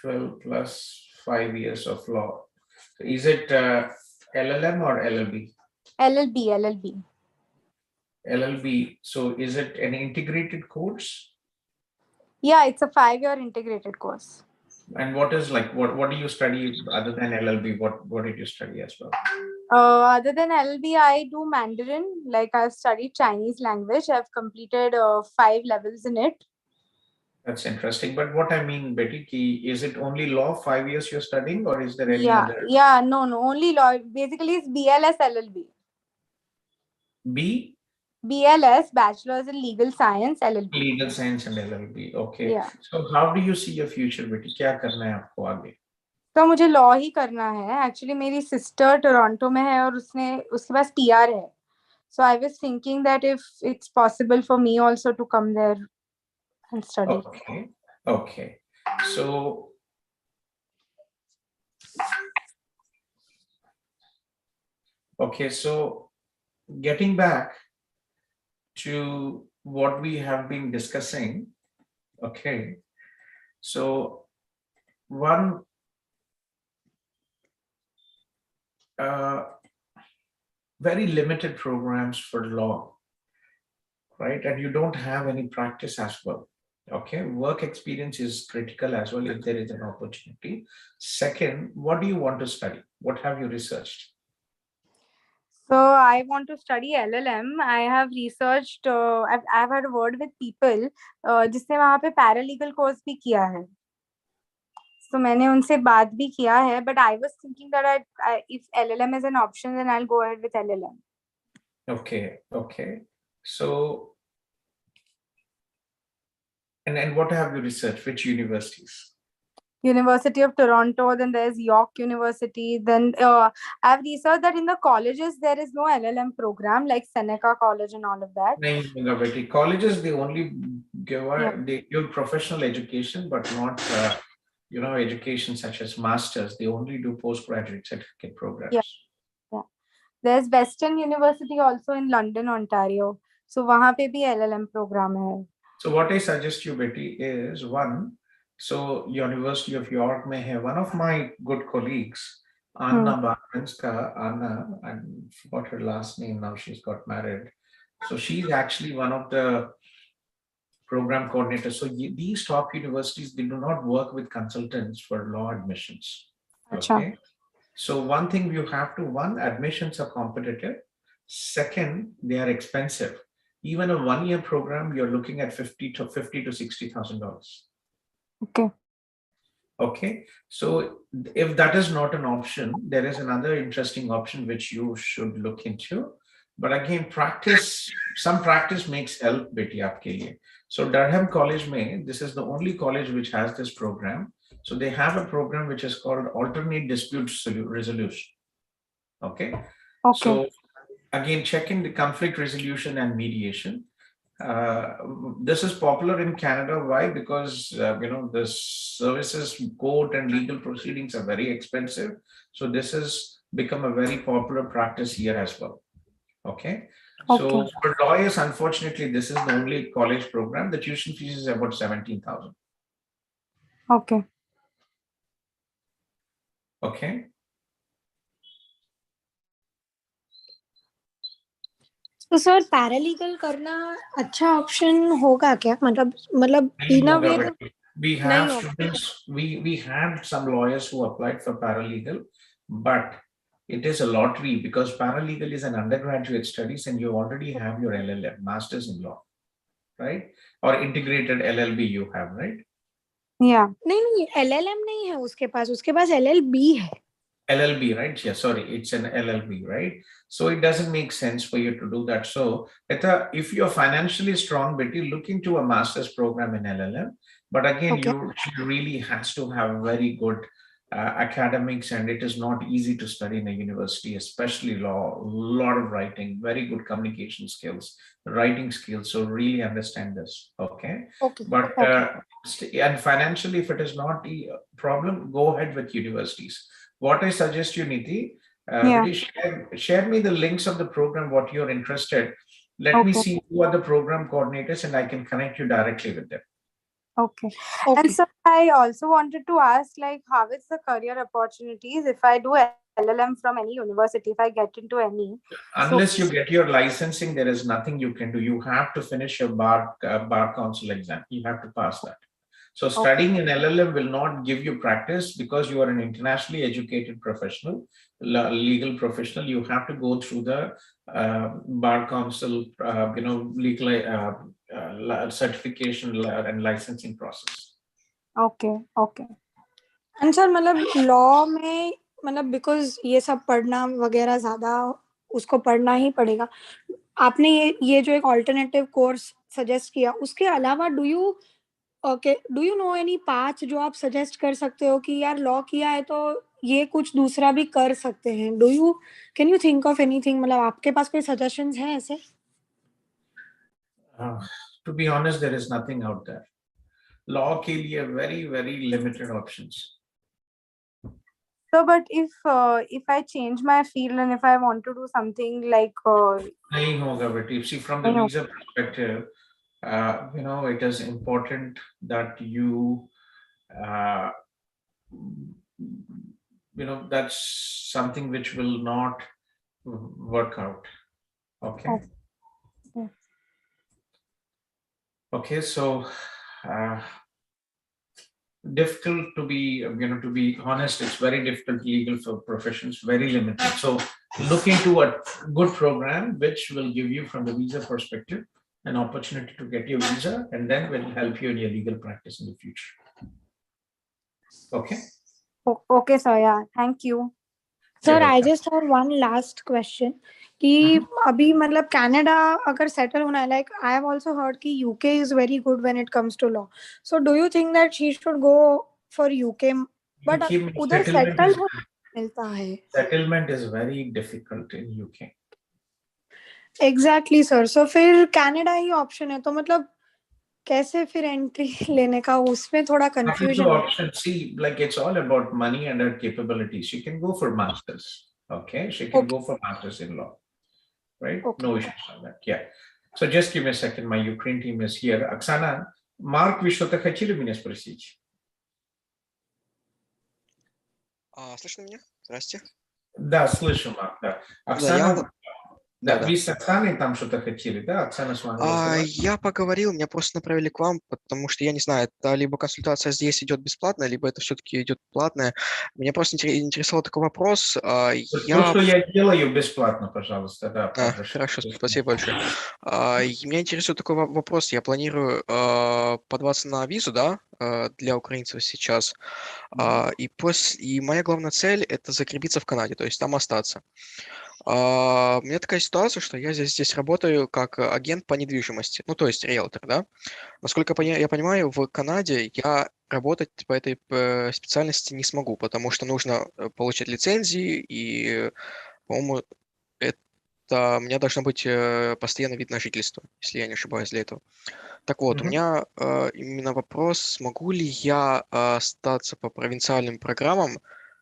12 plus 5 years of law. Is it LLM or LLB? LLB. LLB. So is it an integrated course? Yeah, it's a 5-year integrated course. And what do you study other than LLB? What did you study as well? Other than LLB, I do Mandarin. Like I've studied Chinese language. I've completed 5 levels in it. That's interesting. But what I mean, Betty, is it only law 5 years you're studying, or is there any other? Yeah, no, only law. Basically, it's BLS LLB. BLS, Bachelor's in Legal Science, LLB. Legal Science and LLB. Okay. Yeah. So how do you see your future, Betty? क्या करना है आपको आगे? तो मुझे law ही करना है. Actually, मेरी sister टोरंटो में है और उसके पास PR है. So I was thinking that if it's possible for me also to come there and study. Okay. So getting back to what we have been discussing. Okay. So one very limited programs for law, right? And you don't have any practice as well. Okay, work experience is critical as well if there is an opportunity. Second, what do you want to study? What have you researched? So I want to study LLM. I have researched. I've had a word with people जिसने वहाँ पे paralegal course भी किया है. So मैंने उनसे बात भी किया है. But I was thinking that if LLM is an option, then I'll go ahead with LLM. Okay. So, and what have you researched? Which universities? University of Toronto, then there's York University. Then I've researched that in the colleges there is no LLM program like Seneca College and all of that. Colleges, they only they give professional education, but not education such as masters. They only do postgraduate certificate programs. Yeah. There's Western University also in London, Ontario. So वहाँ पे भी LLM program है. So what I suggest you, Betty, is one, So University of York may have one of my good colleagues, Anna Barnska. Anna, I forgot her last name now. She's got married. So she's actually one of the program coordinators. So these top universities, they do not work with consultants for law admissions. Okay. So one thing you have to, one, admissions are competitive. Second, they are expensive. Even a 1-year program, you're looking at $50,000 to $60,000. Okay. Okay. So if that is not an option, there is another interesting option which you should look into. But again, some practice makes help beti aapke liye. So Durham College this is the only college which has this program. So they have a program which is called alternate dispute resolution. Okay. So again, checking the conflict resolution and mediation. This is popular in Canada. Why? Because the services, court and legal proceedings are very expensive. So this has become a very popular practice here as well. Okay. So for lawyers, unfortunately, this is the only college program. The tuition fees is about 17,000. Okay. Okay. तो sir paralegal करना अच्छा option होगा क्या मतलब इन अ वे we have students, we had some lawyers who applied for paralegal, but it is a lottery because paralegal is an undergraduate studies and you already have your LLM, Masters in Law, right? Or integrated LLB you have, right? Yeah. नहीं LLM नहीं है उसके पास LLB है. LLB, right? Yeah, sorry, it's an LLB, right? So it doesn't make sense for you to do that. So if you're financially strong, but you look into a master's program in LLM, but again, you really has to have very good academics, and it is not easy to study in a university, especially law, a lot of writing, very good communication skills, writing skills. So really understand this, okay? But and financially, if it is not a problem, go ahead with universities. What I suggest you, Niti, share me the links of the program, what you're interested. Let me see who are the program coordinators and I can connect you directly with them. Okay. And so I also wanted to ask, like, how is the career opportunities if I do LLM from any university, if I get into any? Unless you get your licensing, there is nothing you can do. You have to finish your bar council exam. You have to pass that. So studying in LLM will not give you practice because you are an internationally educated professional, legal professional. You have to go through the bar council, legal certification and licensing process. Okay. And sir, मतलब law में मतलब because ये सब पढ़ना वगैरह ज़्यादा उसको पढ़ना ही पड़ेगा. आपने ये जो एक alternative course suggest किया, उसके अलावा do you know any path जो आप suggest कर सकते हो कि यार law किया है तो ये कुछ दूसरा भी कर सकते हैं? Can you think of anything? मतलब आपके पास कोई suggestions हैं ऐसे? To be honest, there is nothing out there. Law के लिए very, very limited options. So, but if I change my field and if I want to do something like नहीं होगा बेटी. See, from the visa perspective, it is important that you that's something which will not work out. Okay. Okay, so difficult to be honest, it's very difficult. Legal for professions, very limited. So look into a good program which will give you, from the visa perspective, an opportunity to get your visa, and then will help you in your legal practice in the future. Okay. Okay, sir. Yeah, thank you. Sir, I just have one last question. कि अभी मतलब Canada अगर settle होना है, like I have also heard कि UK is very good when it comes to law. So do you think that she should go for UK? But उधर settle होना मिलता है. Settlement is very difficult in UK. Exactly, sir. So फिर Canada ही option है. तो मतलब कैसे फिर entry लेने का, उसमें थोड़ा confusion है. Option C, like it's all about money and her capabilities. She can go for masters. Okay, she can go for masters in law. Right? No issues on that. Yeah. So just give me a second. My Ukraine team is here. Oksana, Mark, вы что-то хотели меня спросить? Слышно меня? Здрасте. Да, слышу, Марк, да. Да, Оксана, да, да. вы с Оксаной там что-то хотели, да? Оксана с вами разговаривала? Я поговорил, меня просто направили к вам, потому что я не знаю, это либо консультация здесь идет бесплатная, либо это все-таки идет платная. Меня просто интересовал такой вопрос. То, что я делаю, бесплатно, пожалуйста, да, Хорошо, спасибо большое. И меня интересует такой вопрос. Я планирую подаваться на визу, да, для украинцев сейчас. И моя главная цель – это закрепиться в Канаде, то есть там остаться. У меня такая ситуация, что я здесь работаю как агент по недвижимости, ну, то есть риэлтор, да. Насколько я понимаю, в Канаде я работать по этой специальности не смогу, потому что нужно получать лицензии, и, по-моему, у меня должно быть постоянный вид на жительство, если я не ошибаюсь, для этого. Так вот, у меня именно вопрос, смогу ли я остаться по провинциальным программам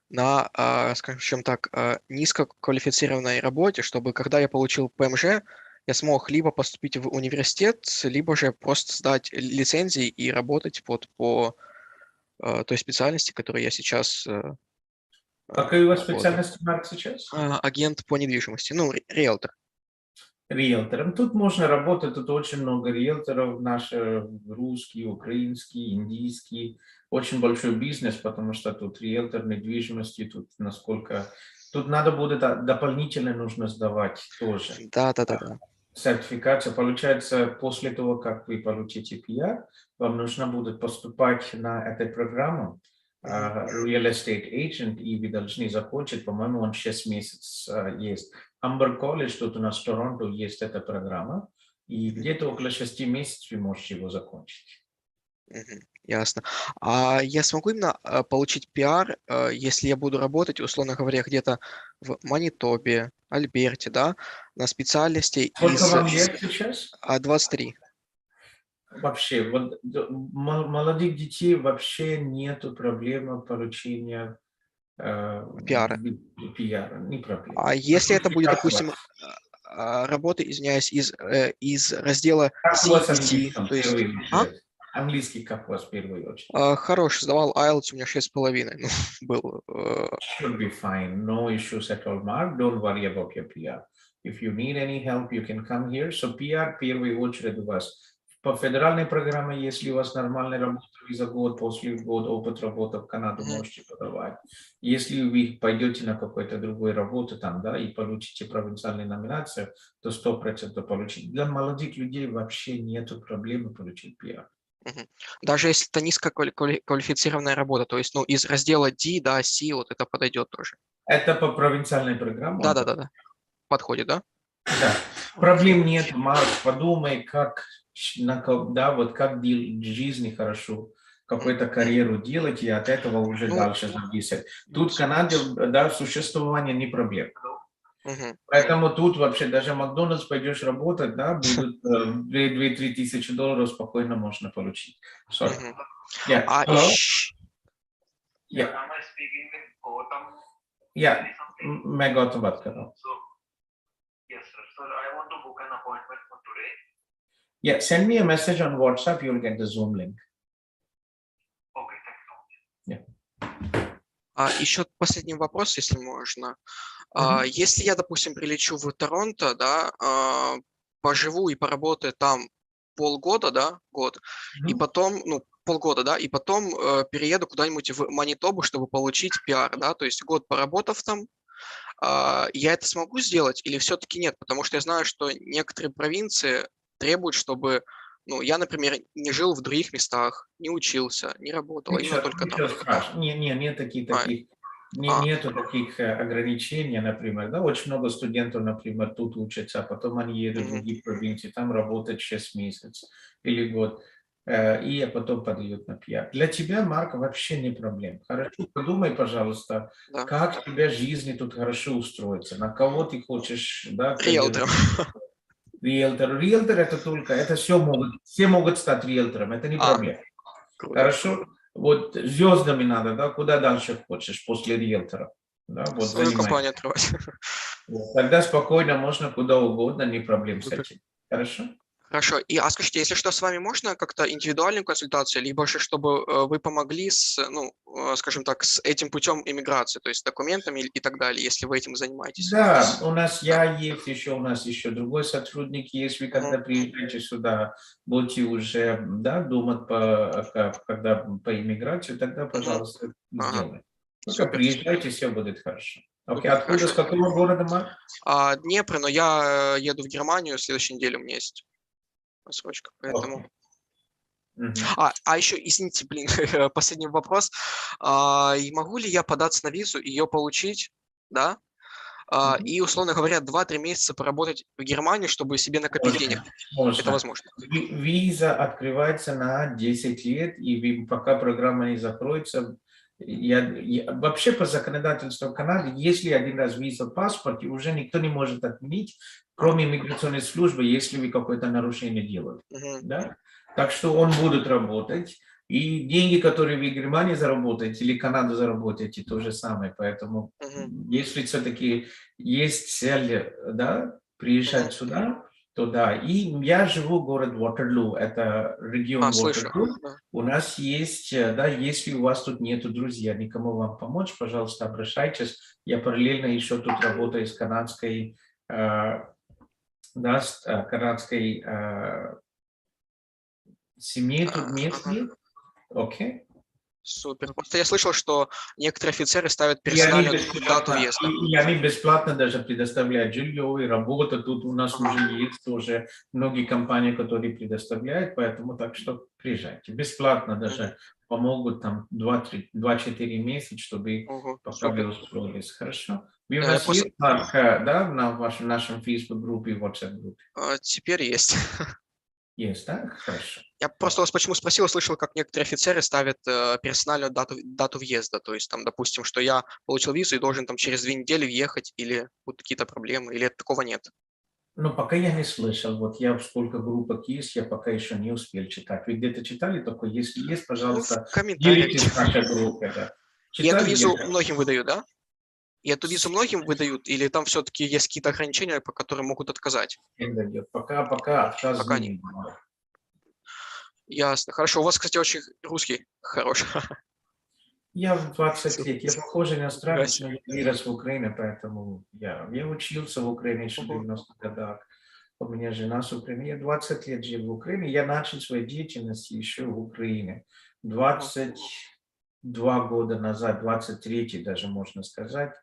на, скажем так, низкоквалифицированной работе, чтобы когда я получил ПМЖ, я смог либо поступить в университет, либо же просто сдать лицензии и работать по той специальности, которую я сейчас Какая у вас работаю. специальность, Марк, сейчас? Агент по недвижимости, ну, риэлтор. Риэлтором. Тут можно работать, тут очень много риэлторов, наши русские, украинские, индийские. Очень большой бизнес, потому что тут риэлтор недвижимости, тут насколько... Тут надо будет дополнительно нужно сдавать тоже. Да. Сертификация. Получается, после того, как вы получите PR, вам нужно будет поступать на эту программу Real Estate Agent, и вы должны закончить, по-моему, он 6 месяцев есть. Lambton College, тут у нас в Торонто есть эта программа, и где-то около 6 месяцев вы можете его закончить. Ясно. А я смогу именно получить пиар, если я буду работать, условно говоря, где-то в Манитобе, Альберте, да, на специальности Сколько вам лет сейчас? 23. Вообще, вот молодых детей вообще нету проблемы получения пиара. не проблема. А если это будет, допустим, работа, извиняюсь, из раздела CET, то есть... Английский как у вас в первую очередь? Хорош, сдавал IELTS, у меня 6,5 был. Should be fine, no issues at all, Mark. Don't worry about your PR. If you need any help, you can come here. So PR в первую очередь у вас. По федеральной программе, если у вас нормальная работа, вы за год, после года опыт работы в Канаду можете подавать. Если вы пойдете на какую-то другую работу там, да, и получите провинциальную номинацию, то 100% получите. Для молодых людей вообще нету проблемы получить PR. Даже если это низкоквалифицированная работа, то есть, ну, из раздела D, да, C, вот это подойдет тоже. Это по провинциальной программе? Да. Подходит, да? Да. Проблем нет, Марк, подумай, как в жизни хорошо, какую-то карьеру делать, и от этого уже дальше зависит. Тут в Канаде, да, существование не проблема. Поэтому тут вообще даже в Макдональдс пойдешь работать, да, будут 2-3 тысячи долларов спокойно можно получить. Yeah. Hello? Yeah. Am I speaking with GAUTHAM? Yeah, मैं गौतम बात कर रहा हूँ. Yes, sir. I want to book an appointment for today. Yeah, send me a message on WhatsApp. You'll get the Zoom link. Okay, thank you. Yeah. Еще последний вопрос, если можно. Если я, допустим, прилечу в Торонто, да, поживу и поработаю там полгода, да, год, и потом, полгода, да, и потом перееду куда-нибудь в Манитобу, чтобы получить пиар, да, то есть год поработав там, я это смогу сделать или все-таки нет? Потому что я знаю, что некоторые провинции требуют, чтобы, я, например, не жил в других местах, не учился, не работал, именно только там. Нет нету таких ограничений, например, да, очень много студентов, например, тут учатся, а потом они едут в другие провинции, там работают 6 месяцев или год, и потом подают на пиар. Для тебя, Марк, вообще не проблема. Хорошо, подумай, пожалуйста, как тебе жизнь тут хорошо устроится, на кого ты хочешь, да? Риэлтором. Риэлтор это только, это все могут стать риэлтором, это не проблема. Хорошо? Вот звездами надо, да, куда дальше хочешь после риэлтора. Да, вот свою компанию открывать. Тогда спокойно можно куда угодно, не проблем с этим. Хорошо? Хорошо. А скажите, если что, с вами можно как-то индивидуальную консультацию, либо же чтобы вы помогли с, ну, скажем так, с этим путем иммиграции, то есть документами и так далее, если вы этим занимаетесь? Да, у нас есть еще, у нас еще другой сотрудник есть. Вы когда приезжаете сюда, будете уже, да, думать когда по иммиграции, тогда, пожалуйста, сделайте. Только приезжайте, все будет хорошо. Окей, откуда, с какого города, Марк? Днепр, но я еду в Германию, в следующей неделе у меня есть отсрочка, поэтому... еще, извините, блин, последний вопрос. И могу ли я податься на визу, ее получить, да? И, условно говоря, 2-3 месяца поработать в Германии, чтобы себе накопить денег? Это возможно? Виза открывается на 10 лет, и пока программа не закроется, вообще по законодательству Канады, если один раз виза в паспорте, уже никто не может отменить, кроме миграционной службы, если вы какое-то нарушение делаете. Да? Так что он будет работать. И деньги, которые вы в Германии заработаете или Канаду заработаете, то же самое. Поэтому если все-таки есть цель, да, приезжать сюда, то да. И я живу в городе Ватерлоо, это регион Ватерлоо. У нас есть, да, если у вас тут нету друзей, никому вам помочь, пожалуйста, обращайтесь. Я параллельно еще тут работаю с канадской, канадской семьей тут местной. Окей. Супер. Просто я слышал, что некоторые офицеры ставят персональную дату въезда. И они бесплатно даже предоставляют жилье и работу. Тут у нас уже есть тоже многие компании, которые предоставляют, поэтому так что приезжайте. Бесплатно даже помогут там 2-4 месяца, чтобы пока вы устроились. Хорошо? Вы у нас есть, да, на нашем Facebook-группе и WhatsApp-группе? Теперь есть. Есть, да? Хорошо. Я просто вас почему спросил, слышал, как некоторые офицеры ставят персональную дату въезда, то есть там, допустим, что я получил визу и должен там через 2 недели въехать, или будут какие-то проблемы, или такого нет? Ну, пока я не слышал. Вот я сколько группок есть, я пока еще не успел читать. Вы где-то читали такое? Если есть, пожалуйста, делитесь в нашей группе. Да. И эту визу многим выдают, да? И эту визу многим выдают, или там все-таки есть какие-то ограничения, по которым могут отказать? Пока отказ не. Ясно. Хорошо. У вас, кстати, очень русский хороший. Я в 20 лет. Я похож на иностранец, но я вырос в Украине, поэтому я учился в Украине еще в 90-х годах. У меня жена с Украины. Я 20 лет жил в Украине. Я начал свою деятельность еще в Украине. 22 года назад, 23 даже можно сказать,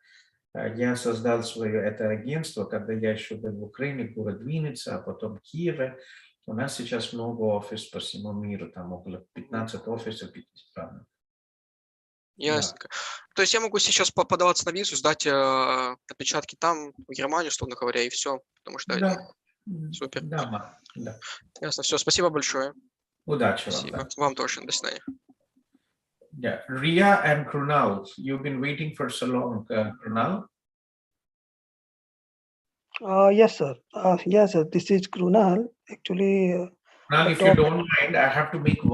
я создал свое это агентство, когда я еще был в Украине, город Винница, а потом Киеве. У нас сейчас много офисов по всему миру, там около 15 офисов, 50 стран. Ясно. Да. То есть я могу сейчас подаваться на визу, сдать отпечатки там, в Германию, условно говоря, и все, потому что... Да. Супер. Да. Ясно. Все, спасибо большое. Удачи вам. Спасибо. Вам тоже. До свидания. Yeah. Ria and Krunal, you've been waiting for so long, Krunal. Yes, sir. Yes, sir. This is Krunal. Actually, Krunal, if you don't mind, I have to make